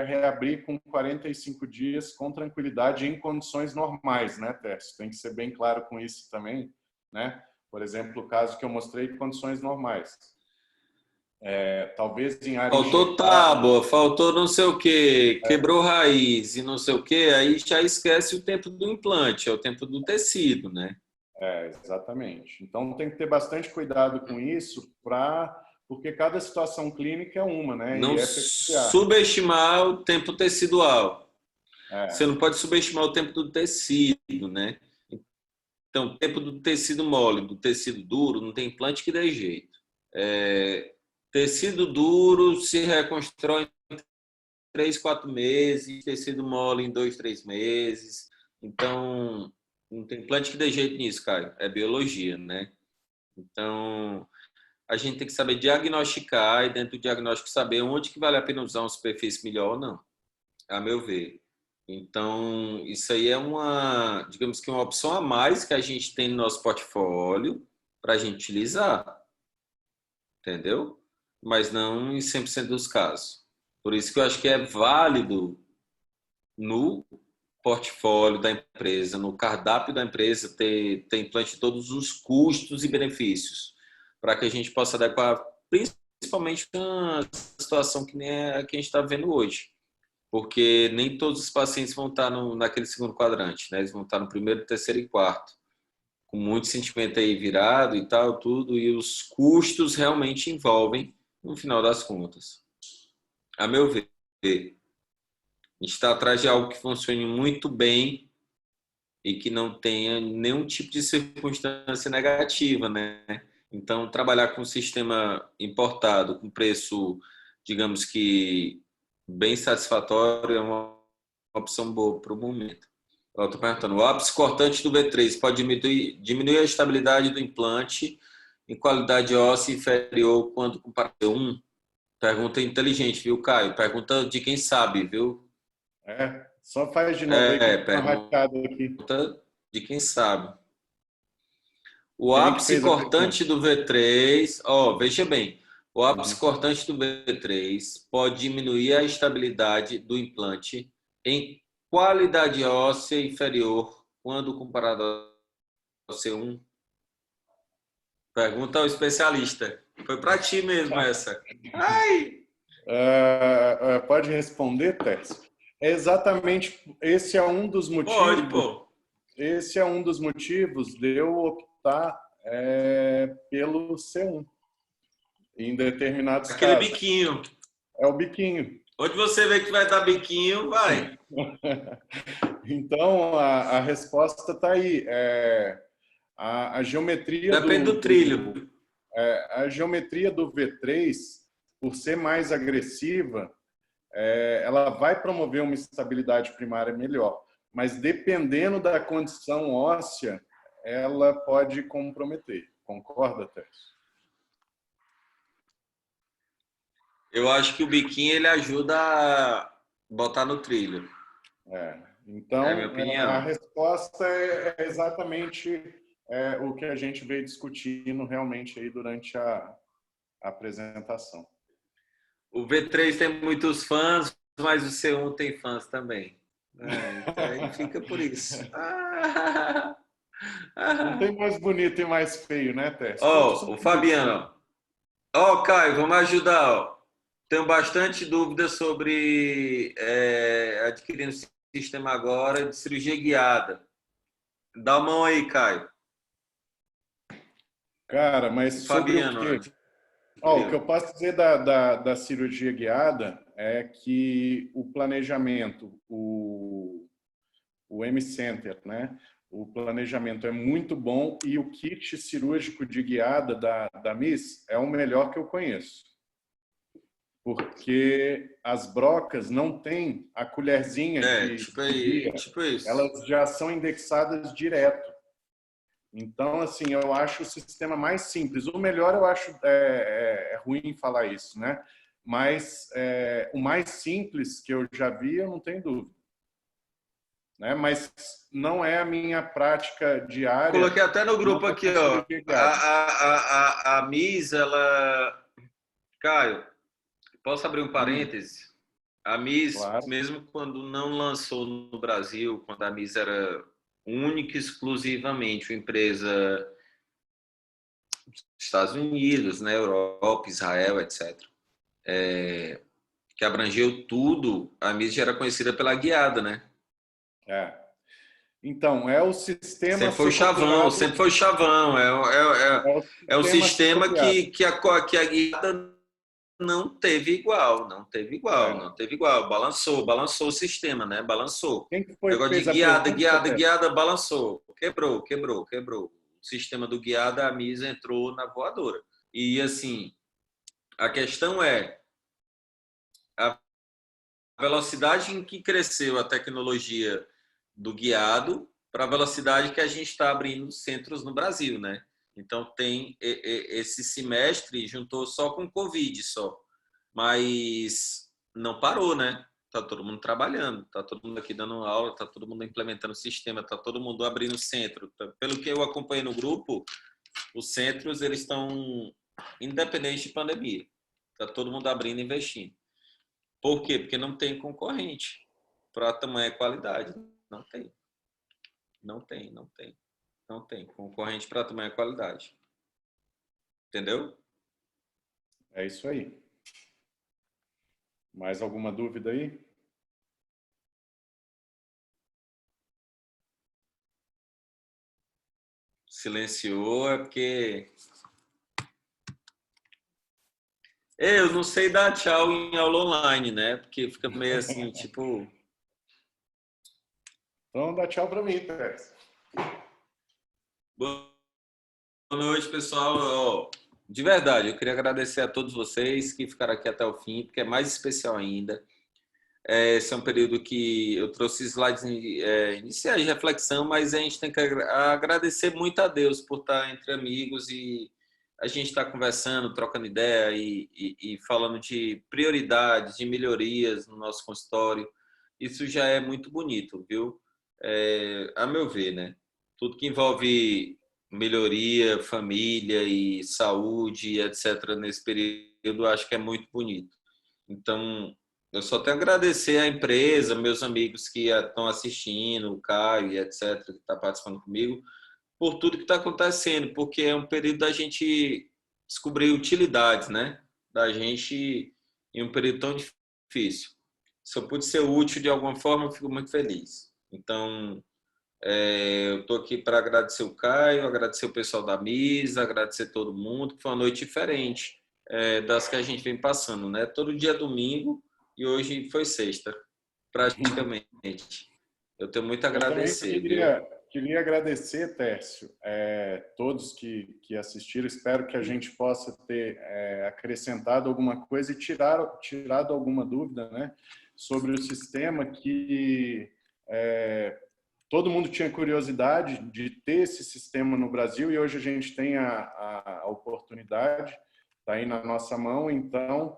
Speaker 3: reabrir com 45 dias com tranquilidade em condições normais, né, Tércio? Tem que ser bem claro com isso também, né? Por exemplo, o caso que eu mostrei, condições normais. Talvez em área
Speaker 1: Faltou tábua, faltou não sei o que, quebrou raiz e não sei o que, aí já esquece o tempo do implante, é o tempo do tecido, né?
Speaker 3: Exatamente. Então tem que ter bastante cuidado com isso, porque cada situação clínica é uma, né?
Speaker 1: Não
Speaker 3: E
Speaker 1: subestimar o tempo tecidual.
Speaker 3: É.
Speaker 1: Você não pode subestimar o tempo do tecido, né? Então, o tempo do tecido mole, do tecido duro, não tem implante que dê jeito. Tecido duro se reconstrói em 3, 4 meses, tecido mole em 2, 3 meses. Então, não tem implante que dê jeito nisso, Caio. É biologia, né? Então, a gente tem que saber diagnosticar e, dentro do diagnóstico, saber onde que vale a pena usar uma superfície melhor ou não, a meu ver. Então, isso aí é digamos que uma opção a mais que a gente tem no nosso portfólio para a gente utilizar, entendeu? Mas não em 100% dos casos. Por isso que eu acho que é válido no portfólio da empresa, no cardápio da empresa, ter implante de todos os custos e benefícios, para que a gente possa adequar, principalmente na situação que nem a que a gente está vendo hoje. Porque nem todos os pacientes vão estar naquele segundo quadrante, né? Eles vão estar no primeiro, terceiro e quarto, com muito sentimento aí virado e tal, tudo, e os custos realmente envolvem, no final das contas. A meu ver, a gente está atrás de algo que funcione muito bem e que não tenha nenhum tipo de circunstância negativa, né? Então, trabalhar com um sistema importado, com preço, digamos que bem satisfatório, é uma opção boa para o momento. Eu estou perguntando, o ápice cortante do V3 pode diminuir a estabilidade do implante em qualidade óssea inferior quando comparado com um? Pergunta inteligente, viu, Caio? Pergunta de quem sabe, viu?
Speaker 3: Só faz de novo aí que eu
Speaker 1: pergunta
Speaker 3: aqui.
Speaker 1: de quem sabe. O
Speaker 3: Quem que
Speaker 1: ápice
Speaker 3: fez a
Speaker 1: cortante do V3, veja bem, o ápice
Speaker 3: Uhum.
Speaker 1: cortante do V3 pode diminuir a estabilidade do implante em qualidade óssea inferior quando comparado ao C1? Pergunta ao especialista. Foi para ti mesmo essa. Ai!
Speaker 3: Pode responder, Tércio? Exatamente, esse é um dos motivos.
Speaker 1: Pode, pô.
Speaker 3: Esse é um dos motivos de eu optar pelo C1 em determinados
Speaker 1: Aquele
Speaker 3: casos.
Speaker 1: biquinho.
Speaker 3: É o biquinho.
Speaker 1: Onde você vê que vai dar biquinho, vai.
Speaker 3: Então, a resposta está aí. A geometria
Speaker 1: Depende do trilho.
Speaker 3: A geometria do V3, por ser mais agressiva, ela vai promover uma estabilidade primária melhor. Mas, dependendo da condição óssea, ela pode comprometer. Concorda, Tércio?
Speaker 1: Eu acho que o biquinho ele ajuda a botar no trilho.
Speaker 3: Então,
Speaker 1: É a minha opinião.
Speaker 3: a resposta é exatamente o que a gente veio discutindo realmente aí durante a a apresentação.
Speaker 1: O V3 tem muitos fãs, mas o C1 tem fãs também. Então aí fica por isso.
Speaker 3: Não tem mais bonito e mais feio, né, Tess?
Speaker 1: Ó, o Fabiano. Ó, Caio, vamos ajudar. Ó. Tenho bastante dúvidas sobre adquirindo sistema agora de cirurgia guiada. Dá uma mão aí, Caio.
Speaker 3: Cara, mas sobre
Speaker 1: Fabiano,
Speaker 3: o quê? O que eu posso dizer da cirurgia guiada é que o planejamento, o M-Center, né? O planejamento é muito bom e o kit cirúrgico de guiada da Miss é o melhor que eu conheço. Porque as brocas não têm a colherzinha de guia,
Speaker 1: tipo isso.
Speaker 3: elas já são indexadas direto. Então, assim, eu acho o sistema mais simples. O melhor, eu acho, é ruim falar isso, né? Mas o mais simples que eu já vi, eu não tenho dúvida. Né? Mas não é a minha prática diária.
Speaker 1: Coloquei até no grupo aqui, ó. A Miss, ela... Caio, posso abrir um parêntese? A Miss,
Speaker 3: claro.
Speaker 1: mesmo quando não lançou no Brasil, quando a Miss era única e exclusivamente uma empresa dos Estados Unidos, né, Europa, Israel, etc., que abrangeu tudo, a Miss já era conhecida pela guiada, né?
Speaker 3: Então, é o sistema...
Speaker 1: Sempre foi o chavão, sempre foi o chavão. É o sistema que a guiada não teve igual, não teve igual, não teve igual. Balançou o sistema, né? Balançou.
Speaker 3: Quem que foi
Speaker 1: negócio
Speaker 3: que
Speaker 1: de guiada, balançou. Quebrou. O sistema do guiada, a Miss entrou na voadora. E, assim, a questão é a velocidade em que cresceu a tecnologia do guiado para a velocidade que a gente está abrindo centros no Brasil, né? Então, tem esse semestre, juntou só com Covid, só. Mas não parou, né? Tá todo mundo trabalhando, tá todo mundo aqui dando aula, tá todo mundo implementando o sistema, tá todo mundo abrindo centro. Pelo que eu acompanhei no grupo, os centros, eles estão independentes de pandemia. Tá todo mundo abrindo e investindo. Por quê? Porque não tem concorrente para tamanha qualidade. Não tem. Não tem concorrente para tamanha qualidade. Entendeu?
Speaker 3: É isso aí. Mais alguma dúvida aí?
Speaker 1: Silenciou é porque... Eu não sei dar tchau em aula online, né? Porque fica meio assim, tipo...
Speaker 3: Então, dá tchau para mim, Pérez.
Speaker 1: Boa noite, pessoal. De verdade, eu queria agradecer a todos vocês que ficaram aqui até o fim, porque é mais especial ainda. Esse é um período que eu trouxe slides iniciais de reflexão, mas a gente tem que agradecer muito a Deus por estar entre amigos e a gente está conversando, trocando ideia e falando de prioridades, de melhorias no nosso consultório. Isso já é muito bonito, viu? A meu ver, né? Tudo que envolve melhoria, família e saúde, etc., nesse período, acho que é muito bonito. Então, eu só tenho a agradecer à empresa, meus amigos que estão assistindo, o Caio e etc., que está participando comigo, por tudo que está acontecendo, porque é um período da gente descobrir utilidades, né? Da gente em um período tão difícil. Se eu pude ser útil de alguma forma, eu fico muito feliz. Então, eu estou aqui para agradecer o Caio, agradecer o pessoal da Misa, agradecer todo mundo, que foi uma noite diferente das que a gente vem passando, né? Todo dia é domingo e hoje foi sexta, praticamente. Eu tenho muito a agradecer.
Speaker 3: Queria agradecer, Tércio, todos que assistiram. Espero que a gente possa ter acrescentado alguma coisa e tirado alguma dúvida, né, sobre o sistema que todo mundo tinha curiosidade de ter esse sistema no Brasil e hoje a gente tem a oportunidade, está aí na nossa mão. Então,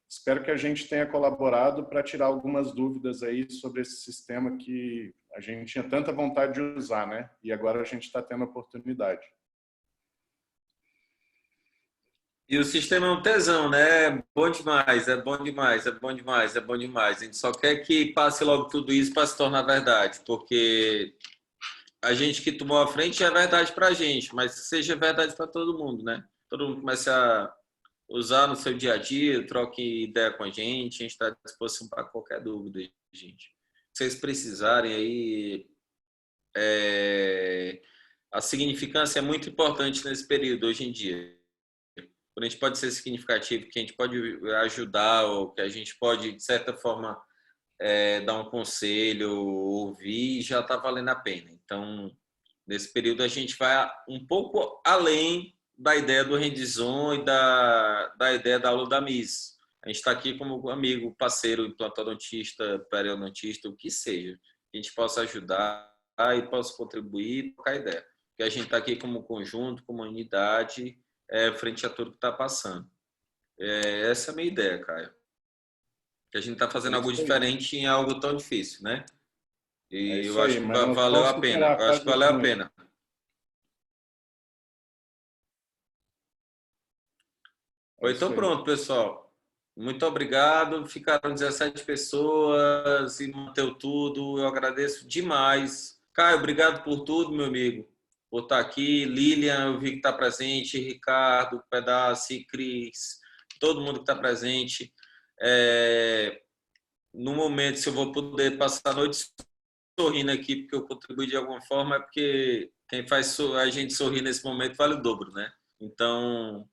Speaker 3: espero que a gente tenha colaborado para tirar algumas dúvidas aí sobre esse sistema que a gente tinha tanta vontade de usar, né? E agora a gente está tendo a oportunidade.
Speaker 1: E o sistema é um tesão, né? É bom demais, é bom demais, é bom demais, é bom demais. A gente só quer que passe logo tudo isso para se tornar verdade, porque a gente que tomou a frente é verdade para a gente, mas que seja verdade para todo mundo, né? Todo mundo comece a usar no seu dia a dia, troque ideia com a gente está à disposição para qualquer dúvida, gente. Se vocês precisarem aí, a significância é muito importante nesse período hoje em dia. Quando a gente pode ser significativo, que a gente pode ajudar, ou que a gente pode, de certa forma, dar um conselho, ouvir, já está valendo a pena. Então, nesse período, a gente vai um pouco além da ideia do Rendizon e da ideia da aula da Miss. A gente está aqui como amigo, parceiro, implantodontista, periodontista, o que seja. A gente possa ajudar e possa contribuir, trocar ideia. Porque a gente está aqui como conjunto, como unidade, frente a tudo que está passando. Essa é a minha ideia, Caio. Que a gente está fazendo algo diferente em algo tão difícil, né? E eu acho que valeu a pena. Eu acho que valeu a pena. Então pronto, pessoal. Muito obrigado. Ficaram 17 pessoas e manteve tudo. Eu agradeço demais. Caio, obrigado por tudo, meu amigo. Por estar aqui. Lilian, eu vi que está presente. Ricardo, Pedaço, Cris, todo mundo que está presente. No momento, se eu vou poder passar a noite sorrindo aqui, porque eu contribuí de alguma forma, é porque quem faz a gente sorrir nesse momento vale o dobro, né? Então,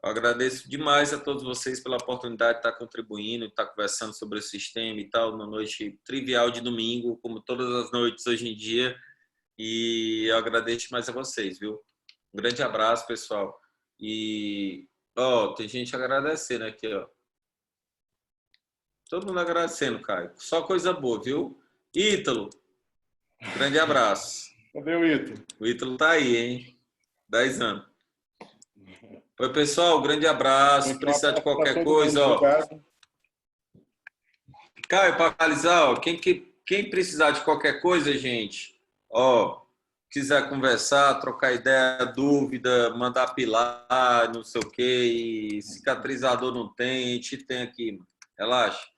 Speaker 1: eu agradeço demais a todos vocês pela oportunidade de estar contribuindo, de estar conversando sobre o sistema e tal, numa noite trivial de domingo, como todas as noites hoje em dia. E eu agradeço mais a vocês, viu? Um grande abraço, pessoal. E, tem gente agradecendo aqui, ó. Todo mundo agradecendo, Caio. Só coisa boa, viu? Ítalo, grande abraço.
Speaker 3: Cadê o Ítalo?
Speaker 1: O Ítalo tá aí, hein? 10 anos. Oi, pessoal, grande abraço. Se precisar de qualquer coisa, Caio, para finalizar, quem precisar de qualquer coisa, gente, quiser conversar, trocar ideia, dúvida, mandar pilar, não sei o quê, e cicatrizador não tem, a gente tem aqui, relaxa.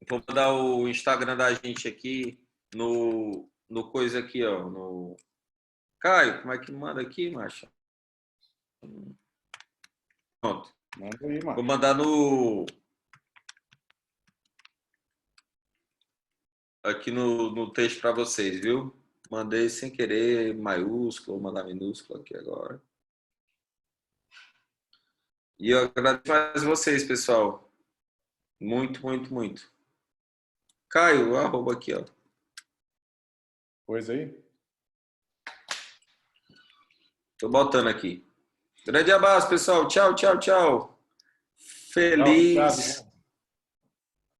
Speaker 1: Vou mandar o Instagram da gente aqui no coisa aqui, ó. No... Caio, como é que manda aqui, macho? Pronto.
Speaker 3: Manda aí, macho.
Speaker 1: Vou mandar aqui no texto para vocês, viu? Mandei sem querer maiúsculo, vou mandar minúsculo aqui agora. E eu agradeço mais vocês, pessoal. Muito, muito, muito. Caio, arroba aqui, ó.
Speaker 3: Pois aí.
Speaker 1: Tô botando aqui. Grande abraço, pessoal. Tchau, tchau, tchau. Feliz.